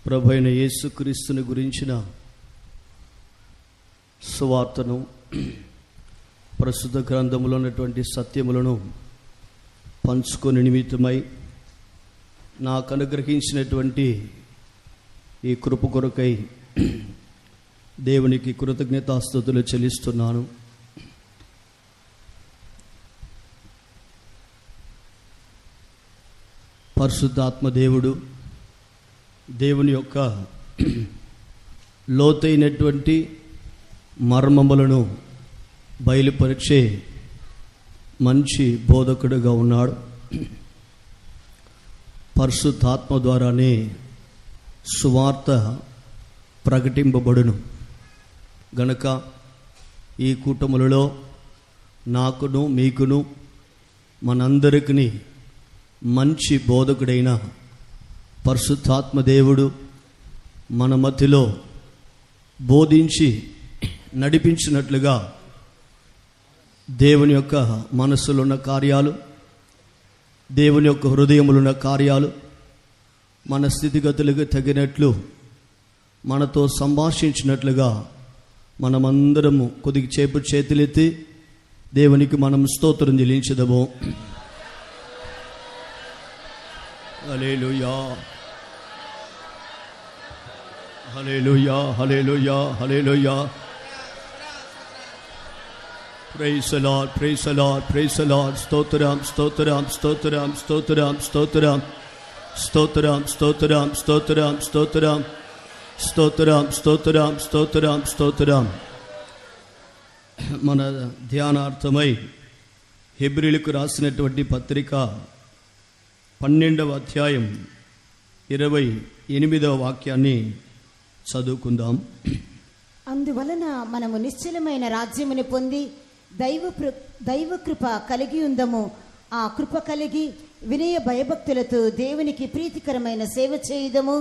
ప్రభువైన యేసుక్రీస్తుని గురించిన సువార్తను, ప్రస్తుత గ్రంథంలో ఉన్నటువంటి సత్యములను పంచుకొని నిమిత్తమై నాకు అనుగ్రహించినటువంటి ఈ కృప కొరకై దేవునికి కృతజ్ఞతాస్తుతులు చెల్లిస్తున్నాను. పరిశుద్ధాత్మ దేవుడు దేవుని యొక్క లోతైనటువంటి మర్మములను బయలుపరిచే మంచి బోధకుడుగా ఉన్నాడు. పరిశుద్ధాత్మ ద్వారానే సువార్త ప్రకటింపబడును గనుక ఈ కూటములలో నాకును మీకును మనందరికీ మంచి బోధకుడైన పరిశుద్ధాత్మ దేవుడు మన మధ్యలో బోధించి నడిపించినట్లుగా దేవుని యొక్క మనస్సులో ఉన్న కార్యాలు, దేవుని యొక్క హృదయములో ఉన్న కార్యాలు మన స్థితిగతులకు తగినట్లు మనతో సంభాషించినట్లుగా మనమందరము కొద్దిగా చేతులెత్తి దేవునికి మనం స్తోత్రం చెల్లించదము. Hallelujah, hallelujah, hallelujah, hallelujah. Praise the Lord, praise the Lord, praise the Lord. స్తోత్రం, స్తోత్రం, స్తోత్రం, స్తోత్రం, స్తోత్రం, స్తోత్రం, స్తోత్రం, స్తోత్రం, స్తోత్రం, స్తోత్రం, స్తోత్రం, స్తోత్రం, స్తోత్రం. మన ధ్యానార్థమై హెబ్రీయులకు రాసినటువంటి పత్రిక 12వ అధ్యాయం 28వ వాక్యాన్ని చదువుకుందాం. అందువలన మనము నిశ్చలమైన రాజ్యమును పొంది దైవ కృప కలిగి ఉందము. ఆ కృప కలిగి వినయ భయభక్తులతో దేవునికి ప్రీతికరమైన సేవ చేయుదము.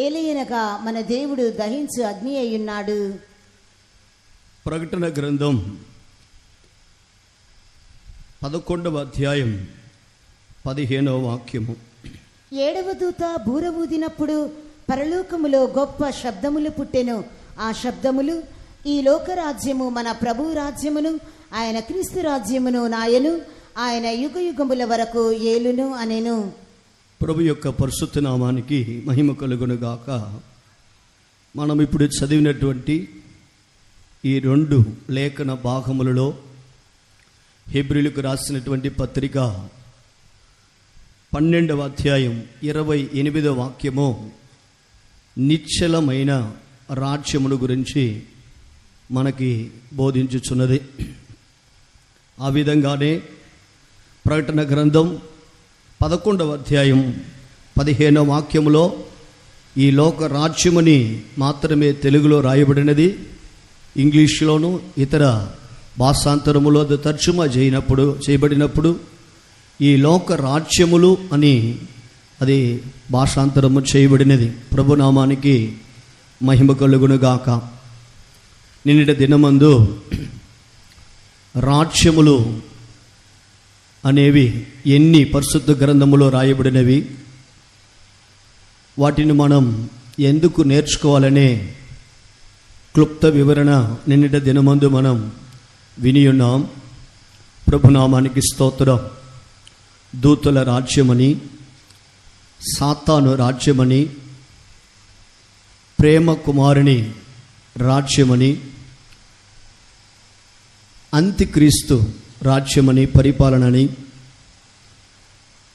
ఏలయనగా మన దేవుడు దహించు అగ్ని అయ్యున్నాడు. ప్రకటన గ్రంథం 11వ అధ్యాయం 15వ వాక్యము. 7వ దూత బూర ఊదినప్పుడు పరలోకములో గొప్ప శబ్దములు పుట్టెను. ఆ శబ్దములు, ఈ లోకరాజ్యము మన ప్రభు రాజ్యమును, ఆయన క్రీస్తు రాజ్యమును నాయను, ఆయన యుగయుగముల వరకు ఏలును అనెను. ప్రభు యొక్క పరిశుద్ధ నామానికి మహిమ కలుగును గాక. మనం ఇప్పుడు చదివినటువంటి ఈ 2 లేఖన భాగములలో హెబ్రీయులకు రాసినటువంటి పత్రిక 12వ అధ్యాయం 28వ వాక్యము నిశ్చలమైన రాజ్యమును గురించి మనకి బోధించుచున్నది. ఆ విధంగానే ప్రకటన గ్రంథం 11వ అధ్యాయం 15వ వాక్యములో ఈ లోక రాజ్యముని మాత్రమే తెలుగులో రాయబడినది. ఇంగ్లీష్లోను ఇతర భాషాంతరములో తర్జుమా చేయబడినప్పుడు ఈ లోక రాజ్యములు అని అది భాషాంతరము చేయబడినది. ప్రభునామానికి మహిమ కలుగునుగాక. నిన్నటి దినమందు రాజ్యములు అనేవి ఎన్ని పరిశుద్ధ గ్రంథములో రాయబడినవి, వాటిని మనం ఎందుకు నేర్చుకోవాలనే క్లుప్త వివరణ నిన్నటి దినమందు మనం వినియున్నాం. ప్రభునామానికి స్తోత్రం. దూతల రాజ్యమని, సాతాను రాజ్యమని, ప్రేమ కుమారుని రాజ్యమని, అంత్యక్రీస్తు రాజ్యమని, పరిపాలనని,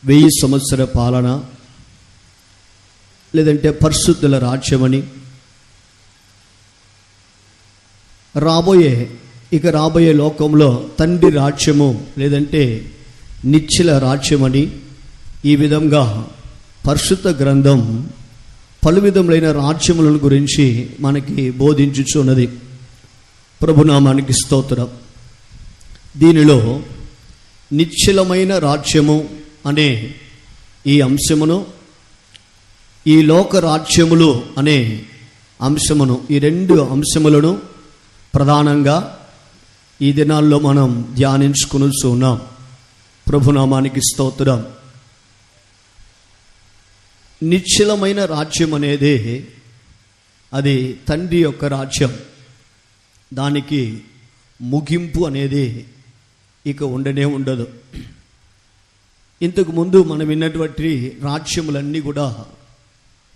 1000 సంవత్సర పాలన, లేదంటే పరిశుద్ధుల రాజ్యమని, రాబోయే లోకంలో తండ్రి రాజ్యము లేదంటే నిశ్చల రాజ్యమని, ఈ విధంగా పరిశుద్ధ గ్రంథం పలు విధములైన రాజ్యముల గురించి మనకి బోధించుచున్నది. ప్రభునామానికి స్తోత్రం. దీనిలో నిశ్చలమైన రాజ్యము అనే ఈ అంశమును, ఈ లోక రాజ్యములు అనే అంశమును, ఈ 2 అంశములను ప్రధానంగా ఈ దినాల్లో మనం ధ్యానించుకుని ఉన్నాం. ప్రభునామానికి స్తోత్రం. నిశ్చలమైన రాజ్యం అనేది అది తండ్రి యొక్క రాజ్యం. దానికి ముగింపు అనేది ఇక ఉండనే ఉండదు. ఇంతకు ముందు మనం విన్నటువంటి రాజ్యములన్నీ కూడా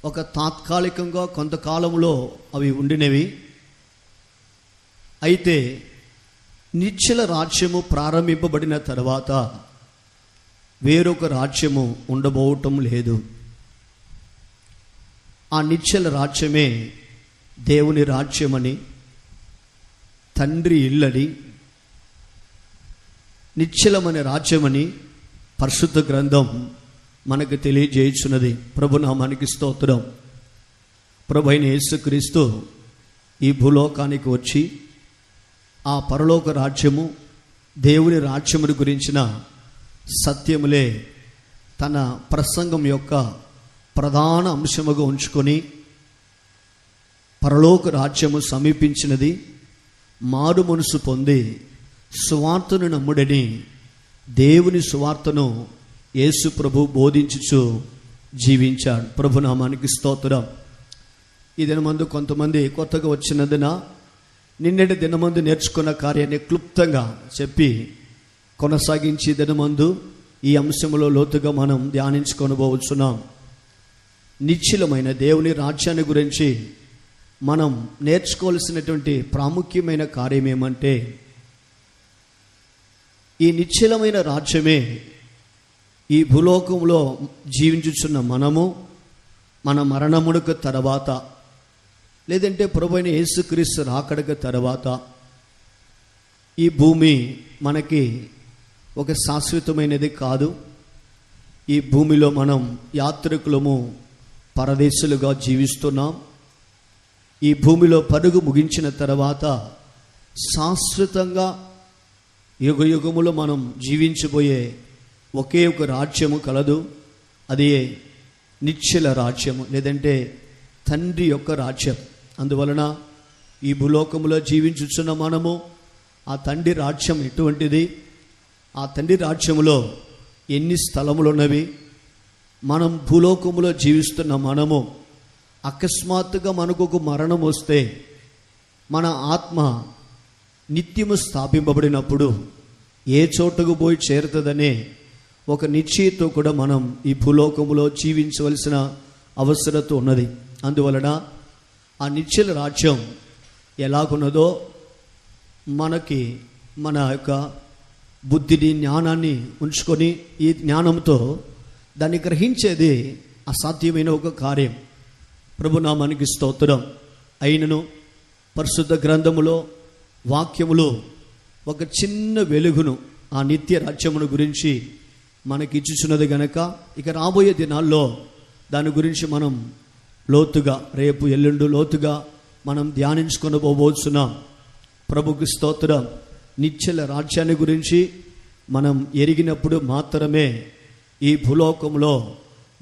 ఒక తాత్కాలికంగా కొంతకాలంలో అవి ఉండినవి. అయితే నిశ్చల రాజ్యము ప్రారంభింపబడిన తర్వాత వేరొక రాజ్యము ఉండబోవటం లేదు. ఆ నిశ్చల రాజ్యమే దేవుని రాజ్యమని, తండ్రి ఇల్లని, నిశ్చలమైన రాజ్యమని పరిశుద్ధ గ్రంథం మనకు తెలియజేయుచున్నది. ప్రభునామానికి స్తోత్రం. ప్రభు అయిన యేసుక్రీస్తు ఈ భూలోకానికి వచ్చి ఆ పరలోక రాజ్యము, దేవుని రాజ్యమును గురించిన సత్యములే తన ప్రసంగం యొక్క ప్రధాన అంశముగా ఉంచుకొని, పరలోక రాజ్యము సమీపించినది, మారు మనసు పొంది సువార్తను నమ్ముడని దేవుని సువార్తను యేసు ప్రభు బోధించుచు జీవించాడు. ప్రభునామానికి స్తోత్రం. ఈ దినమందు కొంతమంది కొత్తగా వచ్చినందున నిన్నటి దినమందు నేర్చుకున్న కార్యాన్ని క్లుప్తంగా చెప్పి కొనసాగించి దినమందు ఈ అంశంలో లోతుగా మనం ధ్యానించుకొనబోతున్నాం. నిశ్చలమైన దేవుని రాజ్యాన్ని గురించి మనం నేర్చుకోవాల్సినటువంటి ప్రాముఖ్యమైన కార్యం ఏమంటే, ఈ నిశ్చలమైన రాజ్యమే ఈ భూలోకంలో జీవించుచున్న మనము, మన మరణమునకు తర్వాత, లేదంటే ప్రభువైన యేసుక్రీస్తు రాకడకు తర్వాత ఈ భూమి మనకి ఒక శాశ్వతమైనది కాదు. ఈ భూమిలో మనం యాత్రికులము, పరదేశులుగా జీవిస్తున్నాం. ఈ భూమిలో పరుగు ముగించిన తర్వాత శాశ్వతంగా యుగ యుగములో మనం జీవించబోయే ఒకే ఒక రాజ్యము కలదు. అది నిశ్చల రాజ్యము, లేదంటే తండ్రి యొక్క రాజ్యం. అందువలన ఈ భూలోకములో జీవించుచున్న మనము ఆ తండ్రి రాజ్యం ఎటువంటిది, ఆ తండ్రి రాజ్యములో ఎన్ని స్థలములు ఉన్నవి, మనం భూలోకములో జీవిస్తున్న మనము అకస్మాత్తుగా మనకు ఒక మరణం వస్తే మన ఆత్మ నిత్యము స్థాపింపబడినప్పుడు ఏ చోటుకు పోయి చేరుతుందనే ఒక నిశ్చయతో కూడా మనం ఈ భూలోకములో జీవించవలసిన అవసరత ఉన్నది. అందువలన ఆ నిశ్చల రాజ్యం ఎలాగున్నదో మనకి మన యొక్క బుద్ధిని, జ్ఞానాన్ని ఉంచుకొని ఈ జ్ఞానంతో దాన్ని గ్రహించేది అసాధ్యమైన ఒక కార్యం. ప్రభునామానికి స్తోత్రం. అయినను పరిశుద్ధ గ్రంథములో, వాక్యములో ఒక చిన్న వెలుగును, ఆ నిత్య రాజ్యమును గురించి మనకి ఇచ్చుచున్నది గనక ఇక రాబోయే దినాల్లో దాని గురించి మనం లోతుగా, రేపు ఎల్లుండు లోతుగా మనం ధ్యానించుకొనబోతున్నాం. ప్రభుకి స్తోత్రం. నిశ్చల రాజ్యాన్ని గురించి మనం ఎరిగినప్పుడు మాత్రమే ఈ భూలోకంలో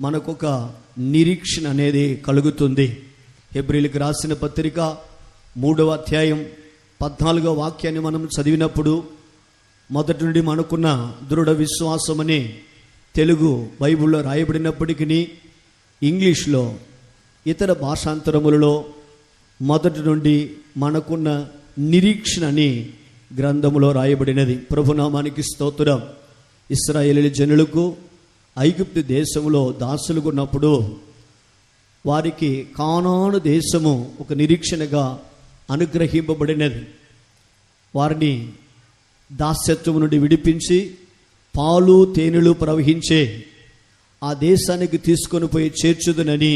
మనకొక నిరీక్షణ అనేది కలుగుతుంది. హెబ్రీయులకు రాసిన పత్రిక 3వ అధ్యాయం 14వ వాక్యాన్ని మనం చదివినప్పుడు మొదటి నుండి మనకున్న దృఢ విశ్వాసమని తెలుగు బైబిల్లో రాయబడినప్పటికీ ఇంగ్లీష్లో, ఇతర భాషాంతరములలో మొదటి నుండి మనకున్న నిరీక్షణ అని గ్రంథములో రాయబడినది. ప్రభునామానికి స్తోత్రం. ఇశ్రాయేలు జనులకు ఐగుప్తు దేశంలో దాసులుగా ఉన్నప్పుడు వారికి కానాను దేశము ఒక నిరీక్షణగా అనుగ్రహింపబడినది. వారిని దాస్యత్వం నుండి విడిపించి పాలు తేనెలు ప్రవహించే ఆ దేశానికి తీసుకొని పోయి చేర్చుదునని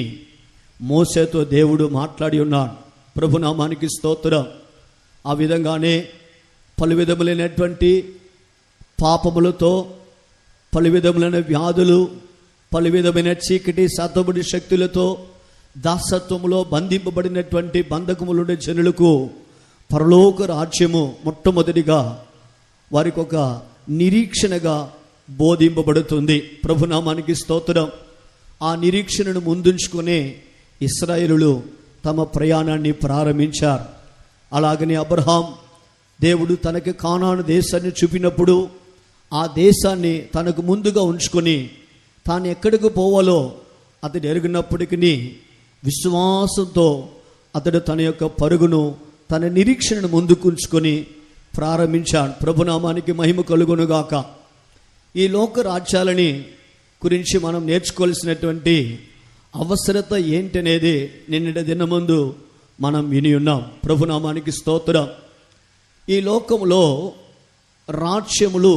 మోసేతో దేవుడు మాట్లాడి ఉన్నాడు. ప్రభునామానికి స్తోత్రం. ఆ విధంగానే పలు విధములైనటువంటి పాపములతో, పలు విధములైన వ్యాధులు, పలు విధమైన చీకటి శాతబడి శక్తులతో దాసత్వములో బంధింపబడినటువంటి బంధకములుండే జనులకు పరలోక రాజ్యము మొట్టమొదటిగా వారికి ఒక నిరీక్షణగా బోధింపబడుతుంది. ప్రభునామానికి స్తోత్రం. ఆ నిరీక్షణను ముందుంచుకునే ఇశ్రాయేలులు తమ ప్రయాణాన్ని ప్రారంభించారు. అలాగనే అబ్రహాం, దేవుడు తనకి కానాను దేశాన్ని చూపినప్పుడు ఆ దేశాన్ని తనకు ముందుగా ఉంచుకొని తాను ఎక్కడికి పోవాలో అతడు ఎరిగినప్పటికీ విశ్వాసంతో అతడు తన యొక్క పరుగును, తన నిరీక్షణను ముందుకుంచుకొని ప్రారంభించాడు. ప్రభునామానికి మహిమ కలుగునుగాక. ఈ లోక రాజ్యాలని గురించి మనం నేర్చుకోవాల్సినటువంటి అవసరత ఏంటనేది నిన్నటి దినమందు మనం విని ఉన్నాం. ప్రభునామానికి స్తోత్రం. ఈ లోకంలో రాజ్యములు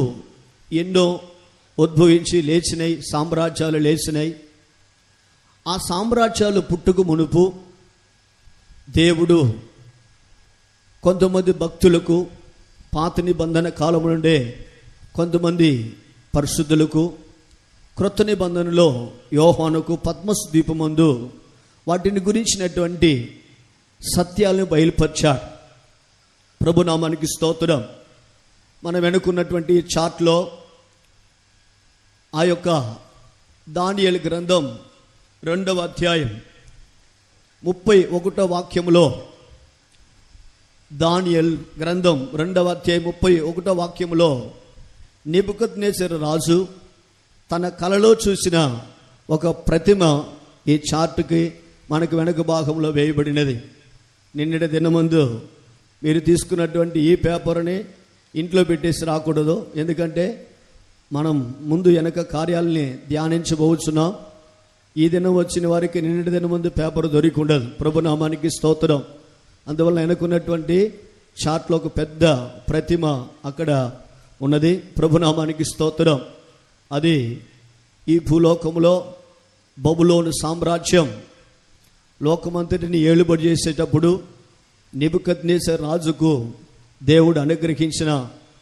ఎన్నో ఉద్భవించి లేచినాయి, సామ్రాజ్యాలు లేచినాయి. ఆ సామ్రాజ్యాలు పుట్టుకు మునుపు దేవుడు కొంతమంది భక్తులకు, పాత నిబంధన కాలం నుండే కొంతమంది పరిశుద్ధులకు, క్రొత్త నిబంధనలో యోహానుకు పద్మస్ ద్వీపమందు వాటిని గురించినటువంటి సత్యాలను బయలుపరిచాడు. ప్రభునామానికి స్తోత్రం. మనం వెనుకున్నటువంటి చార్ట్లో ఆ యొక్క దానియేలు గ్రంథం 2వ అధ్యాయం 31వ వాక్యములో, దానియేలు గ్రంథం 2వ అధ్యాయం 31వ వాక్యములో నెబుకద్నెజరు రాజు తన కలలో చూసిన ఒక ప్రతిమ ఈ చార్టుకి మనకు వెనుక భాగంలో వేయబడినది. నిన్నటి దినమందు మీరు తీసుకున్నటువంటి ఈ పేపర్ని ఇంట్లో పెట్టేసి రాకూడదు. ఎందుకంటే మనం ముందు వెనక కార్యాలని ధ్యానించబోతున్నాం. ఈ దినం వచ్చిన వారికి నిన్నటి దినం ముందు పేపర్ దొరికి ఉండదు. ప్రభునామానికి స్తోత్రం. అందువల్ల వెనుకున్నటువంటి చార్ట్లో ఒక పెద్ద ప్రతిమ అక్కడ ఉన్నది. ప్రభునామానికి స్తోత్రం. అది ఈ భూలోకంలో బబులోను సామ్రాజ్యం లోకమంతటిని ఏలుబడి చేసేటప్పుడు నెబుకద్నెజరు రాజుకు దేవుడు అనుగ్రహించిన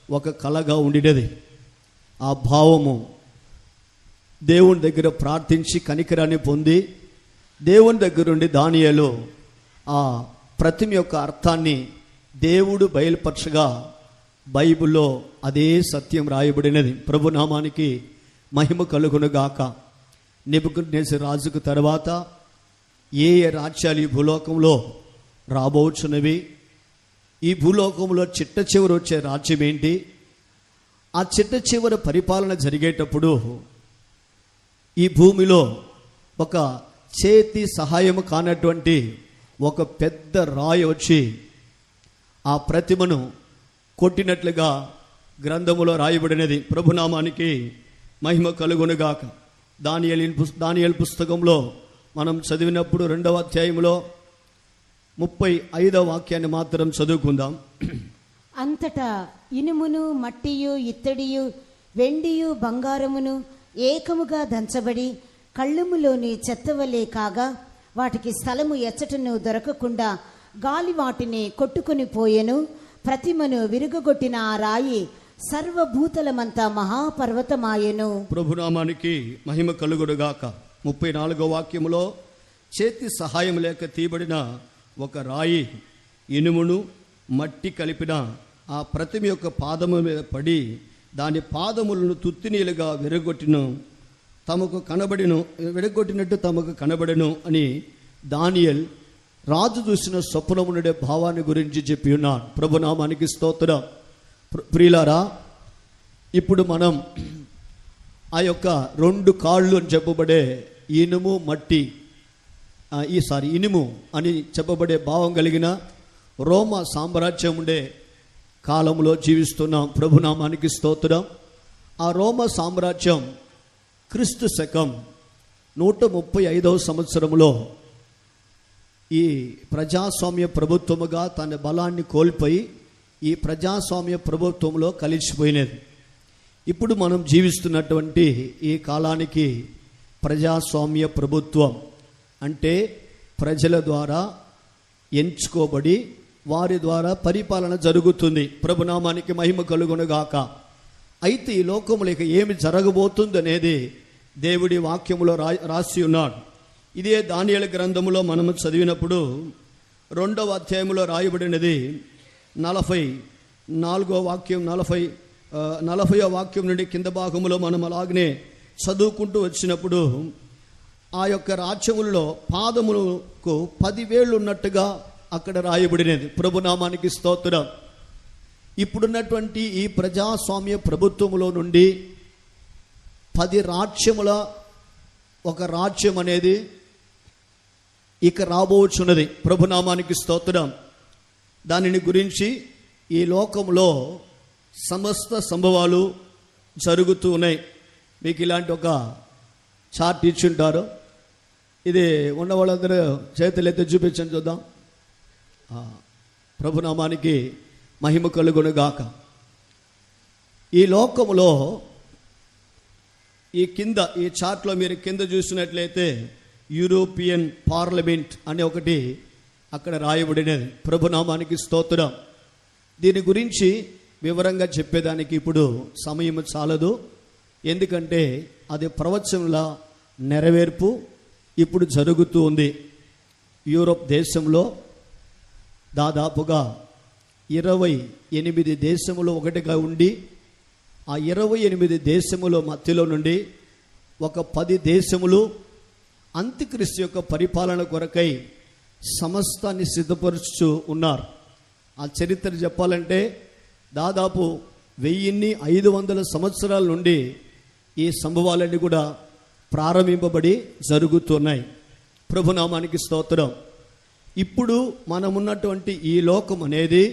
ఒక కళగా ఉండినది. ఆ భావము దేవుని దగ్గర ప్రార్థించి కనికరాన్ని పొంది దేవుని దగ్గర నుండి దానియేలు ఆ ప్రతిమ యొక్క అర్థాన్ని దేవుడు బయలుపరచగా బైబిల్లో అదే సత్యం రాయబడినది. ప్రభునామానికి మహిమ కలుగునుగాక. నెబుకద్నెజరు రాజుకు తర్వాత ఏ రాజ్యాలు ఈ భూలోకంలో రాబోచున్నవి, ఈ భూలోకంలో చిట్ట చివరి వచ్చే రాజ్యం ఏంటి, ఆ చిట్ట చివరి పరిపాలన జరిగేటప్పుడు ఈ భూమిలో ఒక చేతి సహాయము కానటువంటి ఒక పెద్ద రాయి వచ్చి ఆ ప్రతిమను కొట్టినట్లుగా గ్రంథములో రాయబడినది. ప్రభునామానికి మహిమ కలుగునుగాక. దానియేలు పుస్తకంలో మనం చదివినప్పుడు 2వ అధ్యాయంలో 35వ వాక్యాన్ని మాత్రం చదువుకుందాం. అంతటా ఇనుమును, మట్టియు, ఇత్తడియు, వెండియు, బంగారమును ఏకముగా దంచబడి కళ్ళములోని చెత్తవలే కాగా వాటికి స్థలము ఎచ్చటను దొరకకుండా గాలి వాటిని కొట్టుకొని పోయెను. ప్రతిమను విరుగగొట్టిన ఆ రాయి సర్వభూతలమంతా మహాపర్వతమాయెను. ప్రభునామానికి మహిమ కలుగుడుగాక. 34వ వాక్యములో చేతి సహాయం లేక తీయబడిన ఒక రాయి ఇనుమును మట్టి కలిపిన ఆ ప్రతిమ యొక్క పాదము మీద పడి దాని పాదములను తుత్తినీలుగా విరగొట్టినట్టు తమకు కనబడెను అని దానియేలు రాజు చూసిన స్వప్నమునుడే భావాన్ని గురించి చెప్పి ఉన్నాను. ప్రభునామానికి స్తోత్రం. ప్రియులారా, ఇప్పుడు మనం ఆ యొక్క 2 కాళ్ళు అని చెప్పబడే ఇనుము అని చెప్పబడే భావం కలిగిన రోమా సామ్రాజ్యం ఉండే కాలంలో జీవిస్తున్నాం. ప్రభునామానికి స్తోత్రం. ఆ రోమా సామ్రాజ్యం క్రీస్తు శకం 135వ సంవత్సరంలో ఈ ప్రజాస్వామ్య ప్రభుత్వముగా తన బలాన్ని కోల్పోయి ఈ ప్రజాస్వామ్య ప్రభుత్వంలో కలిసిపోయినది. ఇప్పుడు మనం జీవిస్తున్నటువంటి ఈ కాలానికి ప్రజాస్వామ్య ప్రభుత్వం అంటే ప్రజల ద్వారా ఎంచుకోబడి వారి ద్వారా పరిపాలన జరుగుతుంది. ప్రభునామానికి మహిమ కలుగునుగాక. అయితే ఈ లోకములో ఇక ఏమి జరగబోతుంది అనేది దేవుడి వాక్యములో రాసి ఉన్నాడు. ఇదే దానియేలు గ్రంథములో మనము చదివినప్పుడు 2వ అధ్యాయములో రాయబడినది 44వ వాక్యం 40వ వాక్యం నుండి కింద భాగములో మనం అలాగనే చదువుకుంటూ వచ్చినప్పుడు ఆ యొక్క రాజ్యములలో పాదములకు 10 వేళ్ళు ఉన్నట్టుగా అక్కడ రాయబడినది. ప్రభునామానికి స్తోత్రం. ఇప్పుడున్నటువంటి ఈ ప్రజాస్వామ్య ప్రభుత్వములో నుండి 10 రాజ్యముల ఒక రాజ్యం అనేది ఇక రాబోచున్నది. ప్రభునామానికి స్తోత్రం. దానిని గురించి ఈ లోకంలో సమస్త సంభవాలు జరుగుతూ ఉన్నాయి. మీకు ఇలాంటి ఒక చార్ట్ ఇచ్చుంటారు. ఇది ఉన్న వాళ్ళందరూ చేతులు ఎత్తి చూపించండి చూద్దాం. ప్రభునామానికి మహిమ కలుగును గాక. ఈ లోకములో ఈ చార్ట్లో మీరు కింద చూసినట్లయితే యూరోపియన్ పార్లమెంట్ అనే ఒకటి అక్కడ రాయబడినది. ప్రభునామానికి స్తోత్రం. దీని గురించి వివరంగా చెప్పేదానికి ఇప్పుడు సమయం చాలదు. ఎందుకంటే అది ప్రవచనంల నెరవేర్పు ఇప్పుడు జరుగుతూ ఉంది. యూరోప్ దేశంలో దాదాపుగా 28 దేశములు ఒకటిగా ఉండి, ఆ 28 దేశముల మధ్యలో నుండి ఒక 10 దేశములు అంత్యక్రీస్తు యొక్క పరిపాలన కొరకై సమస్తాన్ని సిద్ధపరుచు ఉన్నారు. ఆ చరిత్ర చెప్పాలంటే దాదాపు 1500 సంవత్సరాల నుండి ఈ సంభవాలన్నీ కూడా ప్రారంభింపబడి జరుగుతున్నాయి. ప్రభునామానికి స్తోత్రం. ఇప్పుడు మనమున్నటువంటి ఈ లోకం అనేది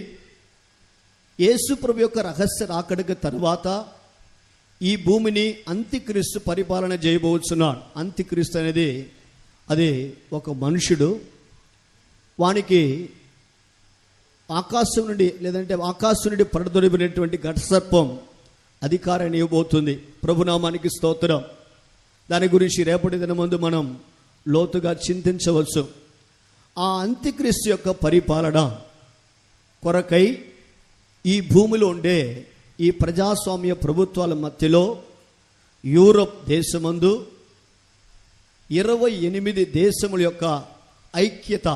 యేసు ప్రభు యొక్క రహస్య రాకడకు తర్వాత ఈ భూమిని అంత్యక్రీస్తు పరిపాలన చేయబోతున్నాడు. అంత్యక్రీస్తు అనేది అది ఒక మనుషుడు. వానికి ఆకాశం నుండి పడదొరిపినటువంటి ఘటసర్పం అధికారాన్ని ఇవ్వబోతుంది. ప్రభునామానికి స్తోత్రం. దాని గురించి రేపటి దినమందు మనం లోతుగా చింతించవచ్చు. ఆ అంత్యక్రీస్తు యొక్క పరిపాలన కొరకై ఈ భూమిలో ఉండే ఈ ప్రజాస్వామ్య ప్రభుత్వాల మధ్యలో యూరోప్ దేశమందు 28 దేశముల యొక్క ఐక్యత,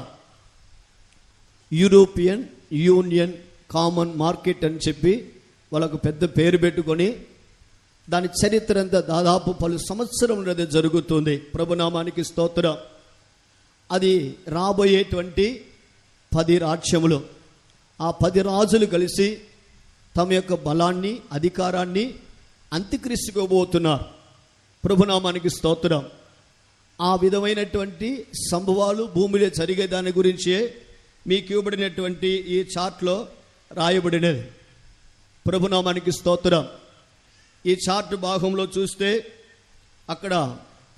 యూరోపియన్ యూనియన్ కామన్ మార్కెట్ అని చెప్పి వాళ్ళకు పెద్ద పేరు పెట్టుకొని దాని చరిత్ర అంతా దాదాపు పలు సంవత్సరములు జరుగుతుంది. ప్రభునామానికి స్తోత్రం. అది రాబోయేటువంటి 10 రాజ్యములు, ఆ 10 రాజులు కలిసి తమ యొక్క బలాన్ని, అధికారాన్ని అంత్యక్రీస్తుకు ఇవ్వబోతున్నారు. ప్రభునామానికి స్తోత్రం. ఆ విధమైనటువంటి సంభవాలు భూమిలో జరిగే దాని గురించే మీకు ఇవ్వబడినటువంటి ఈ చార్ట్లో రాయబడినది. ప్రభునామానికి స్తోత్రం. ఈ చార్ట్ భాగంలో చూస్తే అక్కడ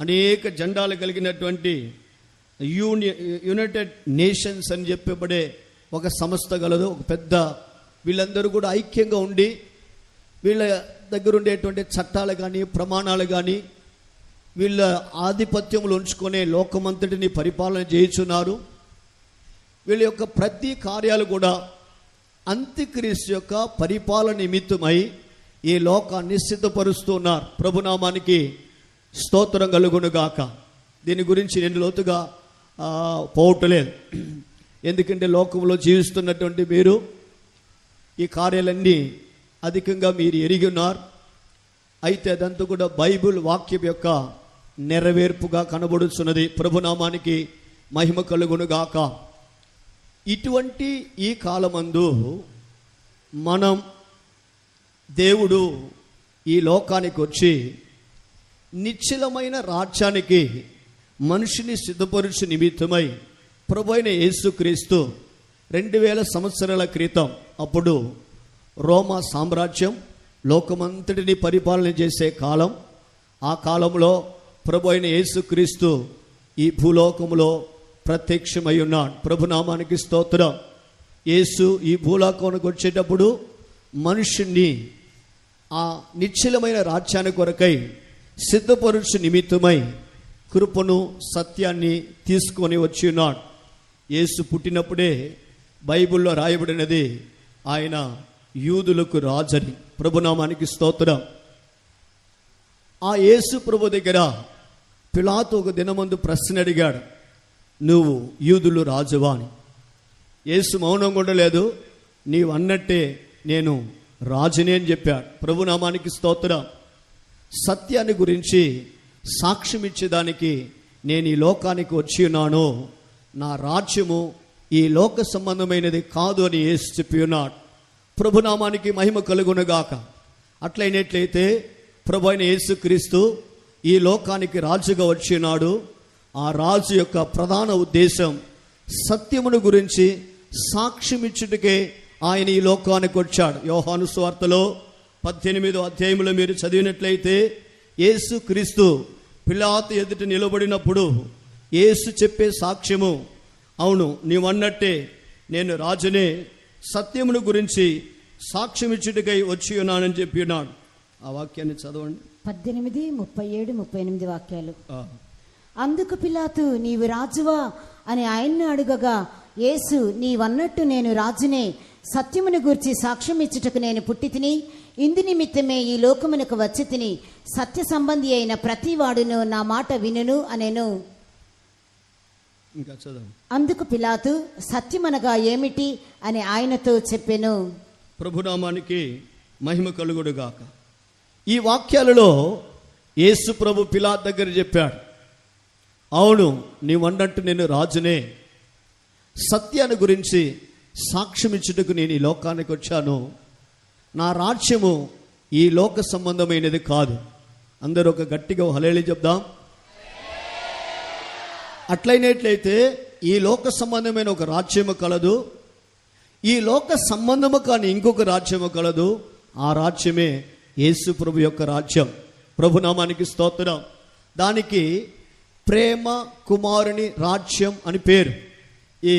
అనేక జెండాలు కలిగినటువంటి యునైటెడ్ నేషన్స్ అని చెప్పబడే ఒక సంస్థ గలదు. ఒక పెద్ద, వీళ్ళందరూ కూడా ఐక్యంగా ఉండి వీళ్ళ దగ్గర ఉండేటువంటి చట్టాలు కానీ ప్రమాణాలు కానీ వీళ్ళ ఆధిపత్యములు ఉంచుకునే లోకమంతటిని పరిపాలన చేయుచున్నారు. వీళ్ళ యొక్క ప్రతి కార్యాలు కూడా అంత్యక్రీస్తు యొక్క పరిపాలన నిమిత్తమై ఈ లోకాన్ని సిద్ధపరుస్తున్నారు. ప్రభునామానికి స్తోత్రం కలుగును గాక. దీని గురించి నేను లోతుగా పోవట్లేదు. ఎందుకంటే లోకంలో జీవిస్తున్నటువంటి మీరు ఈ కార్యాలన్నీ అధికంగా మీరు ఎరిగి ఉన్నారు. అయితే అదంతా కూడా బైబిల్ వాక్యం యొక్క నెరవేర్పుగా కనబడుతున్నది. ప్రభునామానికి మహిమ కలుగును గాక. ఇటువంటి ఈ కాలమందు మనం, దేవుడు ఈ లోకానికి వచ్చి నిశ్చలమైన రాజ్యానికి మనిషిని సిద్ధపరుచు నిమిత్తమై ప్రభువైన యేసుక్రీస్తు 2000 సంవత్సరాల క్రితం అప్పుడు రోమా సామ్రాజ్యం లోకమంతటిని పరిపాలన చేసే కాలం. ఆ కాలంలో ప్రభువైన యేసుక్రీస్తు ఈ భూలోకములో ప్రత్యక్షమై ఉన్నాడు. ప్రభునామానికి స్తోత్రం. యేసు ఈ భూలోకానికి వచ్చేటప్పుడు మనుషుణ్ణి ఆ నిశ్చలమైన రాజ్యాన్ని కొరకై సిద్ధపరుచు నిమిత్తమై కృపను, సత్యాన్ని తీసుకొని వచ్చి ఉన్నాడు. యేసు పుట్టినప్పుడే బైబిల్లో రాయబడినది ఆయన యూదులకు రాజని. ప్రభునామానికి స్తోత్రం. ఆ యేసు ప్రభు దగ్గర పిలాతు ఒక దినమందు ప్రశ్న అడిగాడు, నువ్వు యూదులు రాజువా అని. యేసు మౌనం ఉండలేదు. నీవు అన్నట్టే నేను రాజునే అని చెప్పాడు. ప్రభునామానికి స్తోత్రం. సత్యాన్ని గురించి సాక్ష్యం ఇచ్చేదానికి నేను ఈ లోకానికి వచ్చి ఉన్నాను. నా రాజ్యము ఈ లోక సంబంధమైనది కాదు అని యేసు చెప్పి ఉన్నాడు. ప్రభునామానికి మహిమ కలుగునుగాక. అట్లయినట్లయితే ప్రభు అయిన యేసుక్రీస్తు ఈ లోకానికి రాజుగా వచ్చినాడు. ఆ రాజు యొక్క ప్రధాన ఉద్దేశం సత్యమును గురించి సాక్ష్యమిచ్చుటకే ఆయన ఈ లోకానికి వచ్చాడు. యోహాను సువార్తలో 18వ అధ్యాయంలో మీరు చదివినట్లయితే యేసు క్రీస్తు పిలాతు ఎదుట నిలబడినప్పుడు యేసు చెప్పే సాక్ష్యము, అవును నీవన్నట్టే నేను రాజునే, సత్యమును గురించి సాక్ష్యమిచ్చుటకై వచ్చి ఉన్నానని చెప్పి ఉన్నాడు. ఆ వాక్యాన్ని చదవండి. 18, 37, 38 వాక్యాలు. అందుకు పిలాతు నీవు రాజువా అని ఆయన్ను అడుగగా యేసు నీవన్నట్టు నేను రాజునే, సత్యమును గూర్చి సాక్ష్యం ఇచ్చుటకు నేను పుట్టి తిని, ఇందు నిమిత్తమే ఈ లోకమునకు వచ్చి తిని, సత్య సంబంధి అయిన ప్రతి వాడును నా మాట వినును అనెను. ఇంకా చదవండి. అందుకు పిలాతు సత్యమనగా ఏమిటి అని ఆయనతో చెప్పెను. ప్రభునామానికి మహిమ కలుగుడుగాక. ఈ వాక్యాలలో యేసు ప్రభు పిలాతు దగ్గర చెప్పాడు, అవును నీవన్నట్టు నేను రాజునే, సత్యాన్ని గురించి సాక్ష్యమిచ్చుటకు నేను ఈ లోకానికి వచ్చాను. నా రాజ్యము ఈ లోక సంబంధమైనది కాదు. అందరూ ఒక గట్టిగా హల్లెలూయా చెప్దాం. అట్లయినట్లయితే ఈ లోక సంబంధమైన ఒక రాజ్యము కలదు, ఈ లోక సంబంధము కానీ ఇంకొక రాజ్యము కలదు. ఆ రాజ్యమే యేసు ప్రభు యొక్క రాజ్యం. ప్రభునామానికి స్తోత్రం. దానికి ప్రేమ కుమారుని రాజ్యం అని పేరు. ఈ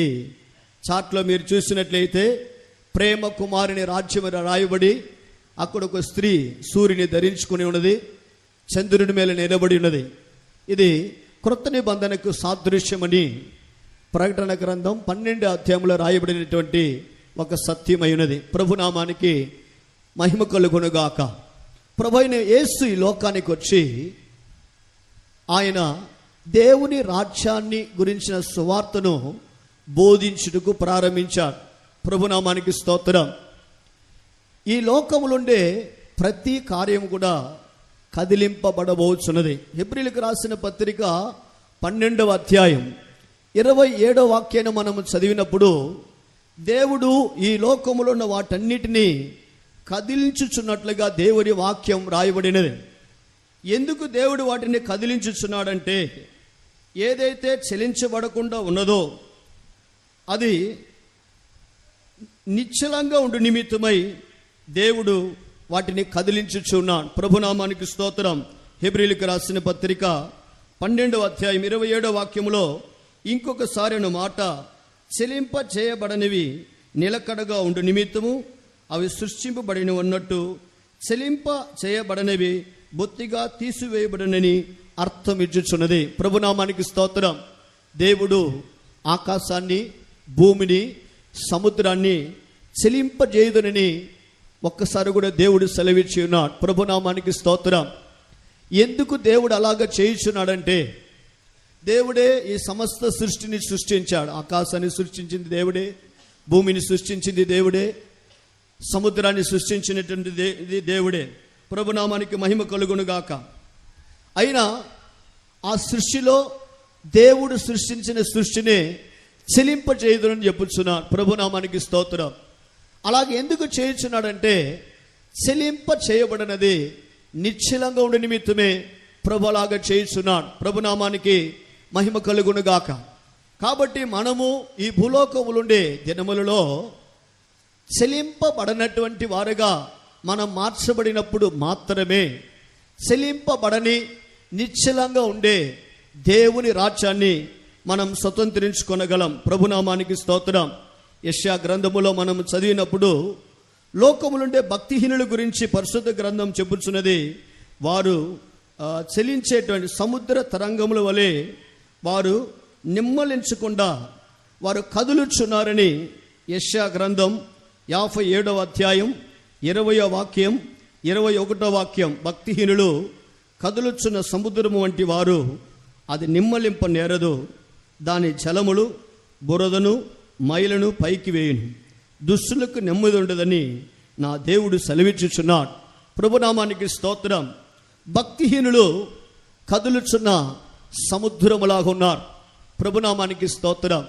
చాట్లో మీరు చూసినట్లయితే ప్రేమ కుమారుని రాజ్యం రాయబడి అక్కడ ఒక స్త్రీ సూర్యుని ధరించుకుని ఉన్నది, చంద్రుని మీద నిలబడి ఉన్నది. ఇది క్రొత్త నిబంధనకు సాదృశ్యమని ప్రకటన గ్రంథం 12వ అధ్యాయంలో రాయబడినటువంటి ఒక సత్యమైనది. ప్రభునామానికి మహిమ కలుగునుగాక. ప్రభు అయిన యేసు ఈ లోకానికి వచ్చి ఆయన దేవుని రాజ్యాన్ని గురించిన సువార్తను బోధించుటకు ప్రారంభించాడు. ప్రభునామానికి స్తోత్రం. ఈ లోకములుండే ప్రతి కార్యం కూడా కదిలింపబడబోచున్నది. హెబ్రీయులకు రాసిన పత్రిక 12వ అధ్యాయం 27వ వాక్యాన్ని మనము చదివినప్పుడు దేవుడు ఈ లోకములో ఉన్న వాటన్నిటినీ కదిలించుచున్నట్లుగా దేవుని వాక్యం రాయబడినది. ఎందుకు దేవుడు వాటిని కదిలించుచున్నాడంటే, ఏదైతే చెలించబడకుండా ఉన్నదో అది నిశ్చలంగా ఉండు నిమిత్తమై దేవుడు వాటిని కదిలించుచున్నాడు. ప్రభునామానికి స్తోత్రం. హెబ్రీయులకు రాసిన పత్రిక 12వ అధ్యాయం 27వ వాక్యములో ఇంకొకసారి మాట, చెలింప చేయబడనివి నిలకడగా ఉండు నిమిత్తము అవి సృష్టింపబడిన ఉన్నట్టు చెలింప చేయబడనివి బొత్తిగా తీసివేయబడనని అర్థం ఇచ్చుచున్నది. ప్రభునామానికి స్తోత్రం. దేవుడు ఆకాశాన్ని, భూమిని, సముద్రాన్ని చెలింపజేయుదునని ఒక్కసారి కూడా దేవుడు సెలవిచ్చి ఉన్నాడు. ప్రభునామానికి స్తోత్రం. ఎందుకు దేవుడు అలాగ చేయుచున్నాడంటే, దేవుడే ఈ సమస్త సృష్టిని సృష్టించాడు. ఆకాశాన్ని సృష్టించింది దేవుడే, భూమిని సృష్టించింది దేవుడే, సముద్రాన్ని సృష్టించినటువంటి దేవుడే. ప్రభునామానికి మహిమ కలుగునుగాక. అయినా ఆ సృష్టిలో దేవుడు సృష్టించిన సృష్టిని చెలింపజేయుదునని చెప్పుచున్నాడు. ప్రభునామానికి స్తోత్రం. అలాగే ఎందుకు చేయుచున్నాడంటే, చెలింప చేయబడినది నిశ్చలంగా ఉండే నిమిత్తమే ప్రభు అలాగా చేయుచున్నాడు. ప్రభునామానికి మహిమ కలుగునుగాక. కాబట్టి మనము ఈ భూలోకములుండే దినములలో చెలింపబడనటువంటి వారుగా మనం మార్చబడినప్పుడు మాత్రమే చెలింపబడని నిశ్చలంగా ఉండే దేవుని రాజ్యాన్ని మనం స్వతంత్రించుకొనగలం. ప్రభునామానికి స్తోత్రం. యెషయా గ్రంథములో మనం చదివినప్పుడు లోకములుండే భక్తిహీనుల గురించి పరిశుద్ధ గ్రంథం చెప్పుచున్నది. వారు చెలించేటువంటి సముద్ర తరంగముల వలె వారు నిమ్మలించకుండా వారు కదులుచున్నారని యెషయా గ్రంథం 57వ అధ్యాయం 20వ వాక్యం 21వ వాక్యం, భక్తిహీనులు కదులుచున్న సముద్రము వంటి వారు, అది నిమ్మలింప నేరదు, దాని జలములు బురదను మైలను పైకి వేయును, దుష్టులకు నెమ్మది ఉండదని నా దేవుడు సెలవిచ్చుచున్నాడు. ప్రభునామానికి స్తోత్రం. భక్తిహీనులు కదులుచున్న సముద్రములాగా ఉన్నారు. ప్రభునామానికి స్తోత్రం.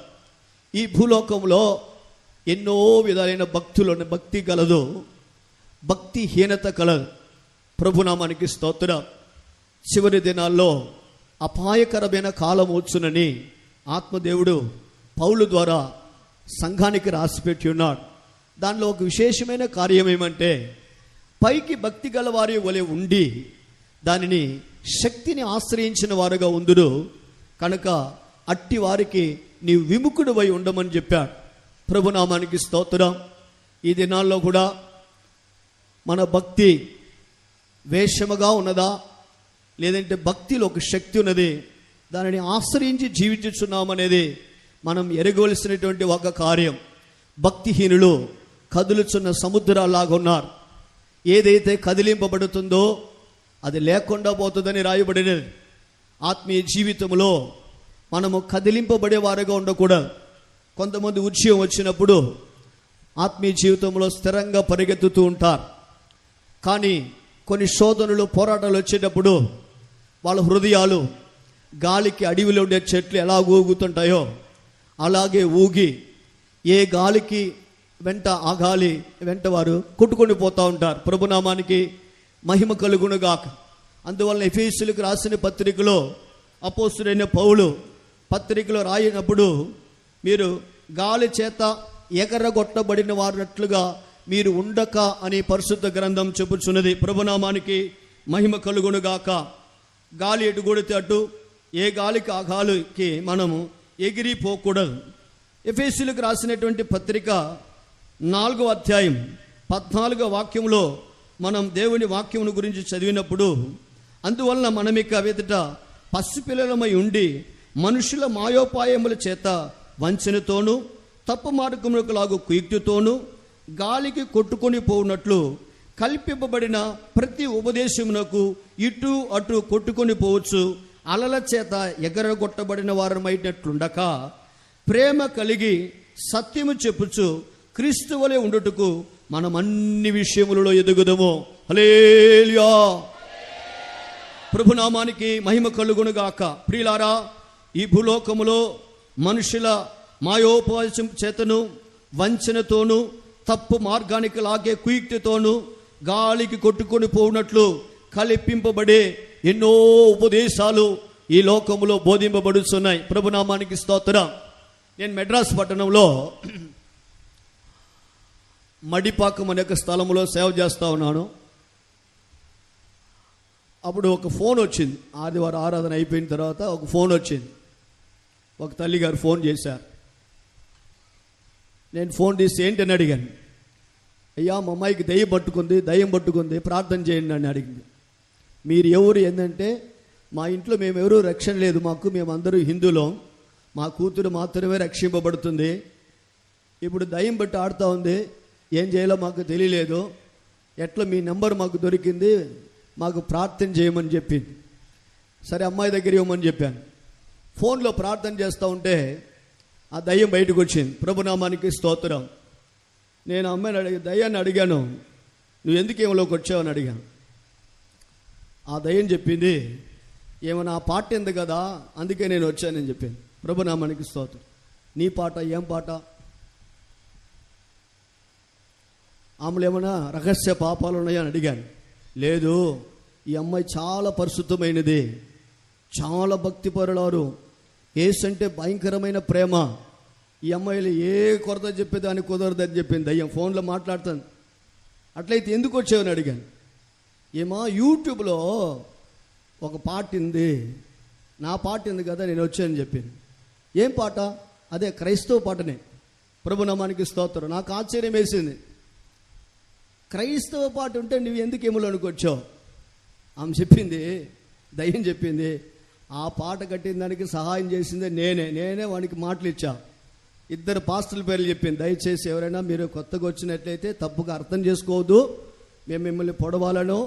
ఈ భూలోకంలో ఎన్నో విధాలైన భక్తి కలదు, భక్తిహీనత కలదు. ప్రభునామానికి స్తోత్రం. చివరి దినాల్లో అపాయకరమైన కాలం వచ్చునని ఆత్మదేవుడు పౌలు ద్వారా సంఘానికి రాసిపెట్టి ఉన్నాడు. దానిలో ఒక విశేషమైన కార్యం ఏమంటే, పైకి భక్తి గల వారి వలె ఉండి దానిని శక్తిని ఆశ్రయించిన వారుగా ఉందురు కనుక అట్టి వారికి నీవు విముఖుడివై ఉండమని చెప్పాడు. ప్రభునామానికి స్తోత్రం. ఈ దినాల్లో కూడా మన భక్తి వేషముగా ఉన్నదా, లేదంటే భక్తిలో ఒక శక్తి ఉన్నది, దానిని ఆశ్రయించి జీవించుచున్నామనేది మనం ఎరగవలసినటువంటి ఒక కార్యం. భక్తిహీనులు కదులుచున్న సముద్రాలాగా ఉన్నారు. ఏదైతే కదిలింపబడుతుందో అది లేకుండా పోతుందని రాయబడినది. ఆత్మీయ జీవితంలో మనము కదిలింపబడే వారుగా ఉండకూడదు. కొంతమంది ఉద్యమం వచ్చినప్పుడు ఆత్మీయ జీవితంలో స్థిరంగా పరిగెత్తుతూ ఉంటారు. కానీ కొన్ని శోధనలు, పోరాటాలు వచ్చేటప్పుడు వాళ్ళ హృదయాలు గాలికి అడవిలో ఉండే చెట్లు ఎలా ఊగుతుంటాయో అలాగే ఊగి ఏ గాలికి వెంట ఆ గాలి వెంట వారు కొట్టుకొని పోతూ ఉంటారు. ప్రభునామానికి మహిమ కలుగునుగాక. అందువలన ఎఫెసీయులకు రాసిన పత్రికలో అపోస్తలుడైన పౌలు పత్రికలో రాయినప్పుడు మీరు గాలి చేత ఎగరగొట్టబడిన వారినట్లుగా మీరు ఉండక అని పరిశుద్ధ గ్రంథం చెప్పుచున్నది. ప్రభునామానికి మహిమ కలుగునుగాక. గాలి ఎటు కొడితే అటు, ఏ గాలికి ఆ గాలికి మనము ఎగిరిపోకూడదు. ఎఫెసీయులకు రాసినటువంటి పత్రిక 4వ అధ్యాయం 14వ వాక్యంలో మనం దేవుని వాక్యమును గురించి చదివినప్పుడు, అందువలన మనమిక ఎదుట పసిపిల్లలమై ఉండి మనుషుల మాయోపాయముల చేత వంచనతోనూ తప్పు మార్గములకు లాగు కుయుక్తితోనూ గాలికి కొట్టుకొని పోవునట్లు కల్పింపబడిన ప్రతి ఉపదేశమునకు ఇటు అటు కొట్టుకొని పోవచ్చు, అలల చేత ఎగరగొట్టబడిన వారమైనట్లుండక ప్రేమ కలిగి సత్యము చెప్పుచు క్రీస్తు వలె ఉండుటకు మనం అన్ని విషయములలో ఎదుగుదము. హల్లెలూయా. ప్రభునామానికి మహిమ కలుగునుగాక. ప్రియులారా, ఈ భూలోకములో మనుషుల మాయోపాయం చేతను వంచనతోనూ తప్పు మార్గానికి లాగే కుయుక్తితోనూ గాలికి కొట్టుకొని పోవునట్లు కల్పింపబడే ఎన్నో ఉపదేశాలు ఈ లోకములో బోధింపబడుతున్నాయి. ప్రభునామానికి స్తోత్రం. నేను మెడ్రాస్ పట్టణంలో మడిపాకం అనే ఒక స్థలంలో సేవ చేస్తూ ఉన్నాను. అప్పుడు ఒక ఫోన్ వచ్చింది. ఆదివారం ఆరాధన అయిపోయిన తర్వాత ఒక ఫోన్ వచ్చింది. ఒక తల్లి గారు ఫోన్ చేశారు. నేను ఫోన్ తీసి ఏంటని అడిగాను. అయ్యా, మా అమ్మాయికి దయ్యం పట్టుకుంది ప్రార్థన చేయండి అని అడిగింది. మీరు ఎవరు ఏంటంటే, మా ఇంట్లో మేమెవరూ రక్షణ లేదు, మేమందరూ హిందువులం, మా కూతురు మాత్రమే రక్షింపబడుతుంది. ఇప్పుడు దయ్యం బట్టి ఆడుతూ ఉంది, ఏం చేయాలో మాకు తెలియలేదు, ఎట్లా మీ నెంబర్ మాకు దొరికింది, మాకు ప్రార్థన చేయమని చెప్పింది. సరే అమ్మాయి దగ్గర ఇవ్వమని చెప్పాను. ఫోన్లో ప్రార్థన చేస్తూ ఉంటే ఆ దయ్యం బయటకు వచ్చింది. ప్రభునామానికి స్తోత్రం. నేను అమ్మాయిని దయ్యాన్ని అడిగాను, నువ్వు ఎందుకు ఏమలోకి వచ్చావని అడిగాను. ఆ దయ్యం చెప్పింది, ఏమన్నా ఆ పాట ఉంది కదా అందుకే నేను వచ్చానని చెప్పింది. ప్రభునామానికి స్తోత్రం. నీ పాట ఏం పాట? ఆమెలు ఏమైనా రహస్య పాపాలు ఉన్నాయని అడిగాను. లేదు, ఈ అమ్మాయి చాలా పరిశుద్ధమైనది, చాలా భక్తిపరులారు, యేసంటే భయంకరమైన ప్రేమ, ఈ అమ్మాయిలు ఏ కొరత చెప్పేదాన్ని కుదరదని చెప్పింది దయ్యం. ఫోన్లో మాట్లాడుతాను. అట్లయితే ఎందుకు వచ్చావని అడిగాను. ఏమో యూట్యూబ్లో ఒక పాట ఉంది, నా పాట ఉంది కదా నేను వచ్చానని చెప్పింది. ఏం పాట? అదే క్రైస్తవ పాటనే. ప్రభునామానికి స్తోత్రం. నాకు ఆశ్చర్యం వేసింది. క్రైస్తవ పాట ఉంటే నువ్వు ఎందుకు ఏములోనికి వచ్చావు? ఆమె చెప్పింది, దయ్యం చెప్పింది, ఆ పాట కట్టిన దానికి సహాయం చేసిందే నేనే వానికి మాటలు ఇచ్చా. 2 పాస్టర్ల పేర్లు చెప్పింది. దయచేసి ఎవరైనా మీరు కొత్తగా వచ్చినట్లయితే తప్పుగా అర్థం చేసుకోవద్దు, మేము మిమ్మల్ని పొడవాలనో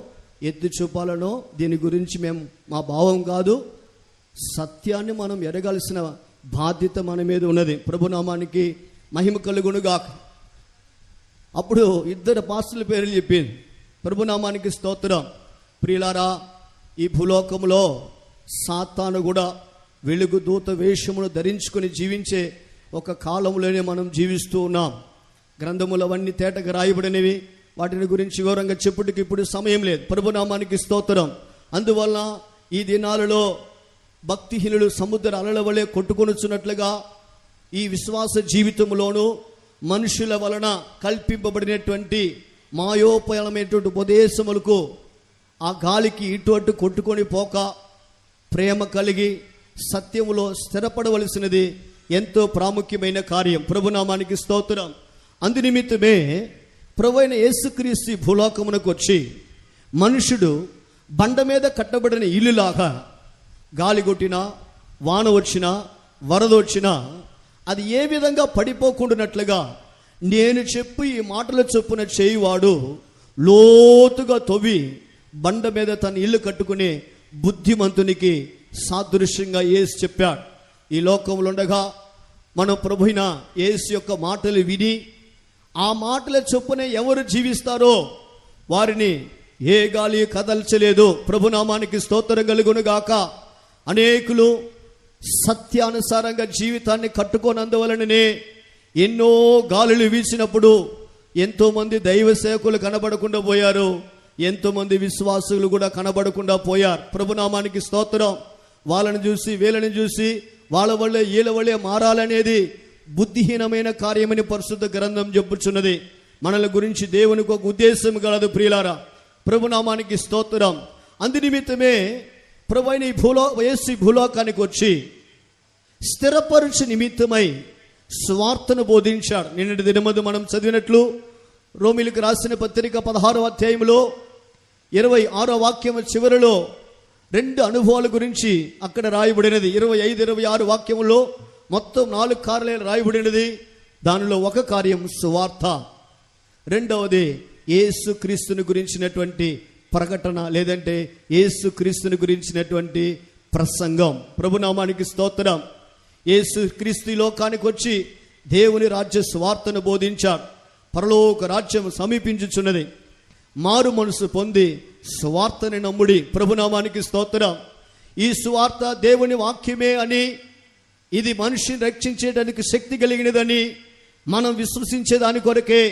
ఎత్తి చూపాలనో దీని గురించి మేము మా భావం కాదు, సత్యాన్ని మనం ఎరగాల్సిన బాధ్యత మన మీద ఉన్నది. ప్రభునామానికి మహిమ కలుగునుగాక. అప్పుడు 2 పాస్టర్ల పేర్లు చెప్పింది. ప్రభునామానికి స్తోత్రం. ప్రియులారా, ఈ భూలోకంలో సాతాను కూడా వెలుగు దూత వేషమును ధరించుకొని జీవించే ఒక కాలంలోనే మనం జీవిస్తూ ఉన్నాం. గ్రంథములు అవన్నీ తేటగా రాయబడినవి, వాటిని గురించి వివరంగా చెప్పుటికి ఇప్పుడు సమయం లేదు. ప్రభునామానికి స్తోత్రం. అందువల్ల ఈ దినాలలో భక్తిహీనులు సముద్ర అలల వలె కొట్టుకొనుచున్నట్లుగా ఈ విశ్వాస జీవితంలోనూ మనుషుల వలన కల్పింపబడినటువంటి మాయోపయమైనటువంటి ఉపదేశములకు ఆ గాలికి ఇటు అటు కొట్టుకొని పోక ప్రేమ కలిగి సత్యములో స్థిరపడవలసినది ఎంతో ప్రాముఖ్యమైన కార్యం. ప్రభునామానికి స్తోత్రం. అందునిమిత్తమే ప్రభువైన యేసుక్రీస్తు భూలోకమునకు వచ్చి మనుషుడు బండ మీద కట్టబడిన ఇల్లులాగా గాలి కొట్టినా, వాన వచ్చినా, వరద వచ్చినా అది ఏ విధంగా పడిపోకుండానట్లుగా నేను చెప్పి ఈ మాటల చొప్పున చేయువాడు లోతుగా తవ్వి బండ మీద తన ఇల్లు కట్టుకునే బుద్ధిమంతునికి సాదృశ్యంగా యేసు చెప్పాడు. ఈ లోకంలో ఉండగా మనం ప్రభువైన యేసు యొక్క మాటలు విని ఆ మాటల చొప్పున ఎవరు జీవిస్తారో వారిని ఏ గాలి కదల్చలేదు. ప్రభునామానికి స్తోత్రం కలుగును గాక. అనేకులు సత్యానుసారంగా జీవితాన్ని కట్టుకోనందువలననే ఎన్నో గాలులు వీచినప్పుడు ఎంతోమంది దైవ సేవకులు కనబడకుండా పోయారు, ఎంతోమంది విశ్వాసులు కూడా కనబడకుండా పోయారు. ప్రభునామానికి స్తోత్రం. వాళ్ళని చూసి వీళ్ళని చూసి వాళ్ళ వల్లే వీళ్ళ వల్లే మారాలనేది బుద్ధిహీనమైన కార్యమని పరిశుద్ధ గ్రంథం చెప్పుచున్నది. మనల గురించి దేవునికి ఒక ఉద్దేశం కలదు ప్రియులారా. ప్రభునామానికి స్తోత్రం. అందునిమిత్తమే ప్రభువైన యేసు భూలోకానికి వచ్చి స్థిరపరచు నిమిత్తమై స్వార్థను బోధించాడు. నిన్నటి దినమందు మనం చదివినట్లు రోమిలకు రాసిన పత్రిక 16వ అధ్యాయంలో 26వ వాక్యం చివరిలో 2 అనుభవాల గురించి అక్కడ రాయబడినది. 25, 26 వాక్యములో మొత్తం 4 కార్యాలు రాయబడినది. దానిలో ఒక కార్యం సువార్త, రెండవది యేసు క్రీస్తుని గురించినటువంటి ప్రకటన, లేదంటే యేసు క్రీస్తుని గురించినటువంటి ప్రసంగం. ప్రభునామానికి స్తోత్రం. యేసు క్రీస్తు లోకానికి వచ్చి దేవుని రాజ్య సువార్తను బోధించాడు. పరలోక రాజ్యం సమీపించుచున్నది, మారు మనసు పొంది సువార్తని నమ్ముడి. ప్రభునామానికి స్తోత్రం. ఈ సువార్త దేవుని వాక్యమే అని, ఇది మనిషిని రక్షించేటానికి శక్తి కలిగినదని మనం విశ్వసించేదాని కొరకే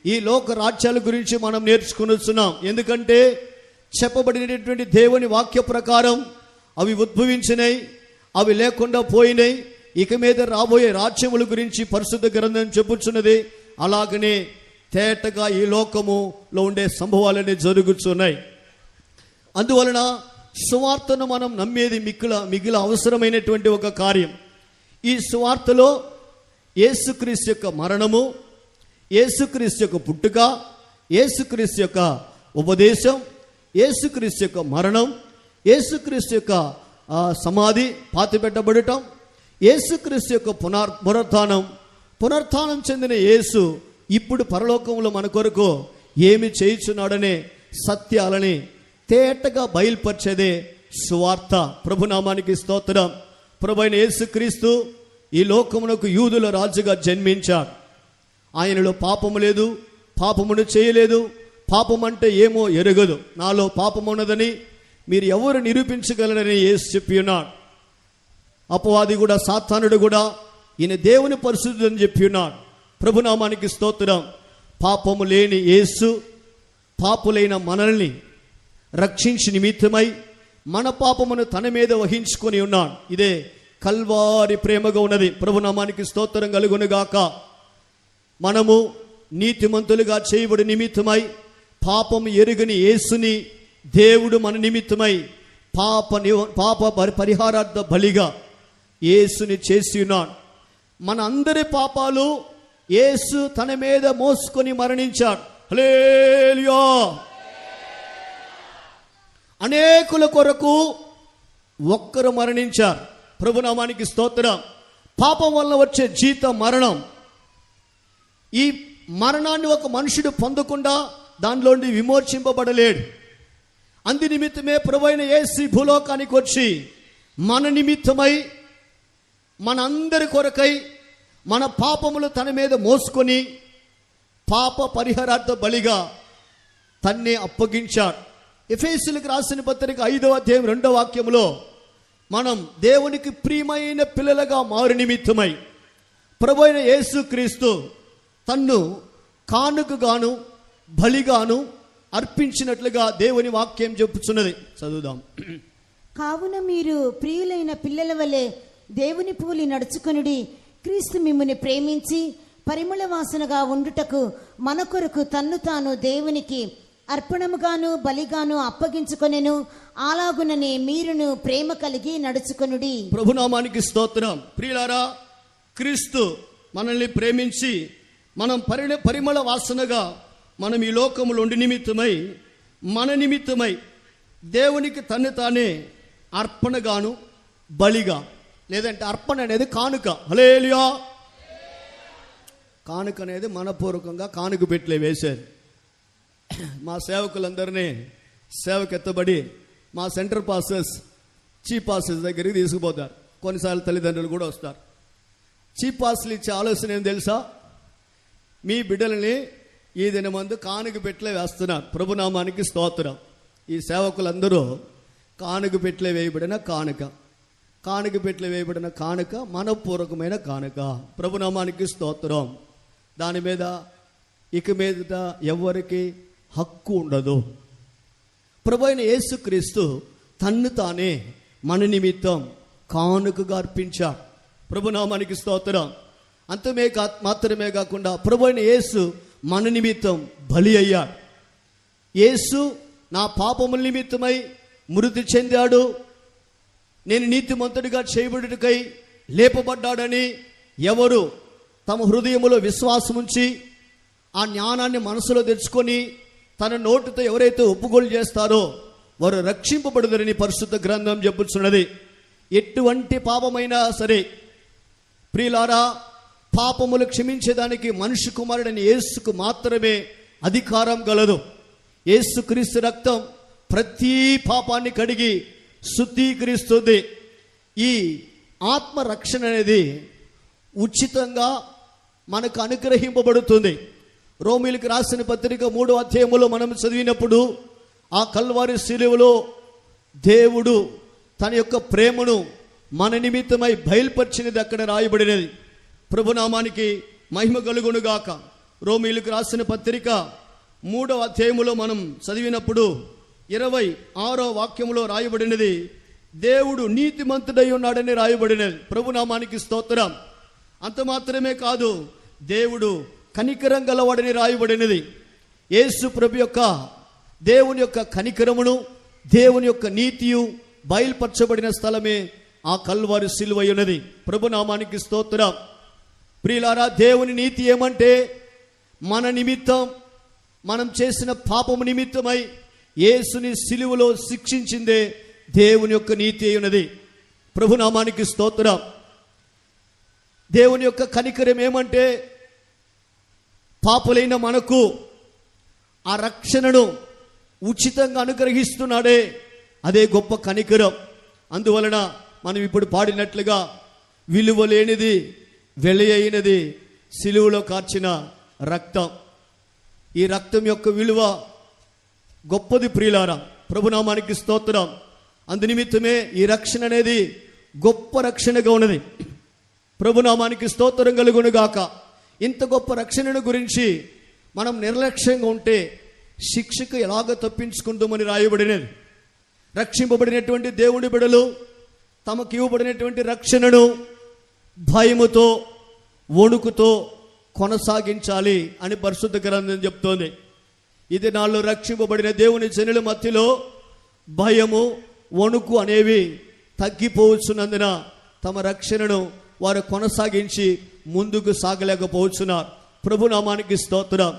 ఈ లోక రాజ్యాల గురించి మనం నేర్చుకునిస్తున్నాం. ఎందుకంటే చెప్పబడినటువంటి దేవుని వాక్య ప్రకారం అవి ఉద్భవించినాయి, అవి లేకుండా పోయినాయి. ఇక మీద రాబోయే రాజ్యముల గురించి పరిశుద్ధ గ్రంథం చెప్పుచున్నది. అలాగనే తేటగా ఈ లోకములో ఉండే సంభవాలన్నీ జరుగుతున్నాయి. అందువలన సువార్తను మనం నమ్మేది మిగిలిన అవసరమైనటువంటి ఒక కార్యం. ఈ సువార్తలో యేసుక్రీస్తు యొక్క మరణము, యేసుక్రీస్తు యొక్క పుట్టుక, యేసుక్రీస్తు యొక్క ఉపదేశం, యేసుక్రీస్తు యొక్క మరణం, యేసుక్రీస్తు యొక్క సమాధి పాతిపెట్టబడటం, యేసుక్రీస్తు యొక్క పునరుత్థానం చెందిన యేసు ఇప్పుడు పరలోకంలో మన కొరకు ఏమి చేయుచున్నాడనే సత్యాలని తేటగా బయలుపరిచేదే సువార్త. ప్రభునామానికి స్తోత్రం. ప్రభువైన యేసుక్రీస్తు ఈ లోకమునకు యూదుల రాజుగా జన్మించాడు. ఆయనలో పాపము లేదు, పాపమును చేయలేదు. పాపం అంటే ఏమో ఎరగదు. నాలో పాపము ఉన్నదని మీరు ఎవరు నిరూపించగలరని యేసు చెప్పి ఉన్నాడు. అపవాది కూడా, సాతానుడు కూడా ఈయన దేవుని పరిశుద్ధుడని చెప్పి ఉన్నాడు. ప్రభునామానికి స్తోత్రం. పాపము లేని యేసు పాపులైన మనల్ని రక్షించి నిమిత్తమై మన పాపమును తన మీద వహించుకొని ఉన్నాడు. ఇదే కల్వారి ప్రేమగా ఉన్నది. ప్రభునామానికి స్తోత్రం కలుగునుగాక. మనము నీతిమంతులుగా చేయబడి నిమిత్తమై పాపము ఎరుగని యేసుని దేవుడు మన నిమిత్తమై పాప పరిహారార్థ బలిగా యేసుని చేసి ఉన్నాడు. మన అందరి పాపాలు యేసు తన మీద మోసుకొని మరణించాడు. హల్లెలూయా. అనేకుల కొరకు ఒక్కరు మరణించారు. ప్రభునామానికి స్తోత్రం. పాపం వల్ల వచ్చే జీతం మరణం. ఈ మరణాన్ని ఒక మనుషుడు పొందకుండా దానిలోండి విమోచింపబడలేడు. అందు నిమిత్తమే ప్రభువైన యేసు భూలోకానికి వచ్చి మన నిమిత్తమై, మన అందరి కొరకై మన పాపములు తన మీద మోసుకొని పాప పరిహారార్థ బలిగా తన్నే అప్పగించాడు. ఎఫెసీయులకు రాసిన పత్రిక 5వ అధ్యాయం 2వ వాక్యములో మనం దేవునికి ప్రియమైన పిల్లలుగా మారు నిమిత్తమై ప్రభువైన యేసుక్రీస్తు తన్ను కానుకగాను బలిగాను అర్పించినట్లుగా దేవుని వాక్యం చెప్పుచున్నది. చదువుదాం. కావున మీరు ప్రియులైన పిల్లల వలె దేవుని పోలి నడుచుకొనుడి. క్రీస్తు మిమ్ముని ప్రేమించి పరిమళ వాసనగా ఉండుటకు మన కొరకు తన్ను తాను దేవునికి అర్పణముగాను బలిగాను అప్పగించుకొనెను. అలాగుననే మీరును ప్రేమ కలిగి నడుచుకొనుడి. ప్రభునామానికి స్తోత్రం. ప్రియులారా, క్రీస్తు మనల్ని ప్రేమించి మనం పరిమళ వాసనగా మనం ఈ లోకములో ఉండి నిమిత్తమై మన నిమిత్తమై దేవునికి తన్ను తానే అర్పణగాను బలిగా, లేదంటే అర్పణ అనేది కానుక. హల్లెలూయా. కానుక అనేది మనపూర్వకంగా కానుక పెట్లే వేశారు. మా సేవకులందరినీ సేవకెత్తబడి మా సెంటర్ పాస్టర్స్ చీఫ్ పాస్టర్స్ దగ్గరికి తీసుకుపోతారు. కొన్నిసార్లు తల్లిదండ్రులు కూడా వస్తారు. చీఫ్ పాస్టర్లు ఇచ్చే ఆలోచన ఏం తెలుసా? మీ బిడ్డలని ఈ దినమందు కానుక పెట్లే వేస్తున్నారు. ప్రభునామానికి స్తోత్రం. ఈ సేవకులందరూ కానుక పెట్లే వేయబడిన కానుక పెట్లే వేయబడిన కానుక మనపూర్వకమైన కానుక. ప్రభునామానికి స్తోత్రం. దాని మీద ఇక మీదట ఎవరికి హక్కు ఉండదు. ప్రభు అయిన యేసుక్రీస్తు తన్ను తానే మన నిమిత్తం కానుకగా అర్పించాడు. ప్రభునామానికి స్తోత్రం. మాత్రమే కాకుండా ప్రభు అయిన యేసు మన నిమిత్తం బలి అయ్యాడు. యేసు నా పాపముల నిమిత్తమై మృతి చెందాడు, నేను నీతిమంతుడిగా చేయబడుటకై లేపబడ్డాడని ఎవరు తమ హృదయములో విశ్వాసముంచి ఆ జ్ఞానాన్ని మనసులో తెచ్చుకొని తన నోటితో ఎవరైతే ఒప్పుకోలు చేస్తారో వారు రక్షింపబడుదరని పరిశుద్ధ గ్రంథం చెప్పుచున్నది. ఎటువంటి పాపమైనా సరే ప్రియులారా, పాపములు క్షమించేదానికి మనిషి కుమారుడని యేసుకు మాత్రమే అధికారం గలదు. యేసుక్రీస్తు రక్తం ప్రతి పాపాన్ని కడిగి శుద్ధీకరిస్తుంది. ఈ ఆత్మ రక్షణ అనేది ఉచితంగా మనకు అనుగ్రహింపబడుతుంది. రోమీయులకు రాసిన పత్రిక 3వ అధ్యాయములో మనం చదివినప్పుడు ఆ కల్వారి శిలువలో దేవుడు తన యొక్క ప్రేమను మన నిమిత్తమై బయలుపరిచినది అక్కడ రాయబడినది. ప్రభునామానికి మహిమ కలుగునుగాక. రోమీయులకు రాసిన పత్రిక 3వ అధ్యాయములో మనం చదివినప్పుడు 26వ వాక్యములో రాయబడినది దేవుడు నీతిమంతుడై ఉన్నాడని రాయబడినది. ప్రభునామానికి స్తోత్రం. అంత మాత్రమే కాదు, దేవుడు కనికరం గలవాడని రాయబడినది. యేసు ప్రభు యొక్క దేవుని యొక్క కనికరమును దేవుని యొక్క నీతియు బయలుపరచబడిన స్థలమే ఆ కల్వారి సిలువ ఉన్నది. ప్రభునామానికి స్తోత్రం. ప్రియులారా, దేవుని నీతి ఏమంటే మన నిమిత్తం మనం చేసిన పాపము నిమిత్తమై యేసుని సిలువలో శిక్షించిందే దేవుని యొక్క నీతి ఉన్నది. ప్రభునామానికి స్తోత్రం. దేవుని యొక్క కనికరం ఏమంటే పాపులైన మనకు ఆ రక్షణను ఉచితంగా అనుగ్రహిస్తున్నాడే, అదే గొప్ప కనికరం. అందువలన మనం ఇప్పుడు పాడినట్లుగా విలువ లేనిది వెలి అయినది సిలువలో కార్చిన రక్తం. ఈ రక్తం యొక్క విలువ గొప్పది ప్రియులారా. ప్రభునామానికి స్తోత్రం. అందునిమిత్తమే ఈ రక్షణ అనేది గొప్ప రక్షణగా ఉన్నది. ప్రభునామానికి స్తోత్రం కలుగునుగాక. ఇంత గొప్ప రక్షణను గురించి మనం నిర్లక్ష్యంగా ఉంటే శిక్షకు ఎలాగ తప్పించుకుంటామని రాయబడినది. రక్షింపబడినటువంటి దేవుని బిడ్డలు తమకు ఇవ్వబడినటువంటి రక్షణను భయముతో వణుకుతో కొనసాగించాలి అని పరిశుద్ధ గ్రంథం చెప్తోంది. ఇది నాలో రక్షింపబడిన దేవుని జనుల మధ్యలో భయము వణుకు అనేవి తగ్గిపోవచ్చున్నందున తమ రక్షణను వారు కొనసాగించి ముందుకు సాగలేకపోవచ్చున్నారు. ప్రభునామానికి స్తోత్రం.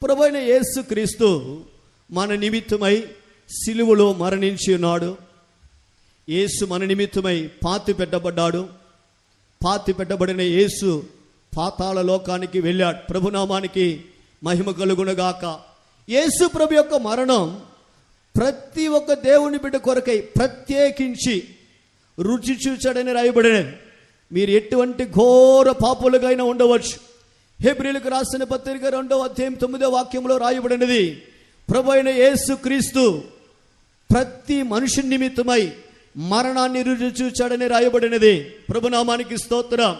ప్రభు అయిన యేసుక్రీస్తు మన నిమిత్తమై సిలువలో మరణించి ఉన్నాడు. యేసు మన నిమిత్తమై పాతి పెట్టబడ్డాడు. పాతి పెట్టబడిన యేసు పాతాళ లోకానికి వెళ్ళాడు. ప్రభునామానికి మహిమ కలుగునుగాక. యేసు ప్రభు యొక్క మరణం ప్రతి ఒక్క దేవుని బిడ్డ కొరకై ప్రత్యేకించి రుచి చూచాడని రాయబడినది. మీరు ఎటువంటి ఘోర పాపులుగైనా ఉండవచ్చు. హెబ్రీయులకు రాసిన పత్రిక 2వ అధ్యాయం 9వ వాక్యంలో రాయబడినది ప్రభు అయిన యేసుక్రీస్తు ప్రతి మనిషి నిమిత్తమై మరణాన్ని రుచి చూచాడని రాయబడినది. ప్రభునామానికి స్తోత్రం.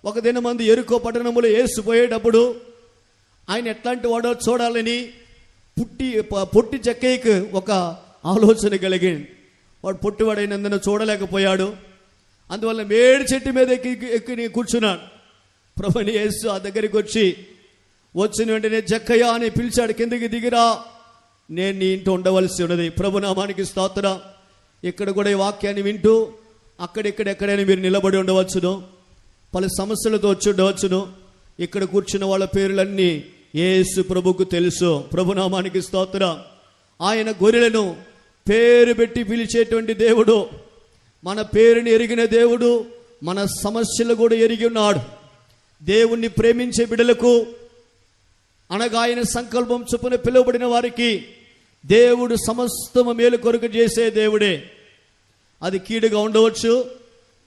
ఒక దినమందు యెరికో పట్టణములో యేసు పోయేటప్పుడు ఆయన ఎట్లాంటి వాడో చూడాలని పొట్టి జక్కయ్యకు ఒక ఆలోచన కలిగింది. వాడు పొట్టివాడైనందున చూడలేకపోయాడు. అందువల్ల మేడి చెట్టు మీద ఎక్కి కూర్చున్నాడు. ప్రభుని యేసు ఆ దగ్గరికి వచ్చిన వెంటనే జక్కయ్య అని పిలిచాడు, కిందకి దిగిరా, నేను నీ ఇంట్లో ఉండవలసి ఉన్నది. ప్రభునామానికి స్తోత్రం. ఇక్కడ కూడా ఈ వాక్యాన్ని వింటూ ఎక్కడైనా మీరు నిలబడి ఉండవచ్చును, పలు సమస్యలతో వచ్చి ఉండవచ్చును. ఇక్కడ కూర్చున్న వాళ్ళ పేర్లన్నీ యేసు ప్రభుకు తెలుసు. ప్రభునామానికి స్తోత్రం. ఆయన గొర్రెలను పేరు పెట్టి పిలిచేటువంటి దేవుడు, మన పేరుని ఎరిగిన దేవుడు, మన సమస్యలు కూడా ఎరిగి ఉన్నాడు. దేవుణ్ణి ప్రేమించే బిడ్డలకు, అనగా ఆయన సంకల్పం చొప్పున పిలువబడిన వారికి దేవుడు సమస్తము మేలు కొరకు చేసే దేవుడే. అది కీడుగా ఉండవచ్చు,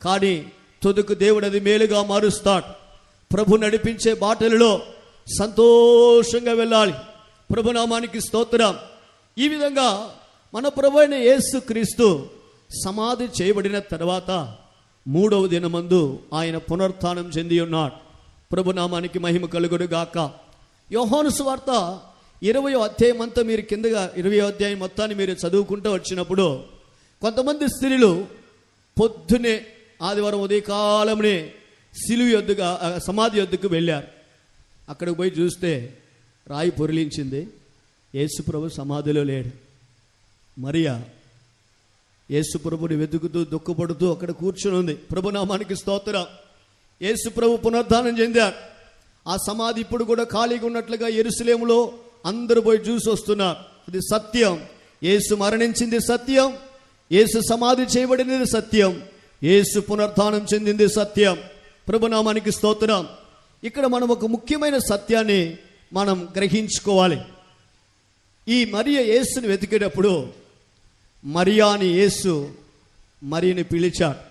కానీ తుదకు దేవుడు అది మేలుగా మారుస్తాడు. ప్రభు నడిపించే బాటలలో సంతోషంగా వెళ్ళాలి. ప్రభునామానికి స్తోత్రం. ఈ విధంగా మన ప్రభు అయిన యేసు క్రీస్తు సమాధి చేయబడిన తర్వాత 3వ దినమందు ఆయన పునరుత్థానం చెంది ఉన్నాడు. ప్రభునామానికి మహిమ కలుగును గాక. యోహాను సువార్త 20వ అధ్యాయం అంతా మీరు కిందగా 20వ అధ్యాయం మొత్తాన్ని మీరు చదువుకుంటూ వచ్చినప్పుడు కొంతమంది స్త్రీలు పొద్దునే ఆదివారం ఉదయకాలంనే సిలువ యొద్దగా సమాధి యొద్దకు వెళ్ళారు. అక్కడికి పోయి చూస్తే రాయి పొరిలించింది. యేసు ప్రభు సమాధిలో లేడు. మరియా యేసు ప్రభుని వెతుకుతూ దుఃఖపడుతూ అక్కడ కూర్చుని ఉంది. ప్రభునామానికి స్తోత్రం. యేసు ప్రభు పునరుద్ధానం చెందారు. ఆ సమాధి ఇప్పుడు కూడా ఖాళీగా ఉన్నట్లుగా యెరూషలేములో అందరూ పోయి చూసి వస్తున్నారు. అది సత్యం. యేసు మరణించింది సత్యం, యేసు సమాధి చేయబడినది సత్యం, యేసు పునరుద్ధానం చెందింది సత్యం. ప్రభునామానికి స్తోత్రం. ఇక్కడ మనం ఒక ముఖ్యమైన సత్యాన్ని మనం గ్రహించుకోవాలి. ఈ మరియ యేసుని వెతికేటప్పుడు మరియాని యేసు మరియని పిలిచాడు.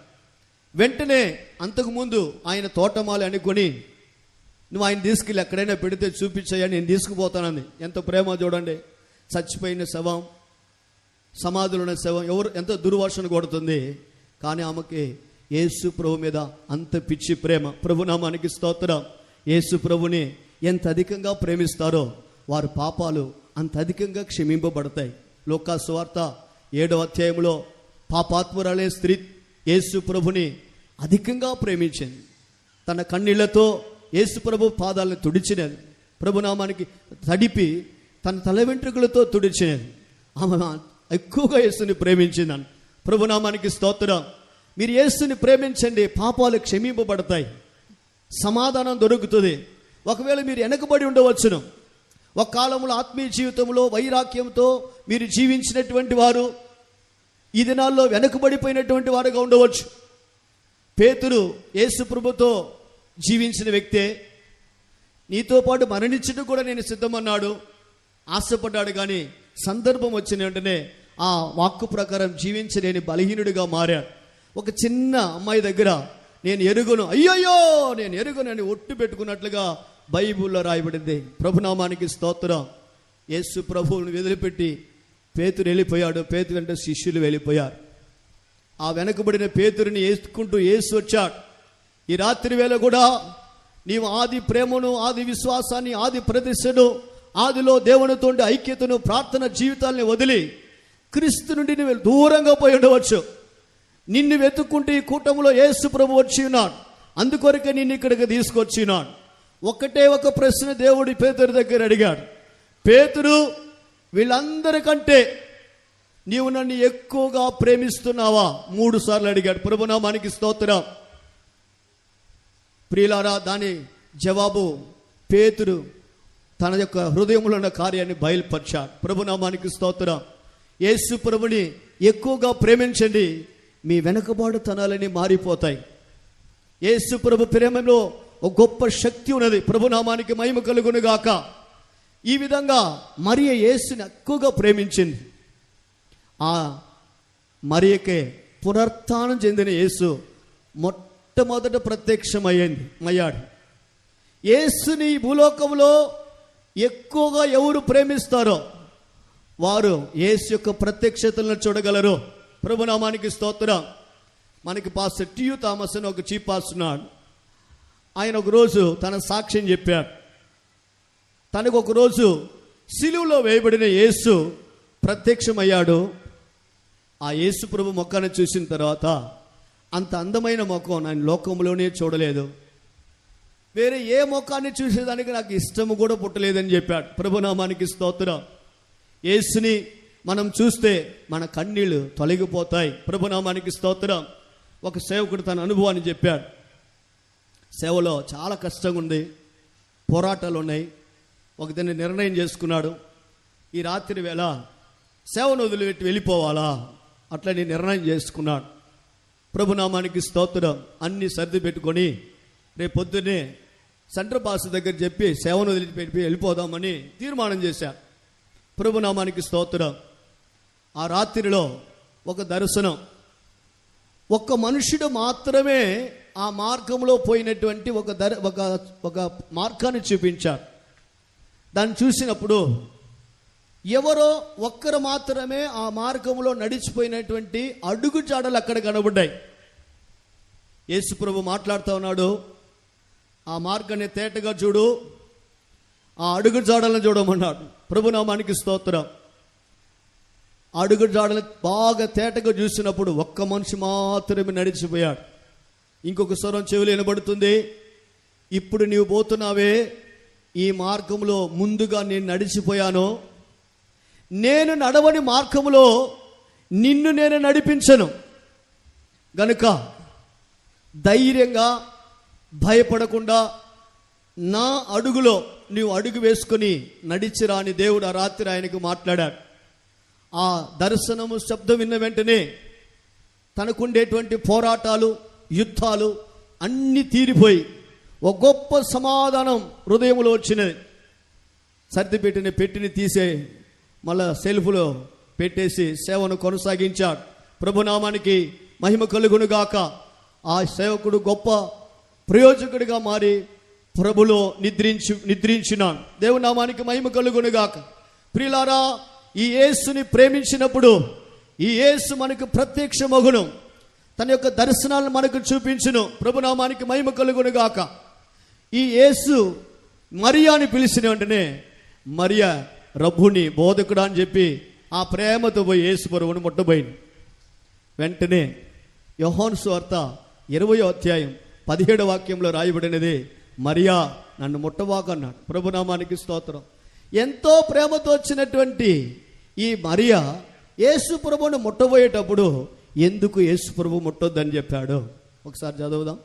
వెంటనే అంతకుముందు ఆయన తోటమాలి అనుకొని, నువ్వు ఆయన తీసుకెళ్ళి ఎక్కడైనా పెడితే చూపించాయని నేను తీసుకుపోతానంది. ఎంత ప్రేమ చూడండి. చచ్చిపోయిన శవం, సమాధులు ఉన్న శవం ఎంత దుర్వాసన కొడుతుంది. కానీ ఆమెకి యేసు ప్రభు మీద అంత పిచ్చి ప్రేమ. ప్రభునామానికి స్తోత్రం. యేసు ప్రభుని ఎంత అధికంగా ప్రేమిస్తారో వారి పాపాలు అంత అధికంగా క్షమింపబడతాయి. లూకా సువార్త 7వ అధ్యాయంలో పాపాత్మురాలే స్త్రీ యేసు ప్రభుని అధికంగా ప్రేమించింది. తన కన్నీళ్లతో యేసు ప్రభు పాదాలను తుడిచినది. ప్రభునామానికి తడిపి తన తల వెంట్రుకలతో తుడిచినది. ఆమె ఎక్కువగా యేసుని ప్రేమించిందని. ప్రభునామానికి స్తోత్రం. మీరు యేసుని ప్రేమించండి, పాపాలు క్షమింపబడతాయి, సమాధానం దొరుకుతుంది. ఒకవేళ మీరు వెనకబడి ఉండవచ్చును, ఒక కాలంలో ఆత్మీయ జీవితంలో వైరాగ్యంతో మీరు జీవించినటువంటి వారు ఈ దినాల్లో వెనకబడిపోయినటువంటి వారుగా ఉండవచ్చు. పేతురు యేసు ప్రభుతో జీవించిన వ్యక్తే. నీతో పాటు మరణించడం కూడా నేను సిద్ధమన్నాడు, ఆశపడ్డాడు. కానీ సందర్భం వచ్చిన వెంటనే ఆ వాక్కు ప్రకారం జీవించలేని బలహీనుడిగా మారాడు. ఒక చిన్న అమ్మాయి దగ్గర నేను ఎరుగును, అయ్యయ్యో నేను ఎరుగును అని ఒట్టు పెట్టుకున్నట్లుగా బైబిల్లో రాయబడింది. ప్రభునామానికి స్తోత్రం. యేసు ప్రభువుని వదిలిపెట్టి పేతురు వెళ్ళిపోయాడు. పేతురు వెంట శిష్యులు వెళ్ళిపోయారు. ఆ వెనకబడిన పేతురుని వేసుకుంటూ యేసు వచ్చాడు. ఈ రాత్రి వేళ కూడా నీవు ఆది ప్రేమను, ఆది విశ్వాసాన్ని, ఆది ప్రతిష్టను, ఆదిలో దేవునితో ఐక్యతను, ప్రార్థన జీవితాలని వదిలి క్రీస్తు నుండి నువ్వు దూరంగా పోయి ఉండవచ్చు. నిన్ను వెతుక్కుంటూ ఈ కూటమిలో యేసు ప్రభు వచ్చి ఉన్నాడు. అందుకొరకే నిన్ను ఇక్కడికి తీసుకొచ్చినాడు. ఒకటే ఒక ప్రశ్న దేవుడి పేతురు దగ్గర అడిగాడు. పేతురు, వీళ్ళందరికంటే నీవు నన్ను ఎక్కువగా ప్రేమిస్తున్నావా? 3 సార్లు అడిగాడు. ప్రభునామానికి స్తోత్రం. ప్రియులారా, దాని జవాబు పేతురు తన యొక్క హృదయంలో ఉన్న కార్యాన్ని బయలుపరిచాడు. ప్రభునామానికి స్తోత్రం. యేసు ప్రభుని ఎక్కువగా ప్రేమించండి, మీ వెనకబాటుతనాలని మారిపోతాయి. యేసు ప్రభు ప్రేమలో ఒక గొప్ప శక్తి ఉన్నది. ప్రభునామానికి మహిమ కలుగును గాక. ఈ విధంగా మరియ యేసుని ఎక్కువగా ప్రేమించింది. ఆ మరియకే పునరుత్థానం చెందిన యేసు మొట్టమొదట ప్రత్యక్షమయ్యాడు. యేసుని భూలోకంలో ఎక్కువగా ఎవరు ప్రేమిస్తారో వారు యేసు యొక్క ప్రత్యక్షతలను చూడగలరు. ప్రభునామానికి స్తోత్రం. మనకి పాస్టర్ టి.యు. థామస్ అని ఒక చీఫ్ పాస్టర్ ఉన్నాడు. ఆయన ఒకరోజు తన సాక్ష్యం చెప్పాడు. తనకు ఒకరోజు సిలువలో వేయబడిన యేసు ప్రత్యక్షమయ్యాడు. ఆ యేసు ప్రభు ముఖాన్ని చూసిన తర్వాత అంత అందమైన ముఖం నేను లోకంలోనే చూడలేదు, వేరే ఏ ముఖాన్ని చూసేదానికి నాకు ఇష్టము కూడా పుట్టలేదని చెప్పాడు. ప్రభునామానికి స్తోత్రం. యేసుని మనం చూస్తే మన కన్నీళ్లు తొలగిపోతాయి. ప్రభునామానికి స్తోత్రం. ఒక సేవకుడు తన అనుభవాన్ని చెప్పాడు. సేవలో చాలా కష్టంగా ఉంది, పోరాటాలు ఉన్నాయి. ఒక దీన్ని నిర్ణయం చేసుకున్నాడు, ఈ రాత్రి వేళ సేవను వదిలిపెట్టి వెళ్ళిపోవాలా, అట్లా నేను నిర్ణయం చేసుకున్నాడు. ప్రభునామానికి స్తోత్రం. అన్నీ సర్ది పెట్టుకొని రేపు పొద్దున్నే సెంటర్ పాస్ దగ్గర చెప్పి సేవను వదిలిపెట్టి వెళ్ళిపోదామని తీర్మానం చేశాను. ప్రభునామానికి స్తోత్రం. ఆ రాత్రిలో ఒక దర్శనం, ఒక్క మనుషుడు మాత్రమే ఆ మార్గంలో పోయినటువంటి ఒక మార్గాన్ని చూపించారు. దాన్ని చూసినప్పుడు ఎవరో ఒక్కరు మాత్రమే ఆ మార్గంలో నడిచిపోయినటువంటి అడుగు జాడలు అక్కడ కనబడ్డాయి. యేసు ప్రభు మాట్లాడుతూ ఉన్నాడు, ఆ మార్గాన్ని తేటగా చూడు, ఆ అడుగు జాడలను చూడమన్నాడు. ప్రభునామానికి స్తోత్రం. అడుగు జాడలు బాగా తేటగా చూసినప్పుడు ఒక్క మనిషి మాత్రమే నడిచిపోయాడు. ఇంకొక స్వరం చెవులు వినబడుతుంది, ఇప్పుడు నీవు పోతున్నావే ఈ మార్గంలో ముందుగా నేను నడిచిపోయాను, నేను నడవని మార్గంలో నిన్ను నేను నడిపించను గనుక ధైర్యంగా భయపడకుండా నా అడుగులో నీవు అడుగు వేసుకొని నడిచిరా అని దేవుడు ఆ రాత్రి ఆయనకు మాట్లాడాడు. ఆ దర్శనము శబ్దం విన్న వెంటనే తనకుండేటువంటి పోరాటాలు, యుద్ధాలు అన్నీ తీరిపోయి ఒక గొప్ప సమాధానం హృదయంలో వచ్చినది. పెట్టిని తీసే మళ్ళా సెల్ఫ్లో పెట్టేసి సేవను కొనసాగించాడు. ప్రభునామానికి మహిమ కలుగునుగాక. ఆ సేవకుడు గొప్ప ప్రయోజకుడిగా మారి ప్రభులో నిద్రించినాడు. దేవునామానికి మహిమ కలుగునుగాక. ప్రియులారా, ఈ యేసుని ప్రేమించినప్పుడు ఈ యేసు మనకు ప్రత్యక్ష మగును, తన యొక్క దర్శనాలను మనకు చూపించును. ప్రభునామానికి మహిమ కలుగునుగాక. ఈ యేసు మరియాని పిలిచిన వెంటనే మరియా రబ్బుని, బోధకుడా అని చెప్పి ఆ ప్రేమతో పోయి యేసు ప్రభువును ముట్టబోయింది. వెంటనే యోహాను సువార్త 20వ అధ్యాయం 17వ వాక్యంలో రాయబడినది, మరియా నన్ను ముట్టవాకన్నాడు. ప్రభునామానికి స్తోత్రం. ఎంతో ప్రేమతో వచ్చినటువంటి ఈ మరియా యేసు ప్రభువును ముట్టబోయేటప్పుడు ఎందుకు యేసు ప్రభు ముట్టొద్దని చెప్పాడు ఒకసారి చదువుదాం.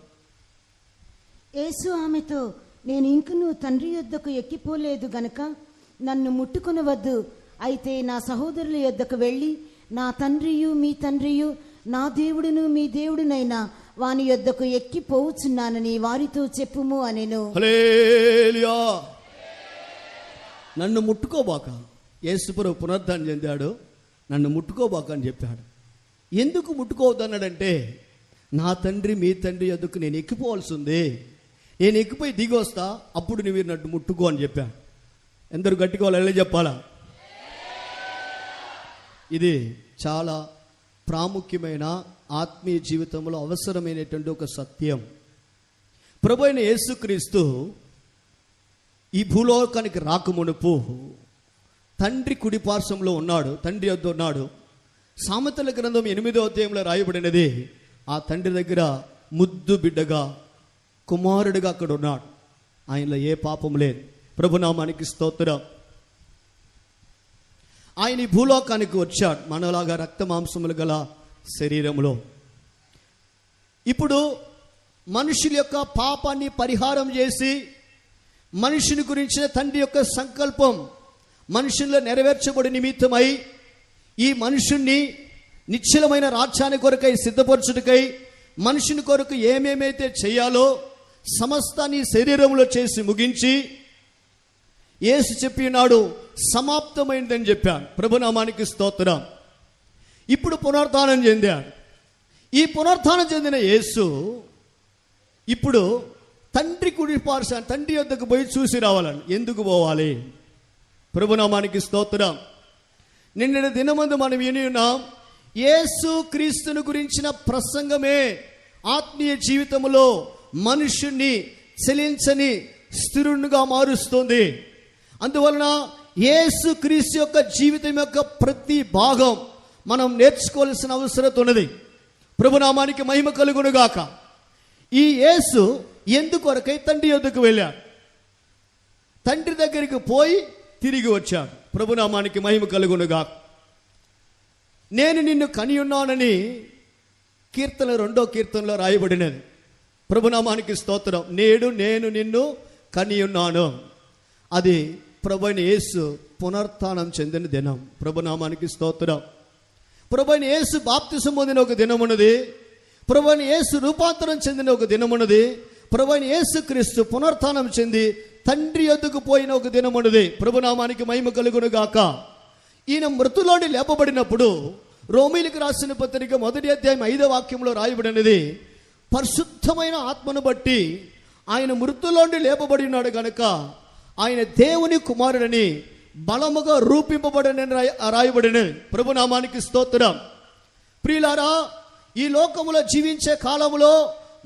యేసు ఆమెతో, నేను ఇంకను తండ్రి యొద్దకు ఎక్కిపోలేదు గనుక నన్ను ముట్టుకొనవద్దు. అయితే నా సహోదరుల యొద్దకు వెళ్ళి నా తండ్రియు మీ తండ్రియు, నా దేవుడును మీ దేవుడునైనా వాని యొద్దకు ఎక్కిపోవచ్చున్నానని వారితో చెప్పుము అనెను. హల్లెలూయా. నన్ను ముట్టుకోబాక, యేసుప్రభు పునరుద్ధానం చెందాడు, నన్ను ముట్టుకోబాక అని చెప్పాడు. ఎందుకు ముట్టుకోవద్దన్నాడంటే, నా తండ్రి మీ తండ్రి యొద్దకు నేను ఎక్కిపోవాల్సి ఉంది, నేను ఎక్కిపోయి దిగి వస్తా, అప్పుడు నువ్వు నన్ను ముట్టుకో అని చెప్పాడు. ఎందరు గట్టికోవాలి, వెళ్ళి చెప్పాలా? ఇది చాలా ప్రాముఖ్యమైన ఆత్మీయ జీవితంలో అవసరమైనటువంటి ఒక సత్యం. ప్రభు అయిన యేసుక్రీస్తు ఈ భూలోకానికి రాకమునుపు తండ్రి కుడి పార్శ్వంలో ఉన్నాడు, తండ్రి వద్ద ఉన్నాడు. సామెతల గ్రంథం 8వ అధ్యాయంలో రాయబడినది, ఆ తండ్రి దగ్గర ముద్దు బిడ్డగా, కుమారుడిగా అక్కడ ఉన్నాడు. ఆయనలో ఏ పాపం లేదు. ప్రభునామానికి స్తోత్రం. ఆయన ఈ భూలోకానికి వచ్చాడు మనలాగా రక్త మాంసములు గల శరీరంలో. ఇప్పుడు మనుషుల యొక్క పాపాన్ని పరిహారం చేసి మనుషుని గురించిన తండ్రి యొక్క సంకల్పం మనుషుల్లో నెరవేర్చబడి నిమిత్తమై ఈ మనుషుణ్ణి నిశ్చలమైన రాజ్యాన్ని కొరకై సిద్ధపరచుటకై మనుషుని కొరకు ఏమేమైతే చేయాలో సమస్తాన్ని శరీరంలో చేసి ముగించి యేసు చెప్పినాడు సమాప్తమైందని చెప్పాడు. ప్రభునామానికి స్తోత్రం. ఇప్పుడు పునరుత్థానం చెందాడు. ఈ పునరుత్థానం చెందిన యేసు ఇప్పుడు తండ్రి కుడి పార్శ్వం, తండ్రి వద్దకు పోయి చూసి రావాలని. ఎందుకు పోవాలి? ప్రభునామానికి స్తోత్రం. నిన్న దినమందు మనం విని ఉన్నాం, యేసు క్రీస్తుని గురించిన ప్రసంగమే ఆత్మీయ జీవితంలో మనుషుణ్ణి చలించని స్థిరునిగా మారుస్తుంది. అందువలన యేసు క్రీస్తు యొక్క జీవితం యొక్క ప్రతి భాగం మనం నేర్చుకోవాల్సిన అవసరం ఉన్నది. ప్రభునామానికి మహిమ కలుగునుగాక. ఈ యేసు ఎందుకొరకై తండ్రి యొద్దకు వెళ్ళాడు? తండ్రి దగ్గరికి పోయి తిరిగి వచ్చాడు. ప్రభునామానికి మహిమ కలుగునుగాక. నేను నిన్ను కనియున్నానని కీర్తన 2వ కీర్తనలో రాయబడినది. ప్రభునామానికి స్తోత్రం. నేడు నేను నిన్ను కనియున్నాను. అది ప్రభువైన యేసు పునరుత్థానం చెందిన దినం. ప్రభునామానికి స్తోత్రం. ప్రభువైన యేసు బాప్తిసం పొందిన ఒక దినం ఉన్నది. ప్రభువైన యేసు రూపాంతరం చెందిన ఒక దినం ఉన్నది. ప్రభువైన యేసు క్రీస్తు పునరుత్థానం చెంది తండ్రి యొద్దకు పోయిన ఒక దినం ఉన్నది. ప్రభునామానికి మహిమ కలుగును గాక. ఈయన మృతులోని లేపబడినప్పుడు రోమీలకు రాసిన పత్రిక 1వ అధ్యాయం 5వ వాక్యంలో రాయబడినది, పరిశుద్ధమైన ఆత్మను బట్టి ఆయన మృతులోని లేపబడి ఉన్నాడు గనుక ఆయన దేవుని కుమారుడని బలముగా రూపింపబడనని రాయబడినది. ప్రభునామానికి స్తోత్రం. ప్రియులారా, ఈ లోకములో జీవించే కాలంలో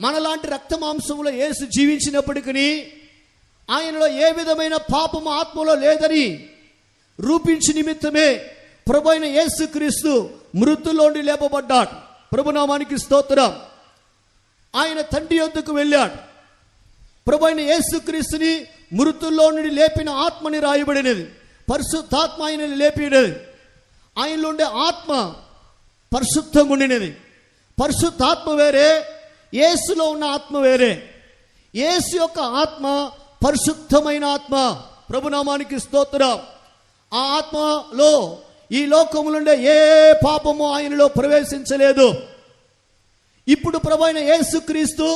మనలాంటి రక్త మాంసములో యేసు జీవించినప్పటికీ ఆయనలో ఏ విధమైన పాపము ఆత్మలో లేదని రూపించి నిమిత్తమే ప్రభువైన యేసు క్రీస్తు మృతుల్లోండి లేపబడ్డాడు. ప్రభునామానికి స్తోత్రం. ఆయన తండ్రి యొద్దకు వెళ్ళాడు. ప్రభువైన యేసు క్రీస్తుని మృతుల్లో నుండి లేపిన ఆత్మని రాయబడినది. పరిశుద్ధాత్మ ఆయనని లేపినది. ఆయనలో ఉండే ఆత్మ పరిశుద్ధంగా ఉండినది. పరిశుద్ధాత్మ వేరే, యేసులో ఉన్న ఆత్మ వేరే. యేసు యొక్క ఆత్మ పరిశుద్ధమైన ఆత్మ. ప్రభునామానికి స్తోత్రం. ఆ ఆత్మలో ఈ లోకములుండే ఏ పాపము ఆయనలో ప్రవేశించలేదు. ఇప్పుడు ప్రభువైన యేసు క్రీస్తు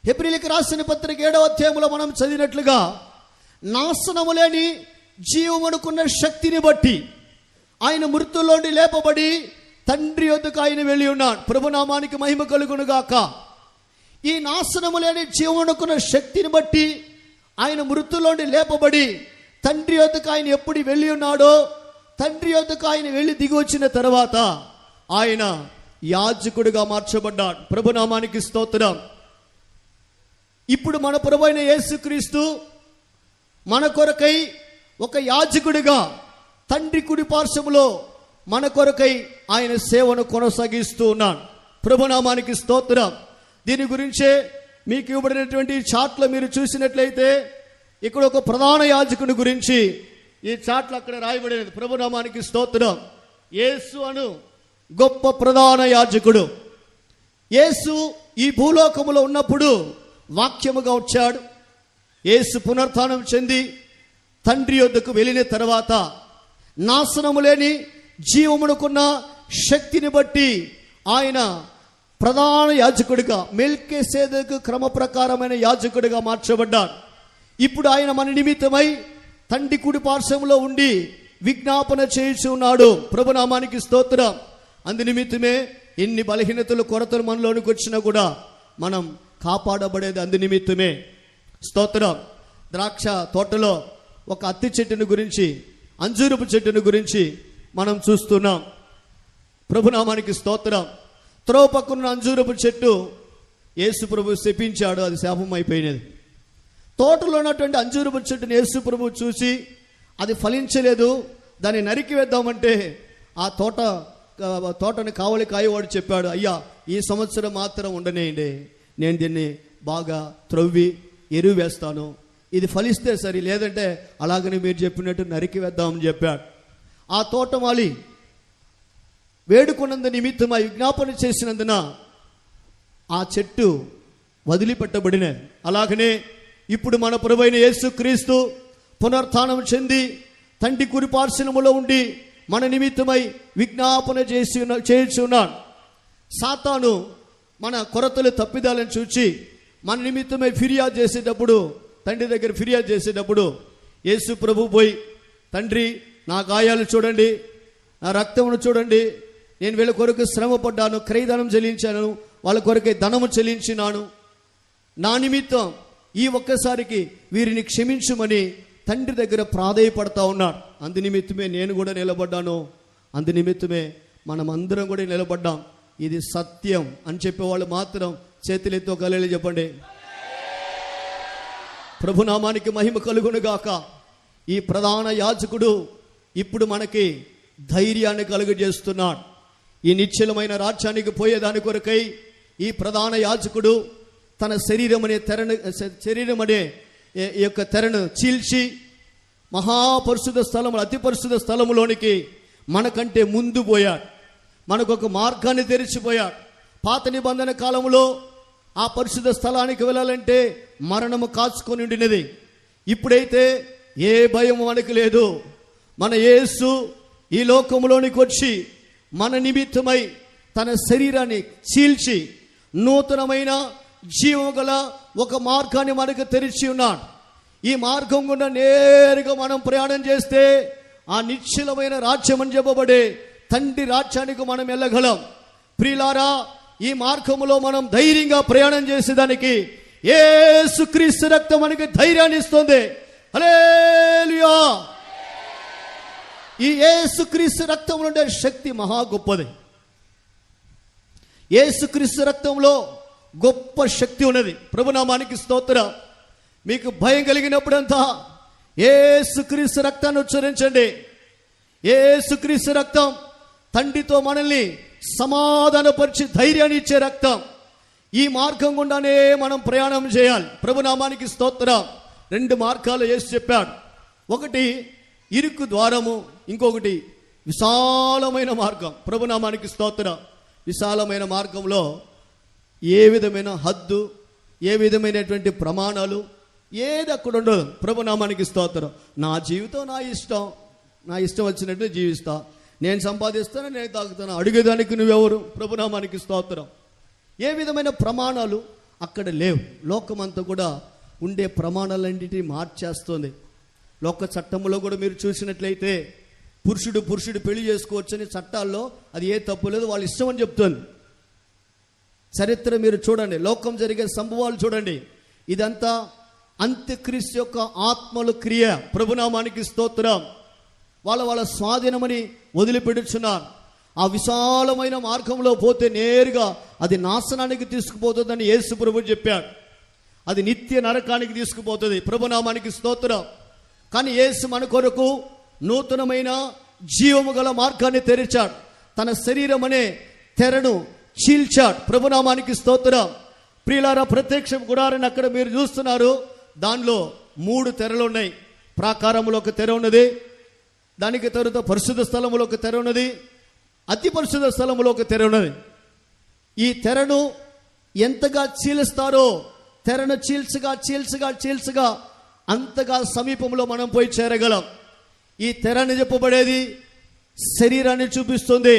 హెబ్రీయులకు రాసిన పత్రిక 7వ అధ్యాయంలో మనం చదివినట్లుగా నాశనము లేని జీవమునుకున్న శక్తిని బట్టి ఆయన మృతుల్లోండి లేపబడి తండ్రి యొద్దకు ఆయన వెళ్ళి ఉన్నాడు. ప్రభునామానికి మహిమ కలుగును గాక. ఈ నాశనము లేని జీవమునుకున్న శక్తిని బట్టి ఆయన మృతుల్లోండి లేపబడి తండ్రి యొద్దకు ఆయన ఎప్పుడు వెళ్ళి ఉన్నాడో, తండ్రి యొద్దకు ఆయన వెళ్ళి దిగి వచ్చిన తర్వాత ఆయన యాజకుడిగా మార్చబడ్డాడు. ప్రభునామానికి స్తోత్రం. ఇప్పుడు మన ప్రభువైన యేసుక్రీస్తు మన కొరకై ఒక యాజకుడిగా తండ్రి కుడి పార్శ్వములో మన కొరకై ఆయన సేవను కొనసాగిస్తూ ఉన్నాడు. ప్రభునామానికి స్తోత్రం. దీని గురించే మీకు ఇవ్వబడినటువంటి చాట్లో మీరు చూసినట్లయితే ఇక్కడ ఒక ప్రధాన యాజకుని గురించి ఈ చాట్లో అక్కడ రాయబడినది. ప్రభునామానికి స్తోత్రం. యేసు అను గొప్ప ప్రధాన యాజకుడు. యేసు ఈ భూలోకములో ఉన్నప్పుడు వాక్యముగా వచ్చాడు. యేసు పునరుత్థానం చెంది తండ్రి యొద్దకు వెళ్ళిన తర్వాత నాశనము లేని జీవమునుకున్న శక్తిని బట్టి ఆయన ప్రధాన యాజకుడిగా, మెల్కీసెదెకు క్రమ ప్రకారమైన యాజకుడిగా మార్చబడ్డాడు. ఇప్పుడు ఆయన మన నిమిత్తమై తండ్రి కుడి పార్శ్వములో ఉండి విజ్ఞాపన చేయుచు ఉన్నాడు. ప్రభునామానికి స్తోత్రం. అందు నిమిత్తమే ఎన్ని బలహీనతలు కొరతలు మనలోనికి వచ్చినా కూడా మనం కాపాడబడేది అందు నిమిత్తమే. స్తోత్రం. ద్రాక్ష తోటలో ఒక అత్తి చెట్టును గురించి, అంజూరపు చెట్టును గురించి మనం చూస్తున్నాం. ప్రభునామానికి స్తోత్రం. త్రోవ పక్కన అంజూరపు చెట్టు యేసు ప్రభు శపించాడు, అది శాపం అయిపోయినది. తోటలో ఉన్నటువంటి అంజూరపు చెట్టుని యేసు ప్రభు చూసి అది ఫలించలేదు, దాన్ని నరికి వేద్దామంటే ఆ తోటని కావలి కాయవాడు చెప్పాడు, అయ్యా ఈ సంవత్సరం మాత్రం ఉండనేయండి, నేను దీన్ని బాగా త్రవ్వి ఎరువు వేస్తాను, ఇది ఫలిస్తే సరి, లేదంటే అలాగని మీరు చెప్పినట్టు నరికి వేద్దామని చెప్పాడు. ఆ తోటమాలి వేడుకున్నందు నిమిత్తం ఆ విజ్ఞాపన చేసినందున ఆ చెట్టు వదిలిపెట్టబడినది. అలాగనే ఇప్పుడు మన ప్రభువైన యేసుక్రీస్తు పునరుత్థానం చెంది తండ్రి కుడి పార్శ్వములో ఉండి మన నిమిత్తమై విజ్ఞాపన చేయుచున్నాడు. సాతాను మన కొరతలు తప్పిదాలను చూచి మన నిమిత్తమై ఫిర్యాదు చేసేటప్పుడు, తండ్రి దగ్గర ఫిర్యాదు చేసేటప్పుడు యేసు ప్రభు పోయి, తండ్రి నా గాయాలు చూడండి, నా రక్తమును చూడండి, నేను వీళ్ళ కొరకు శ్రమ పడ్డాను, క్రయధనం చెల్లించాను, వాళ్ళ కొరకే ధనము చెల్లించినాను, నా నిమిత్తం ఈ ఒక్కసారికి వీరిని క్షమించుమని తండ్రి దగ్గర ప్రాధేయపడతా ఉన్నాడు. అందు నిమిత్తమే నేను కూడా నిలబడ్డాను, అందు నిమిత్తమే మనం అందరం కూడా నిలబడ్డాం. ఇది సత్యం అని చెప్పేవాళ్ళు మాత్రం చేతులెత్తో కలెలు చెప్పండి. ప్రభునామానికి మహిమ కలుగునుగాక. ఈ ప్రధాన యాజకుడు ఇప్పుడు మనకి ధైర్యాన్ని కలుగజేస్తున్నాడు. ఈ నిశ్చలమైన రాజ్యానికి పోయేదాని కొరకై ఈ ప్రధాన యాజకుడు తన శరీరం అనే ఈ యొక్క తెరను చీల్చి మహాపరిశుద్ధ స్థలము, అతి పరిశుద్ధ స్థలములోనికి మనకంటే ముందు పోయాడు. మనకు ఒక మార్గాన్ని తెరిచిపోయాడు. పాత నిబంధన కాలంలో ఆ పరిశుద్ధ స్థలానికి వెళ్ళాలంటే మరణము కాచుకొని ఉండినది. ఇప్పుడైతే ఏ భయం మనకు లేదు. మన యేసు ఈ లోకములోనికి వచ్చి మన నిమిత్తమై తన శరీరాన్ని చీల్చి నూతనమైన జీవం గల ఒక మార్గాన్ని మనకు తెరిచి ఉన్నాడు. ఈ మార్గం గుండా నేరుగా మనం ప్రయాణం చేస్తే ఆ నిశ్చలమైన రాజ్యం అని చెప్పబడే తండ్రి రాజ్యానికి మనం వెళ్ళగలం. ప్రియులారా, ఈ మార్గములో మనం ధైర్యంగా ప్రయాణం చేసేదానికి యేసుక్రీస్తు రక్తం మనకి ధైర్యాన్ని ఇస్తుంది. హల్లెలూయా! ఈ యేసుక్రీస్తు రక్తంలో ఉండే శక్తి మహా గొప్పది. యేసుక్రీస్తు రక్తంలో గొప్ప శక్తి ఉన్నది. ప్రభునామానికి స్తోత్రం. మీకు భయం కలిగినప్పుడంతా యేసుక్రీస్తు రక్తాన్ని ఉచ్చరించండి. యేసుక్రీస్తు రక్తం తండ్రితో మనల్ని సమాధానపరిచి ధైర్యాన్ని ఇచ్చే రక్తం. ఈ మార్గం గుండానే మనం ప్రయాణం చేయాలి. ప్రభునామానికి స్తోత్రం. 2 మార్గాలు యేసు చెప్పాడు. ఒకటి ఇరుకు ద్వారము, ఇంకొకటి విశాలమైన మార్గం. ప్రభునామానికి స్తోత్రం. విశాలమైన మార్గంలో ఏ విధమైన హద్దు, ఏ విధమైనటువంటి ప్రమాణాలు ఏది అక్కడ ఉండదు. ప్రభునామానికి స్తోత్రం. నా జీవితం నా ఇష్టం వచ్చినట్టు జీవిస్తా, నేను సంపాదిస్తాను, నేను తాగుతాను, అడిగేదానికి నువ్వెవరు? ప్రభునామానికి స్తోత్రం. ఏ విధమైన ప్రమాణాలు అక్కడ లేవు. లోకమంతా కూడా ఉండే ప్రమాణాలన్నిటినీ మార్చేస్తుంది. లోక చట్టంలో కూడా మీరు చూసినట్లయితే పురుషుడు పెళ్లి చేసుకోవచ్చని చట్టాల్లో అది ఏ తప్పు లేదు, వాళ్ళ ఇష్టం అని చెప్తుంది. చరిత్ర మీరు చూడండి, లోకం జరిగే సంభవాలు చూడండి. ఇదంతా అంత్యక్రీస్తు యొక్క ఆత్మల క్రియ. ప్రభునామానికి స్తోత్రం. వాళ్ళ స్వాధీనమని వదిలిపెడుచున్నారు. ఆ విశాలమైన మార్గంలో పోతే నేరుగా అది నాశనానికి తీసుకుపోతుందని యేసు ప్రభు చెప్పాడు. అది నిత్య నరకానికి తీసుకుపోతుంది. ప్రభునామానికి స్తోత్రం. కానీ యేసు మన కొరకు నూతనమైన జీవము గల మార్గాన్ని తెరిచాడు. తన శరీరం అనే తెరను చీల్చాడు. ప్రభునామానికి స్తోత్రం. ప్రియులారా, ప్రత్యక్ష గుడారాన్ని అక్కడ మీరు చూస్తున్నారు. దానిలో 3 తెరలు ఉన్నాయి. ప్రాకారములో ఒక తెర ఉన్నది, దానికి తరువాత పరిశుద్ధ స్థలములో ఒక తెర ఉన్నది, అతి పరిశుద్ధ స్థలములో ఒక తెర ఉన్నది. ఈ తెరను ఎంతగా చీలుస్తారో, తెరను చీల్చగా అంతగా సమీపంలో మనం పోయి చేరగలం. ఈ తెరని చెప్పబడేది శరీరాన్ని చూపిస్తుంది.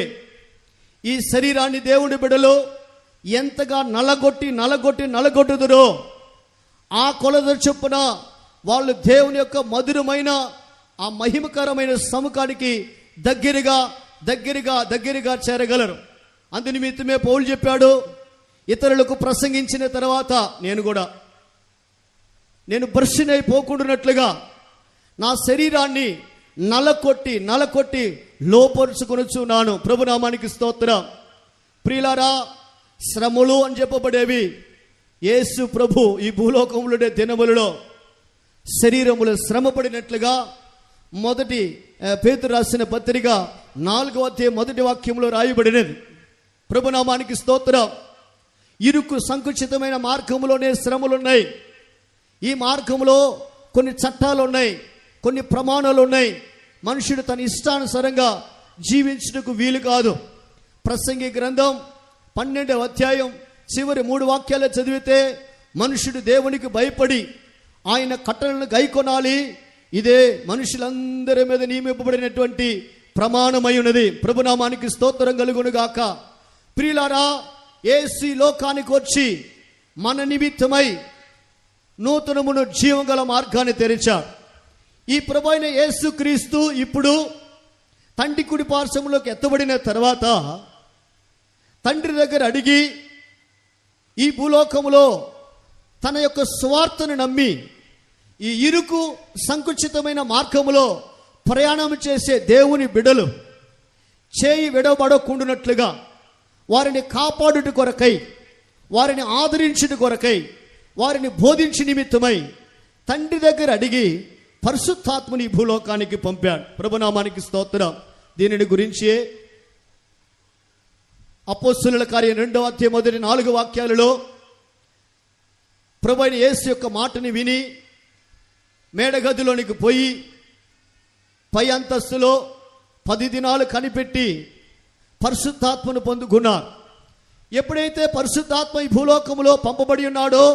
ఈ శరీరాన్ని దేవుడి బిడ్డలు ఎంతగా నలగొట్టుదురో ఆ కొలత చొప్పున వాళ్ళు దేవుని యొక్క మధురమైన ఆ మహిమకరమైన సముఖానికి దగ్గరగా చేరగలరు. అందునిమిత్తమే పౌలు చెప్పాడు, ఇతరులకు ప్రసంగించిన తర్వాత నేను భ్రష్టునైపోకుండానట్లుగా నా శరీరాన్ని నలకొట్టి లోపరుచుకొనుచున్నాను. ప్రభునామానికి స్తోత్రం. ప్రియులారా, శ్రమలు అని చెప్పబడేవి యేసు ప్రభు ఈ భూలోకంలో దినములలో శరీరములో శ్రమపడినట్లుగా మొదటి పేతురు రాసిన పత్రిక 4వ అధ్యాయం 1వ వాక్యంలో రాయబడినది. ప్రభునామానికి స్తోత్రం. ఇరుకు సంకుచితమైన మార్గంలోనే శ్రమలున్నాయి. ఈ మార్గంలో కొన్ని చట్టాలు ఉన్నాయి, కొన్ని ప్రమాణాలు ఉన్నాయి. మనుషుడు తన ఇష్టానుసారంగా జీవించుటకు వీలు కాదు. ప్రసంగి గ్రంథం 12వ అధ్యాయం చివరి 3 వాక్యాలు చదివితే మనుషుడు దేవునికి భయపడి ఆయన కట్టడలను గైకొనాలి. ఇదే మనుషులందరి మీద నియమింపబడినటువంటి ప్రమాణమై ఉన్నది. ప్రభునామానికి స్తోత్రం కలుగును గాక. ప్రియులారా, యేసు లోకానికి వచ్చి మన నిమిత్తమై నూతనమును జీవం గల మార్గాన్ని తెరిచాడు. ఈ ప్రభు అయిన యేసుక్రీస్తు ఇప్పుడు తండ్రి కుడి పార్శ్వములోకి ఎత్తబడిన తర్వాత తండ్రి దగ్గర అడిగి ఈ భూలోకములో తన యొక్క స్వార్థను నమ్మి ఈ ఇరుకు సంకుచితమైన మార్గములో ప్రయాణం చేసే దేవుని బిడలు చేయి విడవబడకుండునట్లుగా వారిని కాపాడుట కొరకై, వారిని ఆదరించుట కొరకై, వారిని బోధించి నిమిత్తమై తండ్రి దగ్గర అడిగి పరిశుద్ధాత్మని భూలోకానికి పంపాడు. ప్రభునామానికి స్తోత్రం. దీనిని గురించి అపోస్తలుల కార్యం 2వ అధ్యాయం మొదటి 4 వాక్యాలలో ప్రభువైన యేసు యొక్క మాటని విని మేడగదిలోనికి పోయి పై అంతస్తులో 10 దినాలు కనిపెట్టి పరిశుద్ధాత్మను పొందుకున్నారు. ఎప్పుడైతే పరిశుద్ధాత్మ ఈ భూలోకములో పంపబడి ఉన్నాడో,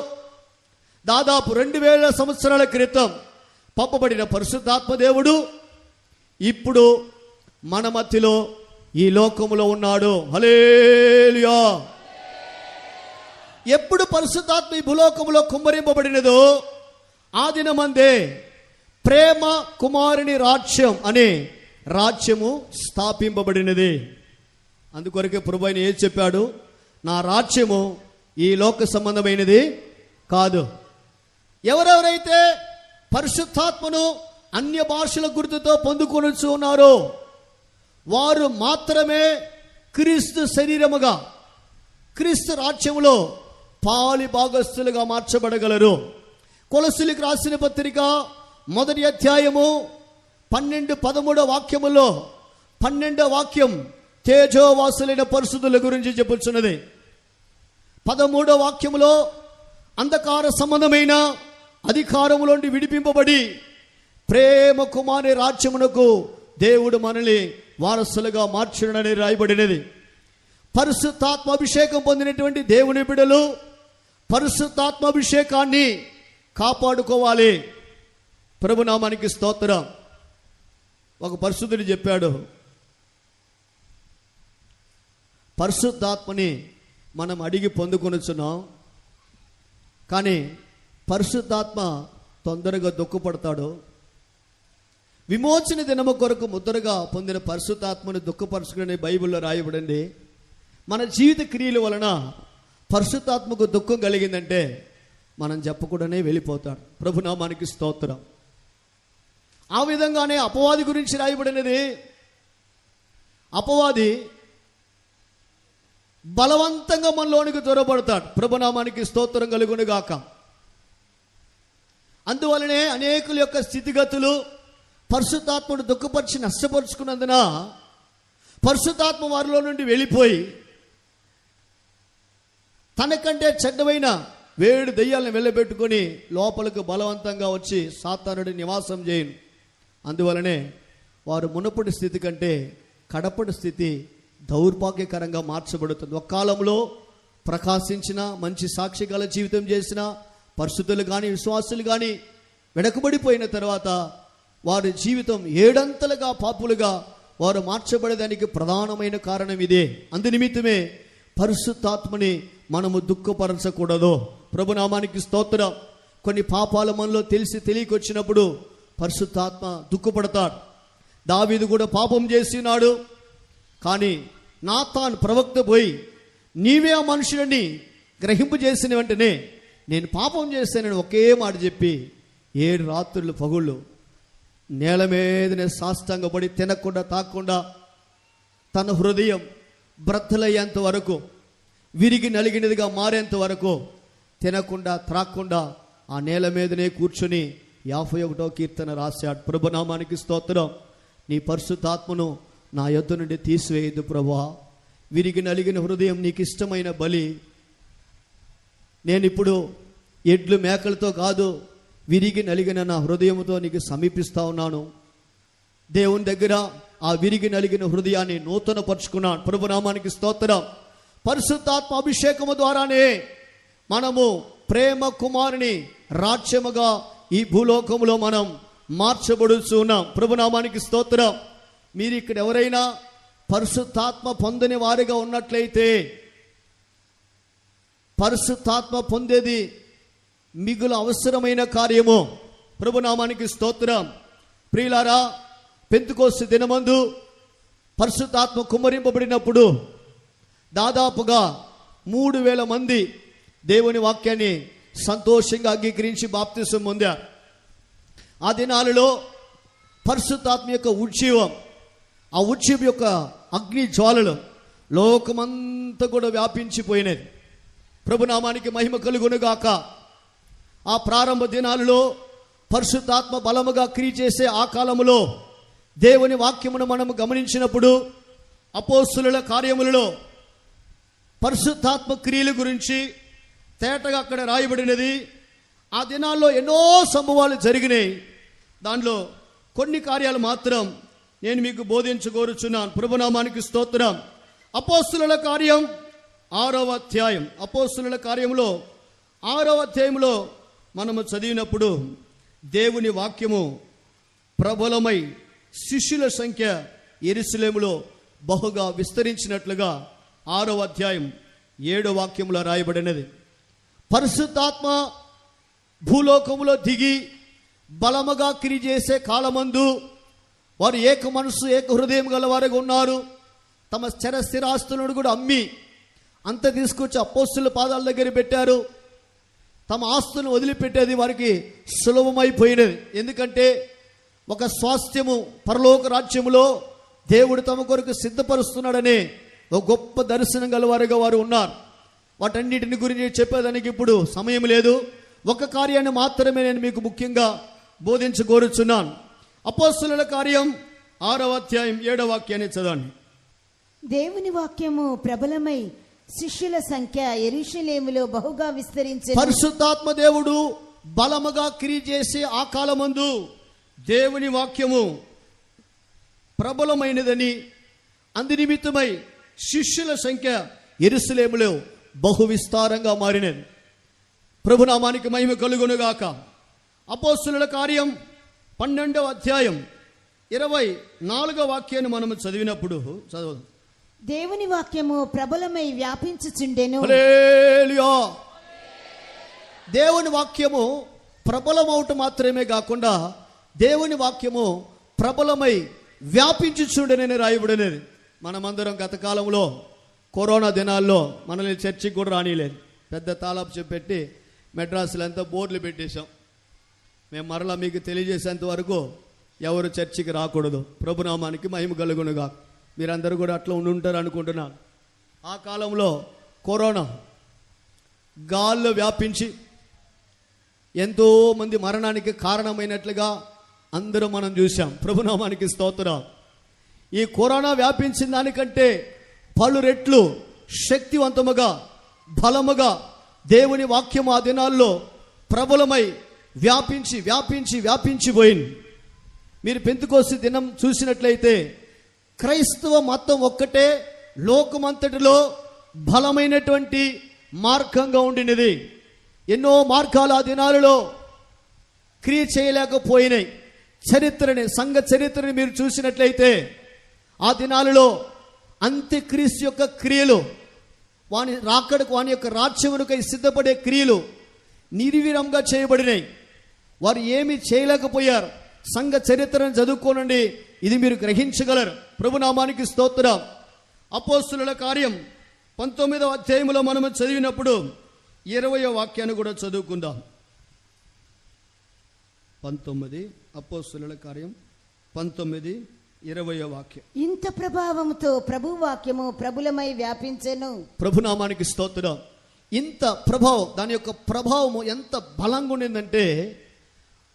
దాదాపు 2000 సంవత్సరాల క్రితం పంపబడిన పరిశుద్ధాత్మ దేవుడు ఇప్పుడు మన మధ్యలో ఈ లోకములో ఉన్నాడు. హల్లెలూయా. ఎప్పుడు పరిశుద్ధాత్మ ఈ భూలోకములో కుమ్మరింపబడినదో ఆ దినమందే ప్రేమ కుమారుని రాజ్యం అనే రాజ్యము స్థాపింపబడినది. అందుకొరకే ప్రభువైన యేసు చెప్పాడు, నా రాజ్యము ఈ లోక సంబంధమైనది కాదు. ఎవరెవరైతే పరిశుద్ధాత్మను అన్య భాషల గుర్తుతో పొందుకొనుచు ఉన్నారో వారు మాత్రమే క్రీస్తు శరీరముగా, క్రీస్తు రాజ్యములో పాలి భాగస్థులుగా మార్చబడగలరు. కొలస్సీలకు రాసిన పత్రిక 1వ అధ్యాయము 12-13 వాక్యములో 12వ వాక్యం తేజోవాసులైన పరిశుద్ధుల గురించి చెప్పుచున్నది. 13వ వాక్యములో అంధకార సంబంధమైన అధికారములోండి విడిపింపబడి ప్రేమ కుమారుని రాజ్యమునకు దేవుడు మనల్ని వారసులుగా మార్చునని రాయబడినది. పరిశుద్ధాత్మ అభిషేకం పొందినటువంటి దేవుని బిడ్డలు పరిశుద్ధాత్మ అభిషేకాన్ని కాపాడుకోవాలి. ప్రభునామానికి స్తోత్రం. ఒక పరిశుద్ధుడు చెప్పాడు, పరిశుద్ధాత్మని మనం అడిగి పొందుకొనుచున్నాం, కానీ పరిశుద్ధాత్మ తొందరగా దుఃఖపడతాడు. విమోచన దినము కొరకు ముద్రగా పొందిన పరిశుద్ధాత్మను దుఃఖపరచుకునే బైబిల్లో రాయబడింది. మన జీవిత క్రియల వలన పరిశుద్ధాత్మకు దుఃఖం కలిగిందంటే మనం చెప్పకుండానే వెళ్ళిపోతాడు. ప్రభునామానికి స్తోత్రం. ఆ విధంగానే అపవాది గురించి రాయబడినది. అపవాది బలవంతంగా మనలోనికి దూరపడతాడు. ప్రభునామానికి స్తోత్రం కలుగును గాక. అందువలనే అనేకుల యొక్క స్థితిగతులు పరిశుద్ధాత్మను దుఃఖపరిచి నష్టపరుచుకున్నందున పరిశుద్ధాత్మ వారిలో నుండి వెళ్ళిపోయి తనకంటే చెడ్డమైన 7 దెయ్యాలను వెళ్ళబెట్టుకొని లోపలికి బలవంతంగా వచ్చి సాతానుడి నివాసం చేయను. అందువలనే వారు మునుపటి స్థితి కంటే కడపటి స్థితి దౌర్భాగ్యకరంగా మార్చబడుతుంది. ఒక కాలంలో ప్రకాశించిన మంచి సాక్షి గల జీవితం చేసిన పరిశుద్ధులు కానీ విశ్వాసులు కానీ వెనకబడిపోయిన తర్వాత వారి జీవితం 7 అంతలుగా పాపులుగా వారు మార్చబడేదానికి ప్రధానమైన కారణం ఇదే. అందునిమిత్తమే పరిశుద్ధాత్మని మనము దుఃఖపరచకూడదు. ప్రభునామానికి స్తోత్రం. కొన్ని పాపాలు మనలో తెలిసి తెలియకొచ్చినప్పుడు పరిశుద్ధాత్మ దుఃఖపడతాడు. దావీదు కూడా పాపం చేసినాడు, కానీ నాతాన్ ప్రవక్త పోయి నీవే ఆ మనుషులని గ్రహింపు చేసిన వెంటనే నేను పాపం చేశానని ఒకే మాట చెప్పి 7 రాత్రులు పగుళ్ళు నేల మీదనే సాష్టాంగపడి తినకుండా తాకుండా తన హృదయం బ్రద్దలయ్యేంత వరకు, విరిగి నలిగినదిగా మారేంత వరకు తినకుండా త్రాక్కుండా ఆ నేల మీదనే కూర్చొని 51వ కీర్తన రాశాడు. ప్రభునామానికి స్తోత్రం. నీ పరిశుద్ధాత్మను నా యొద్ద నుండి తీసివేయద్దు ప్రభువా. విరిగి నలిగిన హృదయం నీకు ఇష్టమైన బలి. నేనిప్పుడు ఎడ్లు మేకలతో కాదు, విరిగి నలిగిన నా హృదయంతో నీకు సమీపిస్తా ఉన్నాను. దేవుని దగ్గర ఆ విరిగి నలిగిన హృదయాన్ని నూతన పరుచుకున్నాను. ప్రభునామానికి స్తోత్రం. పరిశుద్ధాత్మ అభిషేకము ద్వారానే మనము ప్రేమ కుమారుని రాజ్యముగా ఈ భూలోకములో మనం మార్చబడుచున్నాం. ప్రభునామానికి స్తోత్రం. మీరు ఇక్కడ ఎవరైనా పరిశుద్ధాత్మ పొందని వారిగా ఉన్నట్లయితే, పరిశుద్ధాత్మ పొందేది మిగులు అవసరమైన కార్యము. ప్రభునామానికి స్తోత్రం. ప్రియులారా, పెంతెకోస్తు దినమందు పరిశుద్ధాత్మ కుమ్మరింపబడినప్పుడు దాదాపుగా 3000 మంది దేవుని వాక్యాన్ని సంతోషంగా అంగీకరించి బాప్తిసం పొందారు. ఆ దినాలలో పరిశుద్ధాత్మ యొక్క ఉజ్జీవం, ఆ ఉజ్జీవం యొక్క అగ్ని జ్వాలలు లోకమంతా కూడా వ్యాపించిపోయినది. ప్రభునామానికి మహిమ కలుగునుగాక. ఆ ప్రారంభ దినాలలో పరిశుద్ధాత్మ బలముగా క్రియ చేసే ఆ కాలములో దేవుని వాక్యమును మనము గమనించినప్పుడు అపోస్తలుల కార్యములలో పరిశుద్ధాత్మ క్రియల గురించి తేటగా అక్కడ రాయబడినది. ఆ దినాల్లో ఎన్నో సంభవాలు జరిగినాయి. దానిలో కొన్ని కార్యాలు మాత్రం నేను మీకు బోధించగోరుచున్నాను. ప్రభునామానికి స్తోత్రం. అపోస్తలుల కార్యం 6వ అధ్యాయం. అపోస్తలుల కార్యములో 6వ అధ్యాయంలో మనము చదివినప్పుడు దేవుని వాక్యము ప్రబలమై శిష్యుల సంఖ్య యెరూషలేములో బహుగా విస్తరించినట్లుగా 6వ అధ్యాయం 7వ వాక్యములో రాయబడినది. పరిశుద్ధాత్మ భూలోకములో దిగి బలముగా క్రియ చేసే కాలమందు వారు ఏక మనసు ఏక హృదయం గలవారుగా ఉన్నారు. తమ స్థిరాస్తులను కూడా అమ్మి అంత తీసుకొచ్చి అపోస్తలుల పాదాల దగ్గర పెట్టారు. తమ ఆస్తులను వదిలిపెట్టేది వారికి సులభమైపోయినది. ఎందుకంటే ఒక స్వాస్థ్యము పరలోక రాజ్యములో దేవుడు తమ కొరకు సిద్ధపరుస్తున్నాడనే ఒక గొప్ప దర్శనం గలవారుగా వారు ఉన్నారు. వాటన్నిటిని గురించి చెప్పేదానికి ఇప్పుడు సమయం లేదు. ఒక కార్యాన్ని మాత్రమే నేను మీకు ముఖ్యంగా బోధించగోరుచున్నాను. అపోస్తలుల కార్యం 6వ అధ్యాయం 7వ వాక్యాన్ని చదవండి. దేవుని వాక్యము ప్రబలమై శిష్యుల సంఖ్య యెరూషలేములో బహుగా విస్తరించెను. పరిశుద్ధాత్మ దేవుడు బలముగా క్రియ చేసే ఆ కాలమందు దేవుని వాక్యము ప్రబలమైనదని అందునిమిత్తమై శిష్యుల సంఖ్య యెరూషలేములో బహు విస్తారంగా మారినది. ప్రభునామానికి మహిమ కలుగునుగాక. అపోస్తలుల కార్యం 12వ అధ్యాయం 24వ వాక్యాన్ని మనము చదివినప్పుడు చదవదు. దేవుని వాక్యము ప్రబలమై వ్యాపించుచుండెను. హల్లెలూయా. దేవుని వాక్యము ప్రబలమవుట మాత్రమే కాకుండా దేవుని వాక్యము ప్రబలమై వ్యాపించుచుండెనని రాయబడినది. మనమందరం గత కాలంలో కరోనా దినాల్లో మనల్ని చర్చికి కూడా రానిలేదు. పెద్ద తాళాపు చెప్పెట్టి మెడ్రాసులో అంతా బోర్డులు పెట్టేశాం. మేము మరలా మీకు తెలియజేసేంత వరకు ఎవరు చర్చికి రాకూడదు. ప్రభునామానికి మహిమ కలుగునుగా. మీరందరూ కూడా అట్లా ఉండుంటారు అనుకుంటున్నాను. ఆ కాలంలో కరోనా గాల్లో వ్యాపించి ఎంతోమంది మరణానికి కారణమైనట్లుగా అందరూ మనం చూసాం. ప్రభునామానికి స్తోత్రం. ఈ కరోనా వ్యాపించిన దానికంటే పలు రెట్లు శక్తివంతముగా బలముగా దేవుని వాక్యం ఆ దినాల్లో ప్రబలమై వ్యాపించి వ్యాపించి వ్యాపించిపోయింది. మీరు పెంతెకోస్తు దినం చూసినట్లయితే క్రైస్తవ మతం ఒక్కటే లోకమంతటిలో బలమైనటువంటి మార్గంగా ఉండినది. ఎన్నో మార్గాలు ఆ దినాలలో క్రియ చేయలేకపోయినాయి. చరిత్రని సంఘ చరిత్రని మీరు చూసినట్లయితే ఆ దినాలలో అంత్యక్రీస్తు యొక్క క్రియలు, వాని రాకడకు వాని యొక్క రాజ్యమునకై సిద్ధపడే క్రియలు నిర్వీర్యంగా చేయబడినాయి. వారు ఏమీ చేయలేకపోయారు. సంఘ చరిత్రను చదువుకోనండి, ఇది మీరు గ్రహించగలరు. ప్రభునామానికి స్తోత్రం. అపోస్తలుల కార్యం 19వ అధ్యాయంలో మనము చదివినప్పుడు 20వ వాక్యాన్ని కూడా చదువుకుందాం. 19 అపోస్తలుల కార్యం 19:20వ వాక్యం. ఇంత ప్రభావముతో ప్రభు వాక్యము ప్రబలమై వ్యాపించెను. ప్రభునామానికి స్తోత్రం. ఇంత ప్రభావం, దాని యొక్క ప్రభావము ఎంత బలంగా ఉండిందంటే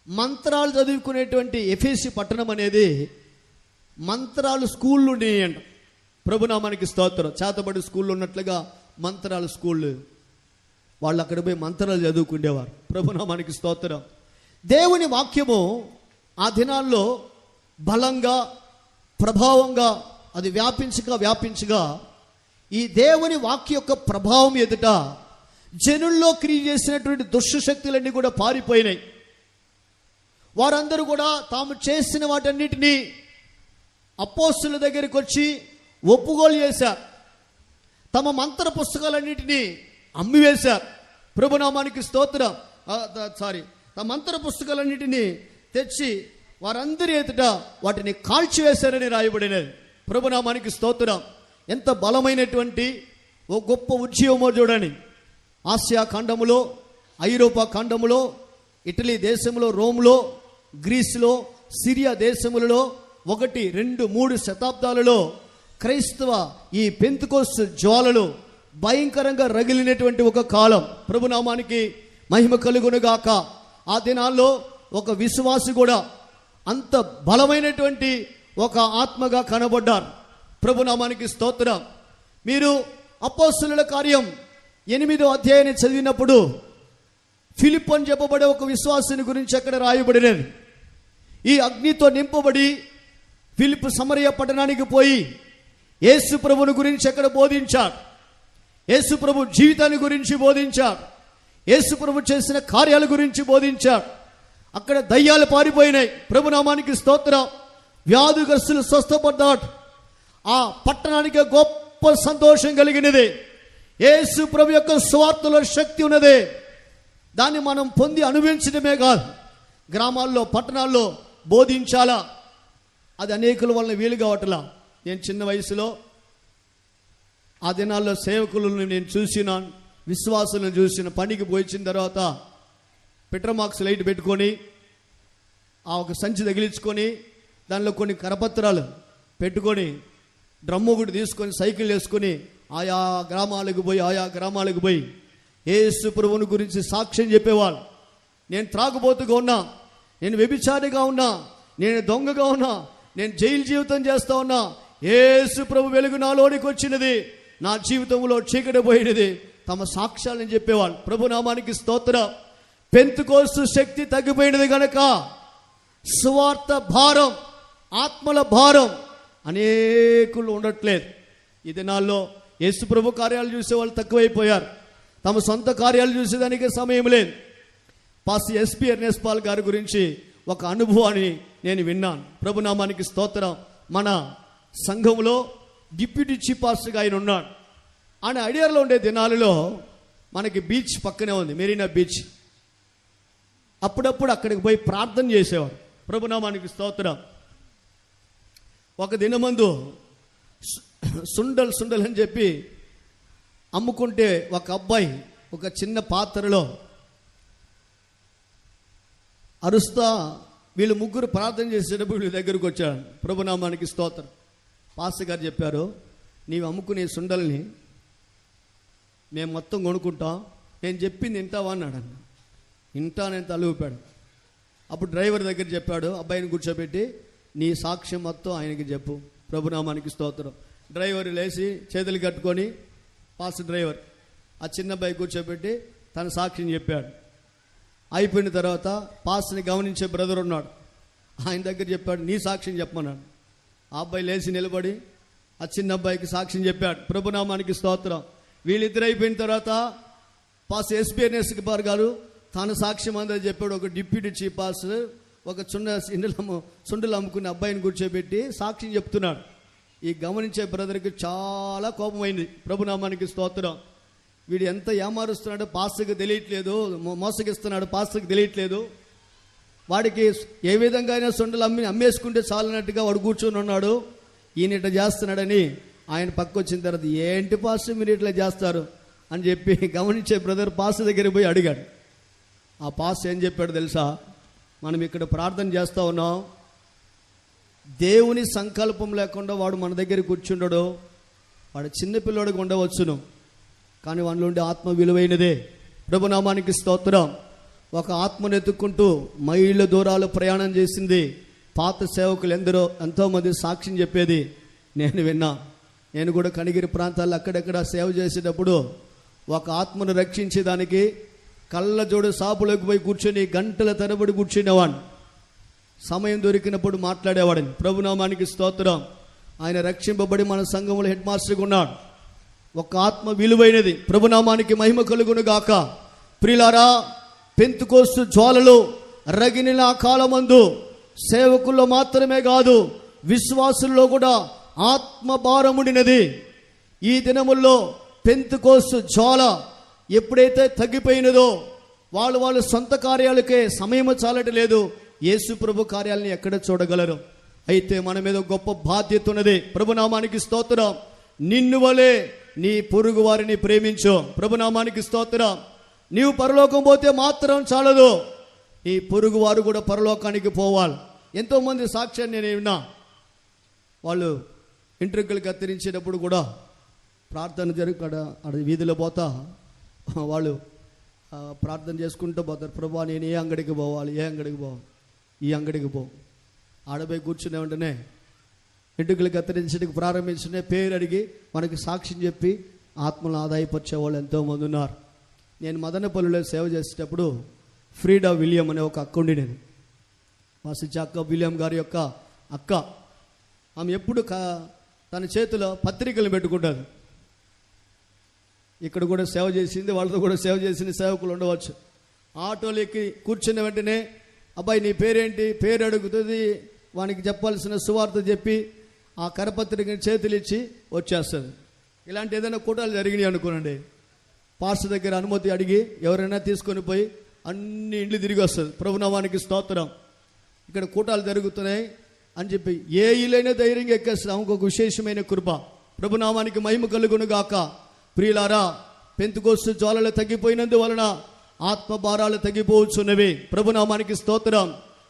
మంత్రాలు చదువుకునేటువంటి ఎఫెసీ పట్టణం అనేది మంత్రాలు స్కూళ్ళు ఉండేయంట. ప్రభునామానికి స్తోత్రం. చేతబడి స్కూళ్ళు ఉన్నట్లుగా మంత్రాల స్కూళ్ళు, వాళ్ళు అక్కడ పోయి మంత్రాలు చదువుకునేవారు. ప్రభునామానికి స్తోత్రం. దేవుని వాక్యము ఆ దినాల్లో బలంగా ప్రభావంగా అది వ్యాపించగా ఈ దేవుని వాక్య యొక్క ప్రభావం ఎదుట జనుల్లో క్రియ చేసినటువంటి దుష్ట శక్తులన్నీ కూడా పారిపోయినాయి. వారందరూ కూడా తాము చేసిన వాటన్నిటినీ అపోస్తలుల దగ్గరికి వచ్చి ఒప్పుకోలు చేశారు. తమ మంత్ర పుస్తకాలన్నిటినీ అమ్మివేశారు. ప్రభునామానికి స్తోత్రం. తమ మంత్ర పుస్తకాలన్నిటినీ తెచ్చి వారందరి ఎదుట వాటిని కాల్చివేశారని రాయబడినది. ప్రభునామానికి స్తోత్రం. ఎంత బలమైనటువంటి ఓ గొప్ప ఉద్యమమో చూడండి. ఆసియా ఖండములో, ఐరోపా ఖండములో, ఇటలీ దేశంలో, రోమ్లో, గ్రీసులో, సిరియా దేశములలో 1, 2, 3 శతాబ్దాలలో క్రైస్తవ ఈ పెంతెకోస్తు జ్వాలలు భయంకరంగా రగిలినటువంటి ఒక కాలం. ప్రభునామానికి మహిమ కలుగునుగాక. ఆ దినాల్లో ఒక విశ్వాసి కూడా అంత బలమైనటువంటి ఒక ఆత్మగా కనబడ్డారు. ప్రభునామానికి స్తోత్రం. మీరు అపోస్తలుల కార్యం 8వ అధ్యాయాన్ని చదివినప్పుడు ఫిలిప్ అని చెప్పబడే ఒక విశ్వాసుని గురించి అక్కడ రాయబడినది. ఈ అగ్నితో నింపబడి ఫిలిప్ సమరయ పట్టణానికి పోయి యేసు ప్రభుని గురించి అక్కడ బోధించాడు. యేసు ప్రభు జీవితాన్ని గురించి బోధించాడు. యేసు ప్రభు చేసిన కార్యాల గురించి బోధించాడు. అక్కడ దయ్యాలు పారిపోయినాయి. ప్రభునామానికి స్తోత్రం. వ్యాధిగ్రస్తులు స్వస్థపడ్డాడు. ఆ పట్టణానికి గొప్ప సంతోషం కలిగినది. యేసు ప్రభు యొక్క సువార్తలో శక్తి ఉన్నది. దాన్ని మనం పొంది అనుభవించడమే కాదు, గ్రామాల్లో పట్టణాల్లో బోధించాలా. అది అనేకుల వలన వీలు కావట్లా. నేను చిన్న వయసులో ఆ దినాల్లో సేవకులను నేను చూసినాను, విశ్వాసులను చూసిన. పనికి పోయించిన తర్వాత పెట్రోమాక్స్ లైట్ పెట్టుకొని ఆ ఒక సంచి తగిలించుకొని దానిలో కొన్ని కరపత్రాలు పెట్టుకొని డ్రమ్ము ఒకటి తీసుకొని సైకిల్ వేసుకొని ఆయా గ్రామాలకు పోయి యేసు ప్రభువుని గురించి సాక్ష్యం చెప్పేవాళ్ళు. నేను త్రాగుబోతుగా ఉన్నా, నేను వ్యభిచారిగా ఉన్నా, నేను దొంగగా ఉన్నా, నేను జైలు జీవితం చేస్తా ఉన్నా, యేసు ప్రభు వెలుగు నాలోనికి వచ్చినది, నా జీవితంలో చీకటి పోయినది. తమ సాక్ష్యాలను చెప్పేవాళ్ళు. ప్రభునామానికి స్తోత్రం. పెంతెకోస్తు శక్తి తగ్గిపోయినది గనక సువార్త భారం, ఆత్మల భారం అనేకులు ఉండట్లేదు. ఈ దినాల్లో యేసు ప్రభు కార్యాలు చూసే వాళ్ళు తక్కువైపోయారు. తమ సొంత కార్యాలు చూసేదానికి సమయం లేదు. పాస్టర్ ఎస్పీ ఎర్నెస్ట్ పాల్ గారి గురించి ఒక అనుభవాన్ని నేను విన్నాను. ప్రభునామానికి స్తోత్రం. మన సంఘంలో డిప్యూటీ చీఫ్ పాస్టర్గా ఆయన ఉన్నాడు. ఆయన ఐడియాలో ఉండే దినాలలో మనకి బీచ్ పక్కనే ఉంది, మెరీనా బీచ్. అప్పుడప్పుడు అక్కడికి పోయి ప్రార్థన చేసేవాడు. ప్రభునామానికి స్తోత్రం. ఒక దినమందు సుండల్ అని చెప్పి అమ్ముకుంటే ఒక అబ్బాయి ఒక చిన్న పాత్రలో అరుస్తా వీళ్ళు ముగ్గురు ప్రార్థన చేసేటప్పుడు వీళ్ళ దగ్గరకు వచ్చాడు. ప్రభునామానికి స్తోత్రం. పాస్టర్ గారు చెప్పారు, నీవు అమ్ముకునే సుండల్ని మేము మొత్తం కొనుక్కుంటాం, నేను చెప్పింది వింటావా అన్నాడు. వింటానని తలూపాడు. అప్పుడు డ్రైవర్ దగ్గర చెప్పాడు, అబ్బాయిని కూర్చోబెట్టి నీ సాక్ష్యం మొత్తం ఆయనకి చెప్పు. ప్రభునామానికి స్తోత్రం. డ్రైవర్ లేచి చేతులు కట్టుకొని పాస్టర్ డ్రైవర్ ఆ చిన్న అబ్బాయి కూర్చోబెట్టి తన సాక్ష్యం చెప్పాడు. అయిపోయిన తర్వాత పాస్టర్ని గమనించే బ్రదర్ ఉన్నాడు, ఆయన దగ్గర చెప్పాడు, నీ సాక్ష్యం చెప్పమన్నాడు. ఆ అబ్బాయి లేచి నిలబడి ఆ చిన్న అబ్బాయికి సాక్ష్యం చెప్పాడు. ప్రభునామానికి స్తోత్రం. వీళ్ళిద్దరు అయిపోయిన తర్వాత పాస్టర్ ఎస్పీ ఎర్నెస్ట్ పాల్ గారు తన సాక్ష్యం అందరూ చెప్పాడు. ఒక డిప్యూటీ చీఫ్ పాస్టర్ ఒక సుండలు అమ్ముకున్న అబ్బాయిని కూర్చోబెట్టి సాక్ష్యం చెప్తున్నాడు. ఈ గమనించే బ్రదర్కి చాలా కోపమైంది. ప్రభునామానికి స్తోత్రం. వీడు ఎంత ఏమారుస్తున్నాడో పాస్టర్కి తెలియట్లేదు, మోసగిస్తున్నాడు పాస్టర్కి తెలియట్లేదు. వాడికి ఏ విధంగా అయినా సుండలు అమ్మేసుకుంటే చాలన్నట్టుగా వాడు కూర్చొని ఉన్నాడు. ఈయన ఇట్లా చేస్తున్నాడని ఆయన పక్క వచ్చిన తర్వాత, ఏంటి పాస్టర్ మీరు ఇట్లా చేస్తారు అని చెప్పి గమనించే బ్రదర్ పాస్టర్ దగ్గరికి పోయి అడిగాడు. ఆ పాస్టర్ ఏం చెప్పాడు తెలుసా, మనం ఇక్కడ ప్రార్థన చేస్తూ ఉన్నాం, దేవుని సంకల్పం లేకుండా వాడు మన దగ్గర కూర్చుండడు. వాడు చిన్నపిల్లడికి ఉండవచ్చును, కానీ వాడిలో ఉండే ఆత్మ విలువైనదే. ప్రభునామానికి స్తోత్రం. ఒక ఆత్మను ఎత్తుక్కుంటూ మైళ్ళ దూరాలు ప్రయాణం చేసింది పాత సేవకులు ఎంతోమంది సాక్ష్యం చెప్పేది నేను విన్నా. నేను కూడా కనిగిరి ప్రాంతాల్లో అక్కడెక్కడ సేవ చేసేటప్పుడు ఒక ఆత్మను రక్షించేదానికి కళ్ళజోడు సాపులోకి పోయి కూర్చొని గంటల తరబడి కూర్చునేవాడిని. సమయం దొరికినప్పుడు మాట్లాడేవాడిని. ప్రభునామానికి స్తోత్రం. ఆయన రక్షింపబడి మన సంఘంలో హెడ్ మాస్టర్గా ఉన్నాడు. ఒక ఆత్మ విలువైనది. ప్రభునామానికి మహిమ కలుగును గాక. ప్రియులారా, పెంతెకోస్తు జ్వాలలు రగిలిన కాలమందు సేవకుల్లో మాత్రమే కాదు, విశ్వాసుల్లో కూడా ఆత్మ భారముడినది. ఈ దినముల్లో పెంతెకోస్తు జ్వాల ఎప్పుడైతే తగ్గిపోయినదో వాళ్ళు సొంత కార్యాలకే సమయం చాలట్లేదు. యేసు ప్రభు కార్యాలని ఎక్కడ చూడగలరు? అయితే మన మీద గొప్ప బాధ్యత ఉన్నది. ప్రభునామానికి స్తోత్రం. నిన్ను వలే నీ పొరుగు వారిని ప్రేమించు. ప్రభునామానికి స్తోత్రం. నీవు పరలోకం పోతే మాత్రం చాలదు, నీ పొరుగు వారు కూడా పరలోకానికి పోవాలి. ఎంతోమంది సాక్ష్యాన్ని నేను విన్నా. వాళ్ళు ఇంట్రెక్కలు కత్తిరించేటప్పుడు కూడా ప్రార్థన అక్కడ వీధిలో పోతా వాళ్ళు ప్రార్థన చేసుకుంటూ పోతారు. ప్రభా, నేను ఏ అంగడికి పోవాలి, ఈ అంగడికి పో. ఆడపోయి కూర్చునే వెంటనే ఎంటుకలు కత్తిరించడానికి ప్రారంభించిన పేరు అడిగి మనకి సాక్ష్యం చెప్పి ఆత్మలను ఆదాయపరిచే వాళ్ళు ఎంతోమంది ఉన్నారు. నేను మదనపల్లిలో సేవ చేసేటప్పుడు ఫ్రీడా విలియం అనే ఒక అక్క ఉండినది. మాసిచ్ అక్క విలియం గారి యొక్క అక్క. ఆమె ఎప్పుడు తన చేతిలో పత్రికలు పెట్టుకుంటుంది. ఇక్కడ కూడా సేవ చేసింది, వాళ్ళతో కూడా సేవ చేసిన సేవకులు ఉండవచ్చు. ఆటోలు ఎక్కి కూర్చున్న వెంటనే అబ్బాయి నీ పేరేంటి, పేరు అడుగుతుంది. వానికి చెప్పాల్సిన సువార్త చెప్పి ఆ కరపత్రికని చేతులు ఇచ్చి వచ్చేస్తుంది. ఇలాంటి ఏదైనా కూటాలు జరిగినాయి అనుకోనండి, పాస్టర్ దగ్గర అనుమతి అడిగి ఎవరైనా తీసుకొని పోయి అన్ని ఇండ్లు తిరిగి వస్తుంది. ప్రభునామానికి స్తోత్రం. ఇక్కడ కూటాలు జరుగుతున్నాయి అని చెప్పి ఏ ఇల్లైనా ధైర్యంగా ఎక్కేస్తాం. ఇంకొక విశేషమైన కృప. ప్రభునామానికి మహిమ కలుగును గాక. ప్రియులారా, పెంతెకోస్తు జ్వాలలు తగ్గిపోయినందువలన ఆత్మ భారాలు తగ్గిపోవచ్చున్నవి. ప్రభునామానికి స్తోత్రం.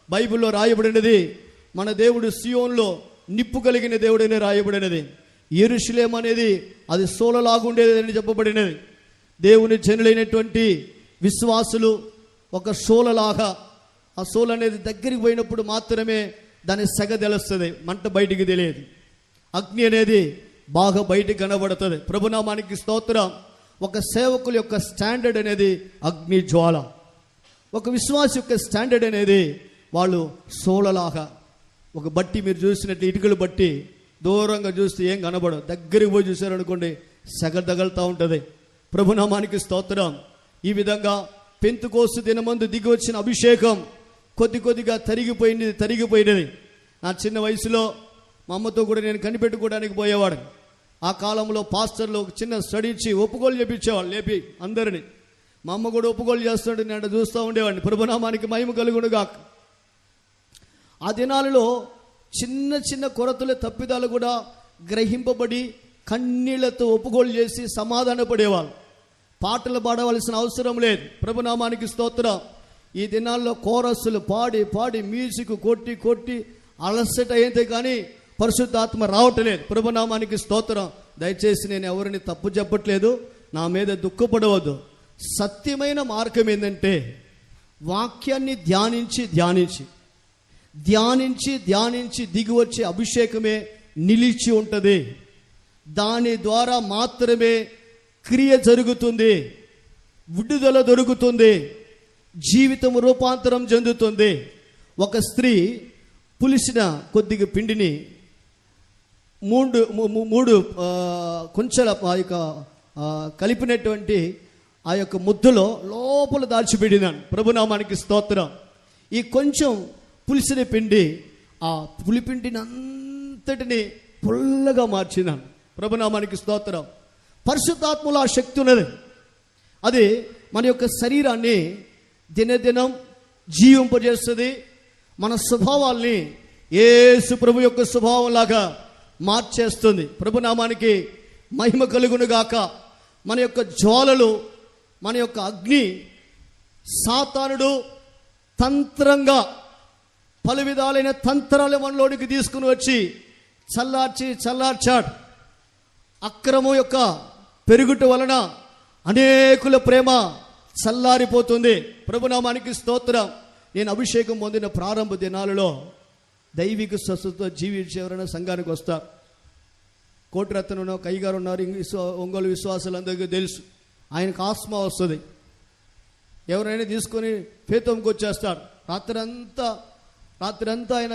బైబిల్లో రాయబడినది, మన దేవుడు సియోన్లో నిప్పు కలిగిన దేవుడని రాయబడినది. యెరూషలేము అనేది అది సోలలాగుండేది అని చెప్పబడినది. దేవుని జనులైనటువంటి విశ్వాసులు ఒక సోలలాగా, ఆ సోల అనేది దగ్గరికి పోయినప్పుడు మాత్రమే దాని సెగ తెలుస్తుంది, మంట బయటికి తెలియదు. అగ్ని అనేది బాగా బయటికి కనబడుతుంది. ప్రభునామానికి స్తోత్రం. ఒక సేవకుల యొక్క స్టాండర్డ్ అనేది అగ్ని జ్వాల. ఒక విశ్వాస యొక్క స్టాండర్డ్ అనేది వాళ్ళు సోలలాగా. ఒక బట్టి మీరు చూసినట్టు ఇటుకలు బట్టి దూరంగా చూస్తే ఏం కనబడదు, దగ్గరికి పోయి చూసారనుకోండి సెగ తగులుతూ ఉంటుంది. ప్రభునామానికి స్తోత్రం. ఈ విధంగా పెంతెకోస్తు దినమందు దిగి వచ్చిన అభిషేకం కొద్ది కొద్దిగా తరిగిపోయినది. నా చిన్న వయసులో మా అమ్మతో కూడా నేను కనిపెట్టుకోవడానికి పోయేవాడు. ఆ కాలంలో పాస్టర్లు ఒక చిన్న స్టడీ ఇచ్చి ఒప్పుకోలు చేపించేవాళ్ళు లేపి అందరినీ. మా అమ్మ కూడా ఒప్పుకోలు చేస్తుంటే నేను చూస్తూ ఉండేవాడిని. ప్రభునామానికి మహిమ కలుగునుగా. ఆ దినాలలో చిన్న చిన్న కొరతలు తప్పిదాలు కూడా గ్రహింపబడి కన్నీళ్లతో ఒప్పుకోలు చేసి సమాధాన పడేవాళ్ళు. పాటలు పాడవలసిన అవసరం లేదు. ప్రభునామానికి స్తోత్రం. ఈ దినాల్లో కోరస్సులు పాడి పాడి మ్యూజిక్ కొట్టి కొట్టి అలసట అయితే కానీ పరిశుద్ధాత్మ రావట్లేదు. ప్రభునామానికి స్తోత్రం. దయచేసి నేను ఎవరిని తప్పు చెప్పట్లేదు, నా మీద దుఃఖపడవద్దు. సత్యమైన మార్గం ఏంటంటే వాక్యాన్ని ధ్యానించి ధ్యానించి ధ్యానించి ధ్యానించి దిగి వచ్చే అభిషేకమే నిలిచి ఉంటుంది. దాని ద్వారా మాత్రమే క్రియ జరుగుతుంది, విడుదల దొరుకుతుంది, జీవితం రూపాంతరం చెందుతుంది. ఒక స్త్రీ పులిసిన కొద్దిగా పిండిని మూడు కొంచెల ఆ యొక్క కలిపినటువంటి ఆ యొక్క ముద్దలో లోపల దాచిపెట్టినాను. ప్రభునామానికి స్తోత్రం. ఈ కొంచెం పులిసిన పిండి ఆ పులిపిండిని అంతటిని పుల్లగా మార్చినాను. ప్రభునామానికి స్తోత్రం. పరిశుద్ధాత్మలో ఆ శక్తి ఉన్నది. అది మన యొక్క శరీరాన్ని దినదినం జీవింపజేస్తుంది. మన స్వభావాల్ని యేసు ప్రభు యొక్క స్వభావంలాగా మార్చేస్తుంది. ప్రభునామానికి మహిమ కలుగునుగాక. మన యొక్క జ్వాలలు, మన యొక్క అగ్ని సాతానుడు తంత్రంగా పలు విధాలైన తంత్రాలు మనలోనికి తీసుకుని వచ్చి చల్లార్చాడు. అక్రమం యొక్క పెరుగుట వలన అనేకుల ప్రేమ చల్లారిపోతుంది. ప్రభునామానికి స్తోత్రం. నేను అభిషేకం పొందిన ప్రారంభ దినాలలో దైవిక స్వస్థతో జీవించి ఎవరైనా సంఘానికి వస్తారు. కోటిరత్న కైగారు ఉన్నారు, ఒంగోలు విశ్వాసాలందరికీ తెలుసు. ఆయనకు ఆస్మా వస్తుంది. ఎవరైనా తీసుకొని ఫేతంకి వచ్చేస్తారు. రాత్రి అంతా ఆయన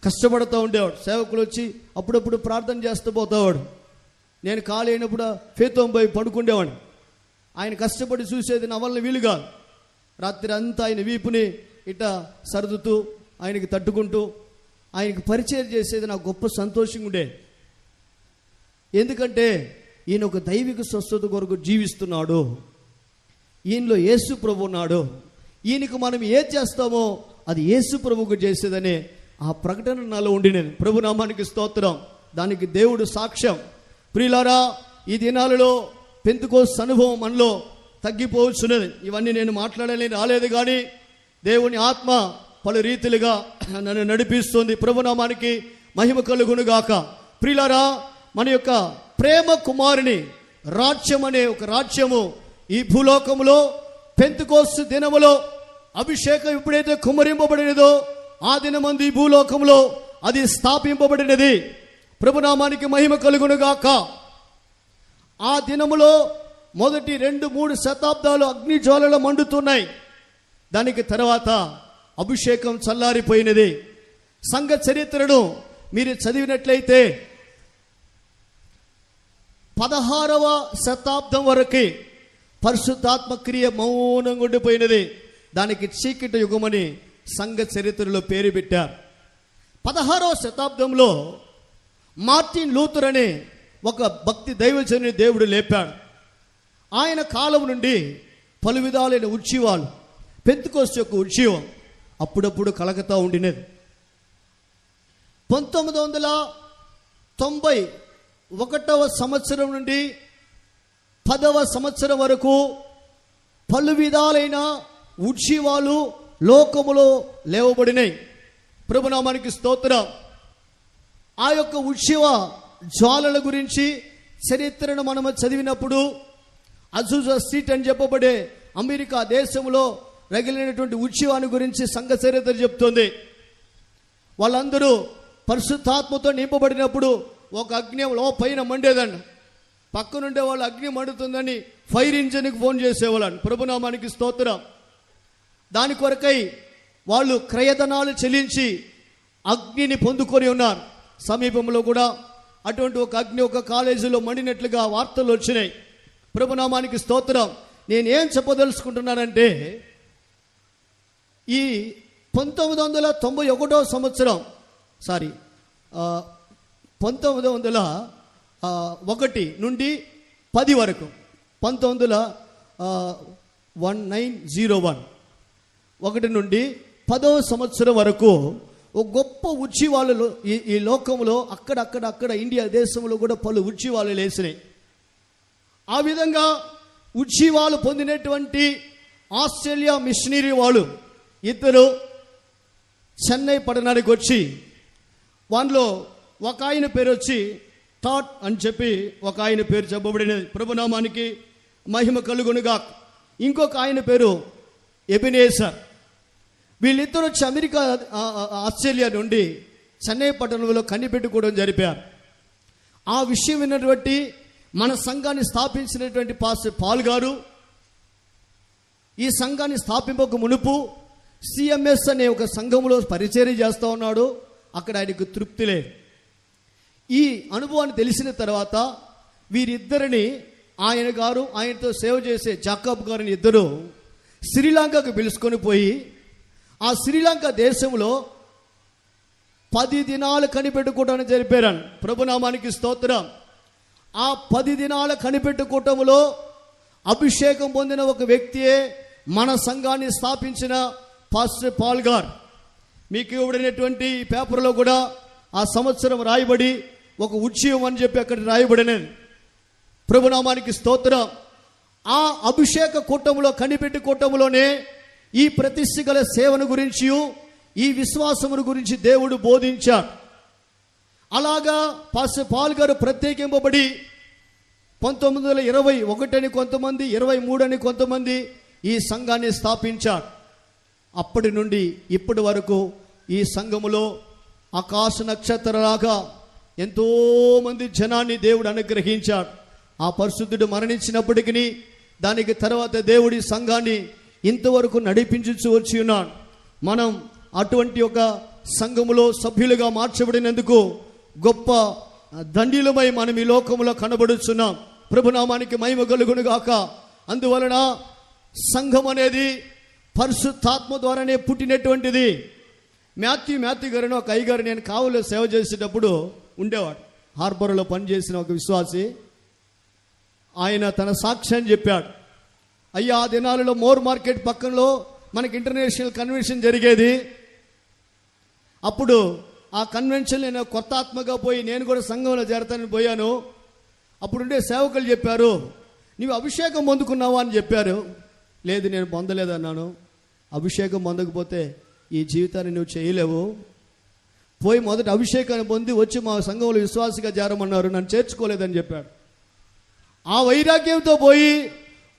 కష్టపడుతూ ఉండేవాడు. సేవకులు వచ్చి అప్పుడప్పుడు ప్రార్థన చేస్తూ పోతావాడు. నేను ఖాళీ అయినప్పుడు ఫేతం పోయి పడుకుండేవాడిని. ఆయన కష్టపడి చూసేది నా వల్ల వీలు కాదు. రాత్రి అంతా ఆయన వీపుని ఇట్లా సర్దుతూ ఆయనకి తట్టుకుంటూ ఆయనకి పరిచయం చేసేది నాకు గొప్ప సంతోషంగా ఉండేది. ఎందుకంటే ఈయన ఒక దైవిక స్వస్థత కొరకు జీవిస్తున్నాడు, ఈయనలో యేసు ప్రభు ఉన్నాడు. ఈయనకు మనం ఏది చేస్తామో అది యేసు ప్రభుకు చేసేదనే ఆ ప్రకటన నాలో ఉండినది. ప్రభునామానికి స్తోత్రం. దానికి దేవుడు సాక్ష్యం. ప్రియులారా, ఈ దినాలలో పెంతెకోస్తు అనుభవం మనలో తగ్గిపోవచ్చున్నది. ఇవన్నీ నేను మాట్లాడలేని రాలేదు, కానీ దేవుని ఆత్మ పలు రీతిలుగా నన్ను నడిపిస్తుంది. ప్రభునామానికి మహిమ కలుగునుగాక. ప్రియులారా, మన యొక్క ప్రేమ కుమారుని రాజ్యం అనే ఒక రాజ్యము ఈ భూలోకములో పెంతెకోస్తు దినములో అభిషేకం ఎప్పుడైతే కుమ్మరింపబడినదో ఆ దినమందు ఈ భూలోకంలో అది స్థాపింపబడినది. ప్రభునామానికి మహిమ కలుగునుగాక. ఆ దినములో మొదటి 2-3 శతాబ్దాలు అగ్ని జ్వాలలు మండుతున్నాయి. దానికి తర్వాత అభిషేకం చల్లారిపోయినది. సంఘ చరిత్రను మీరు చదివినట్లయితే 16వ శతాబ్దం వరకు పరిశుద్ధాత్మ క్రియ మౌనంగా ఉండిపోయినది. దానికి చీకటి యుగమని సంఘ చరిత్రలో పేరు పెట్టారు. 16వ శతాబ్దంలో మార్టిన్ లూథర్ అనే ఒక భక్తి దైవజనుని దేవుడు లేపాడు. ఆయన కాలం నుండి పలు విధాలైన ఉత్సవాలు, పెంతెకోస్తు యొక్క ఉత్సవం అప్పుడప్పుడు కలగతా ఉండినది. 1991వ సంవత్సరం నుండి 10వ సంవత్సరం వరకు పలు విధాలైన ఉత్సవాలు లోకములో లేవబడినాయి. ప్రభునామానికి స్తోత్రం. ఆ యొక్క ఉత్సవ జ్వాలల గురించి చరిత్రను మనము చదివినప్పుడు అజూజా స్ట్రీట్ అని చెప్పబడే అమెరికా దేశంలో రగిలినటువంటి ఉత్సవాన్ని గురించి సంఘ చరిత్ర చెప్తోంది. వాళ్ళందరూ పరిశుద్ధాత్మతో నింపబడినప్పుడు ఒక అగ్ని పైన మండేదండి. పక్కనుండే వాళ్ళు అగ్ని మండుతుందని ఫైర్ ఇంజిన్కి ఫోన్ చేసేవాళ్ళని. ప్రభునామానికి స్తోత్రం. దాని కొరకై వాళ్ళు క్రయధనాలు చెల్లించి అగ్నిని పొందుకొని ఉన్నారు. సమీపంలో కూడా అటువంటి ఒక అగ్ని ఒక కాలేజీలో మండినట్లుగా వార్తలు వచ్చినాయి. ప్రభునామానికి స్తోత్రం. నేనేం చెప్పదలుచుకుంటున్నానంటే, ఈ 1991వ సంవత్సరం 1901 నుండి 10 వరకు 1901 నుండి 10వ సంవత్సరం వరకు ఒక గొప్ప ఉత్సవాలు ఈ లోకంలో అక్కడ ఇండియా దేశంలో కూడా పలు ఉత్సవాలు లేసినాయి. ఆ విధంగా ఉత్సవాలు పొందినటువంటి ఆస్ట్రేలియా మిషనరీ వాళ్ళు ఇద్దరు చెన్నై పట్టణానికి వచ్చి, వాళ్ళలో ఒక ఆయన పేరు వచ్చి టాట్ అని చెప్పి ఒక ఆయన పేరు చెప్పబడినది. ప్రభునామానికి మహిమ కలుగునుగా. ఇంకొక ఆయన పేరు ఎబినేసర్. వీళ్ళిద్దరు వచ్చి అమెరికా ఆస్ట్రేలియా నుండి చెన్నై పట్టణంలో కనిపెట్టుకోవడం జరిపారు. ఆ విషయం విన్నటువంటి మన సంఘాన్ని స్థాపించినటువంటి పాస్టర్ పాల్ గారు ఈ సంఘాన్ని స్థాపింపక మునుపు సిఎంఎస్ అనే ఒక సంఘంలో పరిచర్య చేస్తూ ఉన్నాడు. అక్కడ ఆయనకు తృప్తి లేదు. ఈ అనుభవాన్ని తెలిసిన తర్వాత వీరిద్దరిని ఆయన గారు, ఆయనతో సేవ చేసే జాకబ్ గారిని ఇద్దరు శ్రీలంకకు పిలుచుకొని పోయి ఆ శ్రీలంక దేశంలో 10 దినాలు కనిపెట్టుకోవటాన్ని జరిపారు. ప్రభునామానికి స్తోత్రం. ఆ 10 దినాల కనిపెట్టుకోవటంలో అభిషేకం పొందిన ఒక వ్యక్తియే మన సంఘాన్ని స్థాపించిన పాస్టర్ పాల్ గారు. మీకు ఇవ్వబడినటువంటి పేపర్లో కూడా ఆ సంవత్సరం రాయబడి ఒక ఉత్సవం అని చెప్పి అక్కడ రాయబడినది. ప్రభునామానికి స్తోత్రం. ఆ అభిషేక కూటములో కనిపెట్టి కూటములోనే ఈ ప్రతిష్ఠ గల సేవను గురించి, ఈ విశ్వాసమును గురించి దేవుడు బోధించాడు. అలాగా పాస్టర్ పాల్ గారు ప్రత్యేకింపబడి 1921 అని కొంతమంది, 23 అని కొంతమంది ఈ సంఘాన్ని స్థాపించారు. అప్పటి నుండి ఇప్పటి వరకు ఈ సంఘములో ఆకాశ నక్షత్రలాగా ఎంతోమంది జనాన్ని దేవుడు అనుగ్రహించాడు. ఆ పరిశుద్ధుడు మరణించినప్పటికీ దానికి తర్వాత దేవుడి సంఘాన్ని ఇంతవరకు నడిపించు వచ్చి ఉన్నాడు. మనం అటువంటి ఒక సంఘములో సభ్యులుగా మార్చబడినందుకు గొప్ప దండిలమై మనం ఈ లోకంలో కనబడుచున్నాం. ప్రభునామానికి మహిమ కలుగును గాక. అందువలన సంఘం అనేది పరిశుద్ధాత్మ ద్వారానే పుట్టినటువంటిది. మాథ్యూ గారిని ఒక అయ్యగారు నేను కావులో సేవ చేసేటప్పుడు ఉండేవాడు. హార్బర్లో పనిచేసిన ఒక విశ్వాసి. ఆయన తన సాక్ష్యాన్ని చెప్పాడు. అయ్యా, ఆ దినాలలో మోర్ మార్కెట్ పక్కనలో మనకి ఇంటర్నేషనల్ కన్వెన్షన్ జరిగేది. అప్పుడు ఆ కన్వెన్షన్ నేను కొత్త ఆత్మగా పోయి నేను కూడా సంఘంలో చేరతానని పోయాను. అప్పుడుండే సేవకులు చెప్పారు, నీవు అభిషేకం పొందుకున్నావా అని చెప్పారు. లేదు, నేను పొందలేదన్నాను. అభిషేకం పొందకపోతే ఈ జీవితాన్ని నువ్వు చేయలేవు. పోయి మొదట అభిషేకాన్ని పొంది వచ్చి మా సంఘంలో విశ్వాసిగా చేరమన్నారు. నన్ను చేర్చుకోలేదని చెప్పాడు. ఆ వైరాగ్యంతో పోయి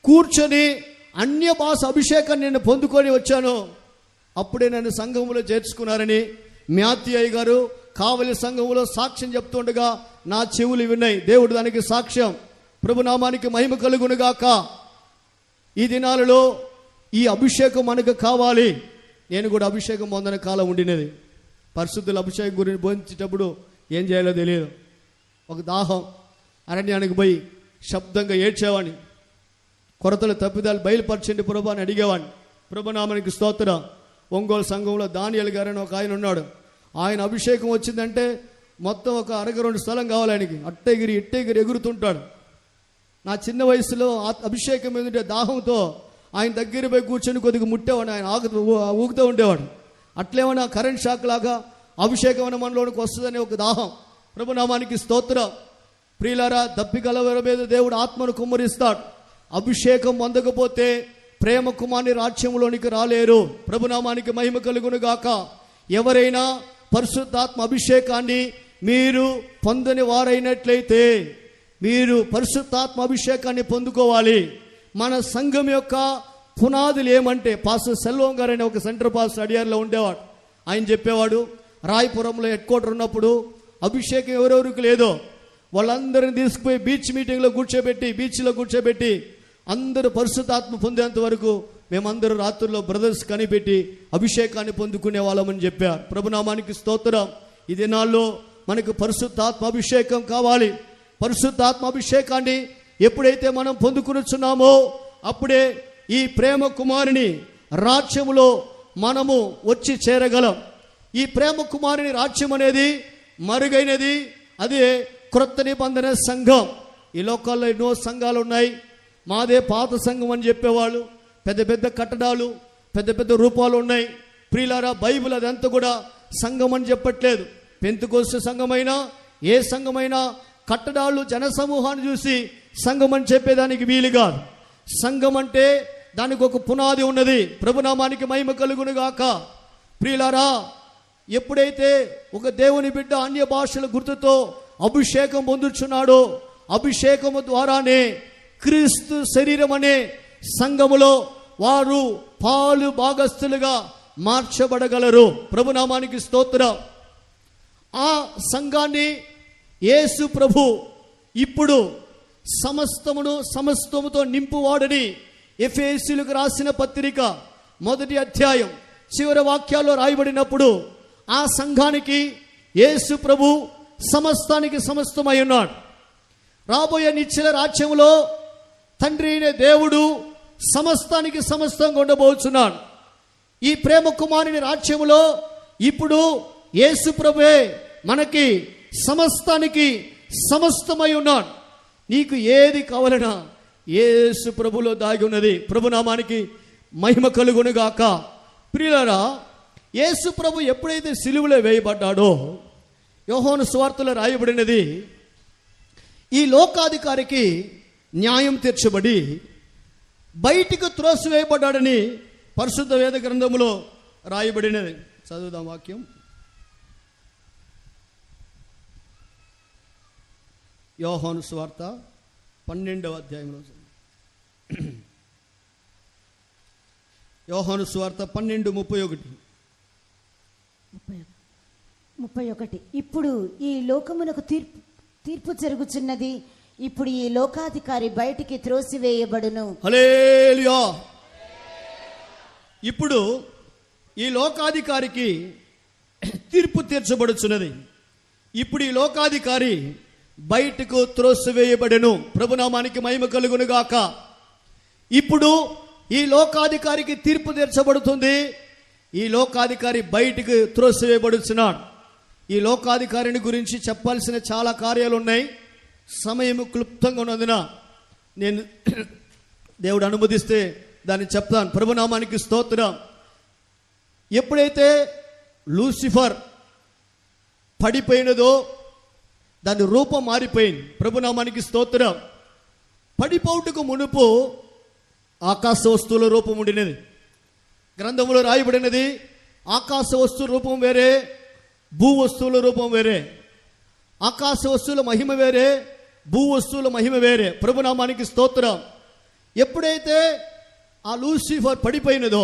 కూర్చొని అన్య భాష అభిషేకాన్ని నేను పొందుకొని వచ్చాను. అప్పుడే నన్ను సంఘంలో చేర్చుకున్నారని మాథ్యూ గారు కావలి సంఘంలో సాక్ష్యం చెప్తుండగా నా చెవులు విన్నాయి. దేవుడు దానికి సాక్ష్యం. ప్రభునామానికి మహిమ కలుగునుగాక. ఈ దినాలలో ఈ అభిషేకం మనకు కావాలి. నేను కూడా అభిషేకం పొందని కాలం ఉండినది. పరిశుద్ధుల అభిషేకం గురించి బోధించేటప్పుడు ఏం చేయాలో తెలియదు. ఒక దాహం, అరణ్యానికి పోయి శబ్దంగా ఏడ్చేవాడిని. కొరతలు తప్పిదాలు బయలుపరచండి ప్రభు అని అడిగేవాడిని. ప్రభునామానికి స్తోత్రం. ఒంగోలు సంఘంలో దానియేలు గారని ఒక ఆయన ఉన్నాడు. ఆయన అభిషేకం వచ్చిందంటే మొత్తం ఒక అరగ-2 స్థలం కావాలి ఆయనకి. అట్టెగిరి ఇట్టెగిరి ఎగురుతుంటాడు. నా చిన్న వయసులో అభిషేకం మీద దాహంతో ఆయన దగ్గర పోయి కూర్చొని కొద్దిగా ముట్టేవాడు. ఆయన ఊగుతూ ఉండేవాడు. అట్లేమన్నా కరెంట్ షాక్ లాగా అభిషేకం అన్న మనలోనికి వస్తుందనే ఒక దాహం. ప్రభునామానికి స్తోత్రం. ప్రియులారా, దప్పికలవర మీద దేవుడు ఆత్మను కుమ్మరిస్తాడు. అభిషేకం పొందకపోతే ప్రేమ కుమారుని రాజ్యంలోనికి రాలేరు. ప్రభునామానికి మహిమ కలుగును గాక. ఎవరైనా పరిశుద్ధాత్మ అభిషేకాన్ని మీరు పొందని వారైనట్లయితే మీరు పరిశుద్ధాత్మ అభిషేకాన్ని పొందుకోవాలి. మన సంఘం యొక్క పునాదులు ఏమంటే, పాస్టర్ సెల్వం గారు అనే ఒక సెంటర్ పాస్టర్ అడియార్లో ఉండేవాడు. ఆయన చెప్పేవాడు, రాయపురంలో హెడ్ క్వార్టర్ ఉన్నప్పుడు అభిషేకం ఎవరెవరికి లేదో వాళ్ళందరిని తీసుకుపోయి బీచ్లో కూర్చోబెట్టి అందరూ పరిశుద్ధాత్మ పొందేంత వరకు మేమందరూ రాత్రుల్లో బ్రదర్స్ కనిపెట్టి అభిషేకాన్ని పొందుకునే వాళ్ళమని చెప్పారు. ప్రభునామానికి స్తోత్రం. ఈ దినాల్లో మనకు పరిశుద్ధాత్మ అభిషేకం కావాలి. పరిశుద్ధాత్మ అభిషేకాన్ని ఎప్పుడైతే మనం పొందుకునిచున్నామో అప్పుడే ఈ ప్రేమ కుమారుని రాజ్యములో మనము వచ్చి చేరగలం. ఈ ప్రేమ కుమారుని రాజ్యం అనేది మరుగైనది. అదే క్రొత్త నిబంధన సంఘం. ఈ లోకాల్లో ఎన్నో సంఘాలు ఉన్నాయి. మాదే పాత సంఘం అని చెప్పేవాళ్ళు. పెద్ద పెద్ద కట్టడాలు, పెద్ద పెద్ద రూపాలు ఉన్నాయి. ప్రియులారా, బైబిల్ అదంతా కూడా సంఘం అని చెప్పట్లేదు. పెంతెకోస్తు సంఘమైనా ఏ సంఘమైనా కట్టడాలు జనసమూహాన్ని చూసి సంఘం అని చెప్పేదానికి వీలు కాదు. సంఘం అంటే దానికి ఒక పునాది ఉన్నది. ప్రభునామానికి మహిమ కలుగును గాక. ప్రియులారా, ఎప్పుడైతే ఒక దేవుని బిడ్డ అన్య భాషల గుర్తుతో అభిషేకం పొందుచున్నాడో అభిషేకము ద్వారానే క్రీస్తు శరీరం అనే సంఘములో వారు పాలు భాగస్థులుగా మార్చబడగలరు. ప్రభునామానికి స్తోత్రం. ఆ సంఘాన్ని యేసు ప్రభు ఇప్పుడు సమస్తముతో నింపువాడని ఎఫెసీయులకు రాసిన పత్రిక 1వ అధ్యాయం చివరి వాక్యాల్లో రాయబడినప్పుడు ఆ సంఘానికి యేసు ప్రభు సమస్తానికి సమస్తమై ఉన్నాడు. రాబోయే నిత్య రాజ్యములో తండ్రి అయిన దేవుడు సమస్తానికి సమస్తంగా ఉండబోతున్నాడు. ఈ ప్రేమ కుమారుని రాజ్యములో ఇప్పుడు యేసు ప్రభువే మనకి సమస్తానికి సమస్తమై ఉన్నాడు. నీకు ఏది కావాలన్నా యేసు ప్రభులో దాగి ఉన్నది. ప్రభునామానికి మహిమ కలుగునుగాక. ప్రియులారా, యేసు ప్రభు ఎప్పుడైతే సిలువలో వేయబడ్డాడో యోహాను సువార్తలో రాయబడినది, ఈ లోకాధికారికి న్యాయం తీర్చబడి బయటికి త్రోసివేయబడ్డాడని పరిశుద్ధ వేద గ్రంథములో రాయబడినది. చదువుదాం వాక్యం. యోహాను సువార్త 12వ అధ్యాయంలో, యోహాను సువార్త 12:31. ఇప్పుడు ఈ లోకమునకు తీర్పు జరుగుచున్నది. ఇప్పుడు ఈ లోకాధికారి బయటికి త్రోసివేయబడును. హల్లెలూయా. ఇప్పుడు ఈ లోకాధికారికి తీర్పు తీర్చబడుచున్నది. ఇప్పుడు ఈ లోకాధికారి బయటకు త్రోసివేయబడెను. ప్రభునామానికి మహిమ కలుగును గాక. ఇప్పుడు ఈ లోకాధికారికి తీర్పు తీర్చబడుతుంది. ఈ లోకాధికారి బయటకు త్రోసివేయబడుచున్నాడు. ఈ లోకాధికారిని గురించి చెప్పాల్సిన చాలా కార్యాలు ఉన్నాయి. సమయం క్లుప్తంగా ఉన్నందున నేను దేవుడు అనుమతిస్తే దాన్ని చెప్తాను. ప్రభునామానికి స్తోత్రం. ఎప్పుడైతే లూసిఫర్ పడిపోయినదో దాని రూపం మారిపోయింది. ప్రభునామానికి స్తోత్రం. పడిపోవుటకు మునుపు ఆకాశ వస్తువుల రూపం ఉండినది. గ్రంథంలో రాయబడినది, ఆకాశ వస్తువు రూపం వేరే, భూ వస్తువుల రూపం వేరే. ఆకాశ వస్తువుల మహిమ వేరే, భూ వస్తువుల మహిమ వేరే. ప్రభునామానికి స్తోత్రం. ఎప్పుడైతే ఆ లూసిఫర్ పడిపోయినదో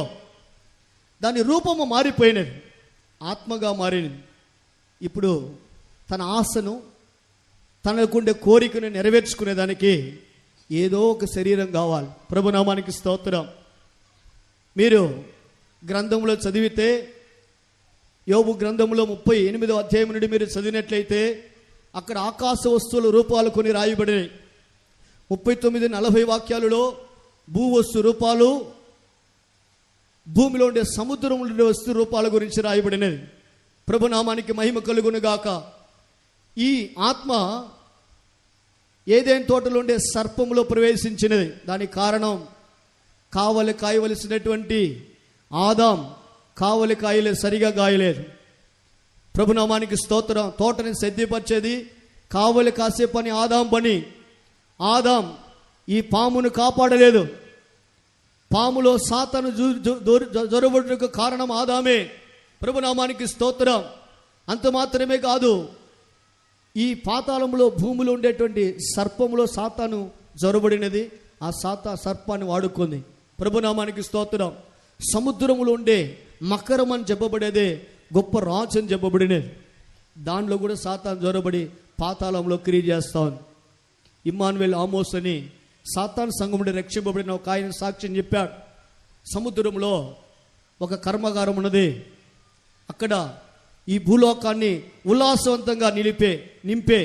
దాని రూపము మారిపోయినది, ఆత్మగా మారినది. ఇప్పుడు తన ఆశను, తనకుండే కోరికను నెరవేర్చుకునేదానికి ఏదో ఒక శరీరం కావాలి. ప్రభునామానికి స్తోత్రం. మీరు గ్రంథంలో చదివితే, యోబు గ్రంథంలో 38వ అధ్యాయం నుండి మీరు చదివినట్లయితే అక్కడ ఆకాశ వస్తువుల రూపాలు కొన్ని రాయబడినాయి. 39-40 వాక్యాలలో భూ వస్తు రూపాలు, భూమిలో ఉండే సముద్రంలో ఉండే వస్తు రూపాల గురించి రాయబడినది. ప్రభునామానికి మహిమ కలుగును గాక. ఈ ఆత్మ ఏదైనా తోటలో ఉండే సర్పంలో ప్రవేశించినది. దానికి కారణం కావలి కాయవలసినటువంటి ఆదాం కావలి కాయలే సరిగా కాయలేదు. ప్రభునామానికి స్తోత్రం. తోటని సిద్ధపరిచేది కావలి కాసే పని ఆదాం పని. ఆదాం ఈ పామును కాపాడలేదు. పాములో సాతాను జొరబడుటకు కారణం ఆదామే. ప్రభునామానికి స్తోత్రం. అంత మాత్రమే కాదు, ఈ పాతాళంలో భూమిలో ఉండేటువంటి సర్పంలో సాతాను జొరబడినది. ఆ సర్పాన్ని వాడుకుంది. ప్రభునామానికి స్తోత్రం. సముద్రంలో ఉండే మకరం అని చెప్పబడేదే గొప్ప రాజు అని చెప్పబడినది. దానిలో కూడా సాతాను జొరబడి పాతాళంలో క్రియ చేస్తాను. ఇమ్మానువేల్ ఆమోస్ అని సాతాను సంఘముడి రక్షింపబడిన ఒక ఆయన సాక్ష్యం చెప్పాడు. సముద్రంలో ఒక కర్మాగారం ఉన్నది. అక్కడ ఈ భూలోకాన్ని ఉల్లాసవంతంగా నింపే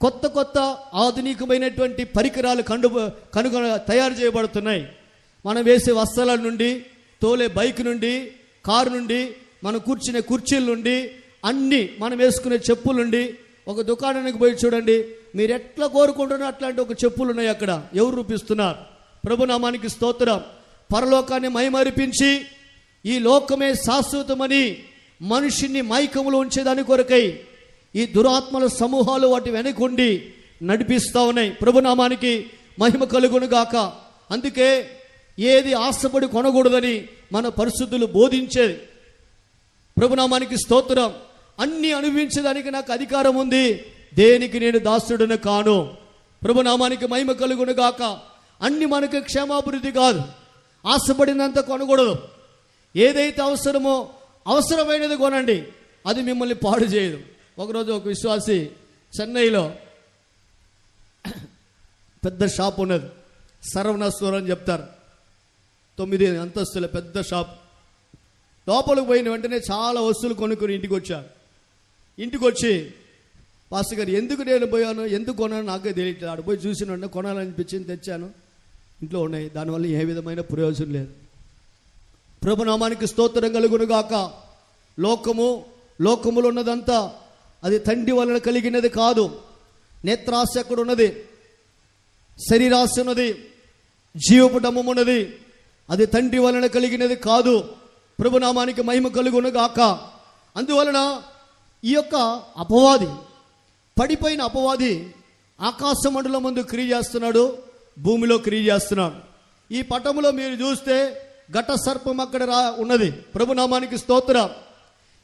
కొత్త కొత్త ఆధునికమైనటువంటి పరికరాలు తయారు చేయబడుతున్నాయి. మనం వేసే వస్త్రాల నుండి, తోలే బైక్ నుండి, కారు నుండి, మనం కూర్చునే కుర్చీల నుండి, అన్నీ మనం వేసుకునే చెప్పుల నుండి. ఒక దుకాణానికి పోయి చూడండి, మీరు ఎట్లా కోరుకుంటున్నా అట్లాంటి ఒక చెప్పులు ఉన్నాయి అక్కడ. ఎవరు రూపిస్తున్నారు? ప్రభునామానికి స్తోత్రం. పరలోకాన్ని మైమరిపించి ఈ లోకమే శాశ్వతమని మనిషిని మైకములో ఉంచేదాని కొరకై ఈ దురాత్మల సమూహాలు వాటి వెనకుండి నడిపిస్తూ ఉన్నాయి. ప్రభునామానికి మహిమ కలుగును గాక. అందుకే ఏది ఆశపడి కొనకూడదని మన పరిశుద్ధులు బోధించేది. ప్రభునామానికి స్తోత్రం. అన్ని అనుభవించడానికి నాకు అధికారం ఉంది, దేనికి నేను దాసుడును కాను. ప్రభునామానికి మహిమ కలుగును గాక. అన్ని మనకు క్షేమాభివృద్ధి కాదు. ఆశపడినంత కొనకూడదు. ఏదైతే అవసరమో అవసరమైనది కొనండి, అది మిమ్మల్ని పాడు చేయదు. ఒకరోజు ఒక విశ్వాసి చెన్నైలో పెద్ద షాప్ ఉన్నది, సరవణ స్టోర్ అని చెప్తారు. 9 అంతస్తుల పెద్ద షాప్. లోపలికి పోయిన వెంటనే చాలా వస్తువులు కొనుక్కొని ఇంటికి వచ్చారు. ఇంటికి వచ్చి, పాస్టర్ గారు ఎందుకు నేను పోయాను, ఎందుకు కొన్నాను నాకే తెలియట్లేదు. ఆడ పోయి చూసిన వెంటనే కొనాలనిపించింది, తెచ్చాను, ఇంట్లో ఉన్నాయి. దానివల్ల ఏ విధమైన ప్రయోజనం లేదు. ప్రభునామానికి స్తోత్రం కలుగును గాక. లోకములో ఉన్నదంతా అది తండ్రి వలన కలిగినది కాదు. నేత్రాశ ఎక్కడ ఉన్నది, శరీరాశ ఉన్నది, జీవపు డమ్మం ఉన్నది. అది తండ్రి వలన కలిగినది కాదు. ప్రభునామానికి మహిమ కలుగును గాక. అందువలన ఈ యొక్క అపవాది, పడిపోయిన అపవాది ఆకాశ మండలం ముందు క్రియ చేస్తున్నాడు, భూమిలో క్రియ చేస్తున్నాడు. ఈ పటములో మీరు చూస్తే ఘట సర్పం అక్కడ ఉన్నది. ప్రభునామానికి స్తోత్రం.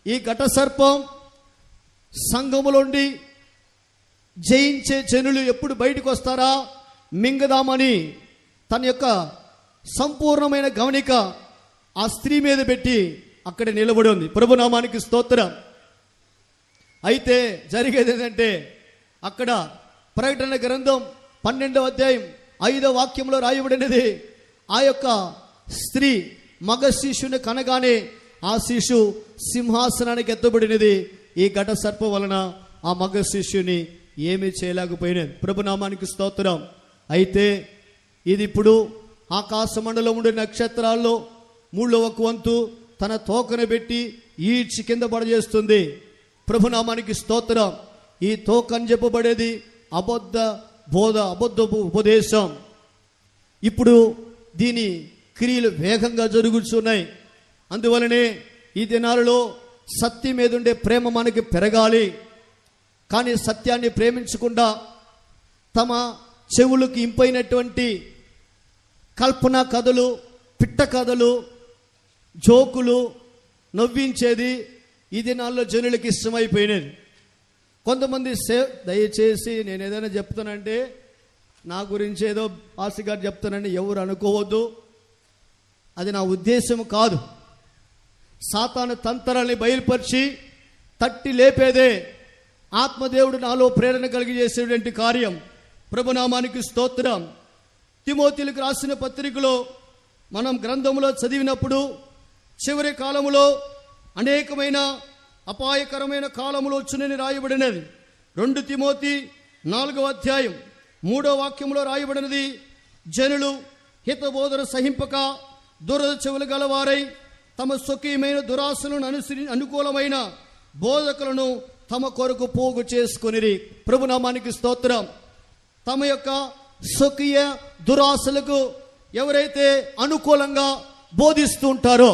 ఈ ఘట సర్పం సంఘములోండి జయించే జనులు ఎప్పుడు బయటకు వస్తారా మింగదామని తన యొక్క సంపూర్ణమైన గమనిక ఆ స్త్రీ మీద పెట్టి అక్కడ నిలబడి ఉంది. ప్రభునామానికి స్తోత్రం. అయితే జరిగేది ఏంటంటే, అక్కడ ప్రకటన గ్రంథం 12వ అధ్యాయం 5వ వాక్యంలో రాయబడినది, ఆ యొక్క స్త్రీ మగ శిశువుని కనగానే ఆ శిశు సింహాసనానికి ఎత్తబడినది. ఈ ఘట సర్పం వలన ఆ మగ శిశుని ఏమీ చేయలేకపోయినది. ప్రభునామానికి స్తోత్రం. అయితే ఇది ఇప్పుడు ఆకాశ మండలం ఉండే నక్షత్రాల్లో 3వ వంతు తన తోకను పెట్టి ఈడ్చి కింద పడజేస్తుంది. ప్రభునామానికి స్తోత్రం. ఈ తోక అని చెప్పబడేది అబద్ధ బోధ, అబద్ధపు ఉపదేశం. ఇప్పుడు దీని క్రియలు వేగంగా జరుగుతున్నాయి. అందువలనే ఈ దినాలలో సత్యం మీద ఉండే ప్రేమ మనకి పెరగాలి. కానీ సత్యాన్ని ప్రేమించకుండా తమ చెవులకు ఇంపైనటువంటి కల్పన కథలు, పిట్ట కథలు, జోకులు నవ్వించేది ఈ దినాల్లో జనులకి ఇష్టమైపోయినది. కొంతమంది దయచేసి నేను ఏదైనా చెప్తానంటే నా గురించి ఏదో ఆశగారు చెప్తానని ఎవరు అనుకోవద్దు. అది నా ఉద్దేశం కాదు. సాతాను తంత్రాన్ని బయలుపరిచి తట్టి లేపేదే ఆత్మదేవుడు నాలో ప్రేరణ కలిగజేసేటువంటి కార్యం. ప్రభునామానికి స్తోత్రం. తిమోతిలకు రాసిన పత్రికలో మనం గ్రంథములో చదివినప్పుడు చివరి కాలములో అనేకమైన అపాయకరమైన కాలములు వచ్చునని రాయబడినది. 2 తిమోతి 4వ అధ్యాయం 3వ వాక్యంలో రాయబడినది, జనులు హితబోధన సహింపక దురద చెవులు గలవారై తమ స్వకీయమైన దురాశలను అనుకూలమైన బోధకులను తమ కొరకు పోగు చేసుకొనిరి. ప్రభునామానికి స్తోత్రం. తమ యొక్క స్వకీయ దురాశలకు ఎవరైతే అనుకూలంగా బోధిస్తూ ఉంటారో,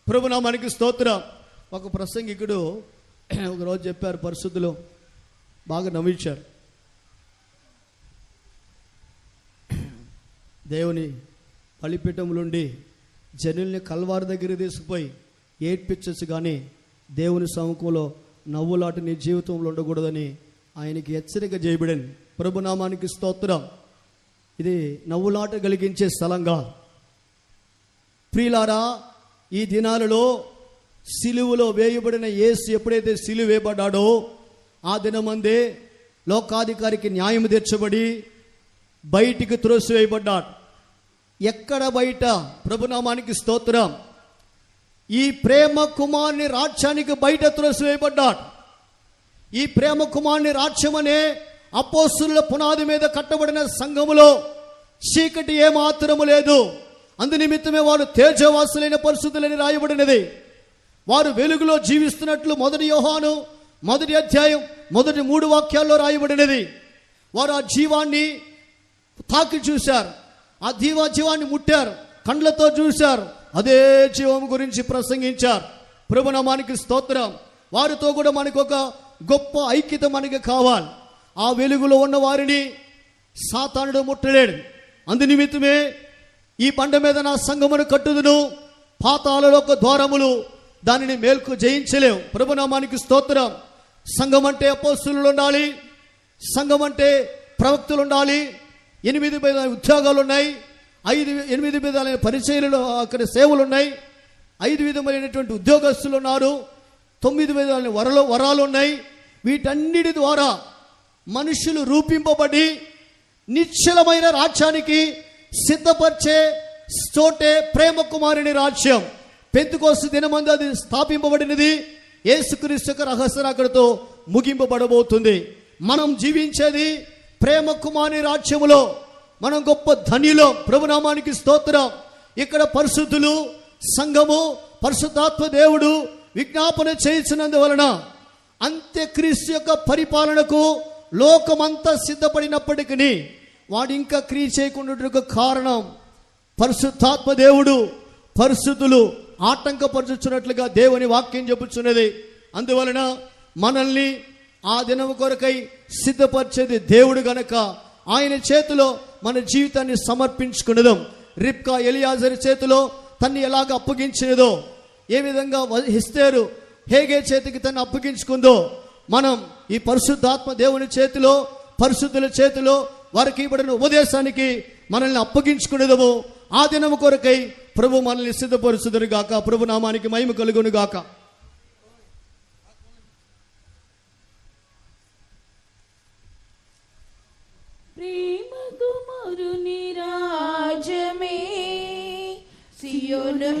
ప్రభునామానికి స్తోత్రం. ఒక ప్రసంగికుడు ఒకరోజు చెప్పారు, పరిశుద్ధులు బాగా నవ్వించారు. దేవుని బలిపీఠములుండి జనుల్ని కల్వారి దగ్గర తీసుకుపోయి ఏడ్పించచ్చు, కానీ దేవుని సముఖంలో నవ్వులాట నీ జీవితంలో ఉండకూడదని ఆయనకి హెచ్చరిక చేయబడింది. ప్రభునామానికి స్తోత్రం. ఇది నవ్వులాట కలిగించే స్థలంగా. ప్రియులారా, ఈ దినాలలో సిలువలో వేయబడిన యేసు ఎప్పుడైతే సిలువ వేయబడ్డాడో ఆ దినమందే లోకాధికారికి న్యాయం తీర్చబడి బయటికి త్రోసివేయబడ్డాడు. ఎక్కడ బయట? ప్రభునామానికి స్తోత్రం. ఈ ప్రేమ కుమారుని రాజ్యానికి బయట త్రోసివేయబడ్డాడు. ఈ ప్రేమ కుమారుని రాజ్యం అనే అపోస్తుల పునాది మీద కట్టబడిన సంఘములో చీకటి ఏమాత్రము లేదు. అందునిమిత్తమే వారు తేజవాసులైన పరిశుద్ధులని రాయబడినది. వారు వెలుగులో జీవిస్తున్నట్లు 1 యోహాను 1వ అధ్యాయం 3 వాక్యాల్లో రాయబడినది. వారు ఆ జీవాన్ని తాకి చూశారు, ఆ జీవాన్ని ముట్టారు, కండ్లతో చూశారు, అదే జీవం గురించి ప్రసంగించారు. ప్రభునామానికి స్తోత్రం. వారితో కూడా మనకు ఒక గొప్ప ఐక్యత మనకి కావాలి. ఆ వెలుగులో ఉన్న వారిని సాతానుడు ముట్టలేడు. అందునిమిత్తమే ఈ బండ మీద నా సంఘమును కట్టుదును, పాతాళలోక ద్వారములు దానిని మేల్కు జయించలేవు. ప్రభునామానికి స్తోత్రం. సంఘం అంటే అపోస్తలులు ఉండాలి, సంఘం అంటే ప్రవక్తలు ఉండాలి, 8 విధాల ఉద్యోగాలు ఉన్నాయి, 8 విధాలైన పరిచయాలు అక్కడ సేవలు ఉన్నాయి, 5 విధమైనటువంటి ఉద్యోగస్తులు ఉన్నారు, 9 విధాలైన వరాలు ఉన్నాయి. వీటన్నిటి ద్వారా మనుషులు రూపింపబడి నిశ్చలమైన రాజ్యానికి సిద్ధపరిచే చోటే ప్రేమ కుమారుని రాజ్యం. పెంతెకోస్తు దినమందు అది స్థాపింపబడినది. యేసుక్రీస్తు యొక్క రహస్య రాకడతో ముగింపబడబోతుంది. మనం జీవించేది ప్రేమ కుమారుని రాజ్యములో. మనం గొప్ప ధనిలో. ప్రభునామానికి స్తోత్రం. ఇక్కడ పరిశుద్ధులు, సంఘము, పరిశుద్ధాత్మ దేవుడు విజ్ఞాపన చేయించినందువలన అంత్యక్రీస్తు యొక్క పరిపాలనకు లోకమంతా సిద్ధపడినప్పటికీ వాడు ఇంకా క్రియ చేయకుండా కారణం పరిశుద్ధాత్మ దేవుడు పరిశుద్ధులు ఆటంకపరుచున్నట్లుగా దేవుని వాక్యం చెప్పుచున్నది. అందువలన మనల్ని ఆ దినం కొరకై సిద్ధపరిచేది దేవుడు గనక ఆయన చేతిలో మన జీవితాన్ని సమర్పించుకున్నదాం. రిబ్కా ఎలియాజరు చేతిలో తన్ని ఎలాగ అప్పగించినదో, ఏ విధంగా ఎస్తేరు హేగే చేతికి తను అప్పగించుకుందో, మనం ఈ పరిశుద్ధాత్మ దేవుని చేతిలో, పరిశుద్ధుల చేతిలో వారికి ఇవ్వబడిన ఉపదేశానికి మనల్ని అప్పగించుకునేదము. ఆ దినము కొరకై ప్రభు మనల్ని సిద్ధపరుచుదురు గాక. ప్రభు నామానికి మహిమ కలుగును గాక. ప్రేమ కుమారుని రాజ్యమే సియోను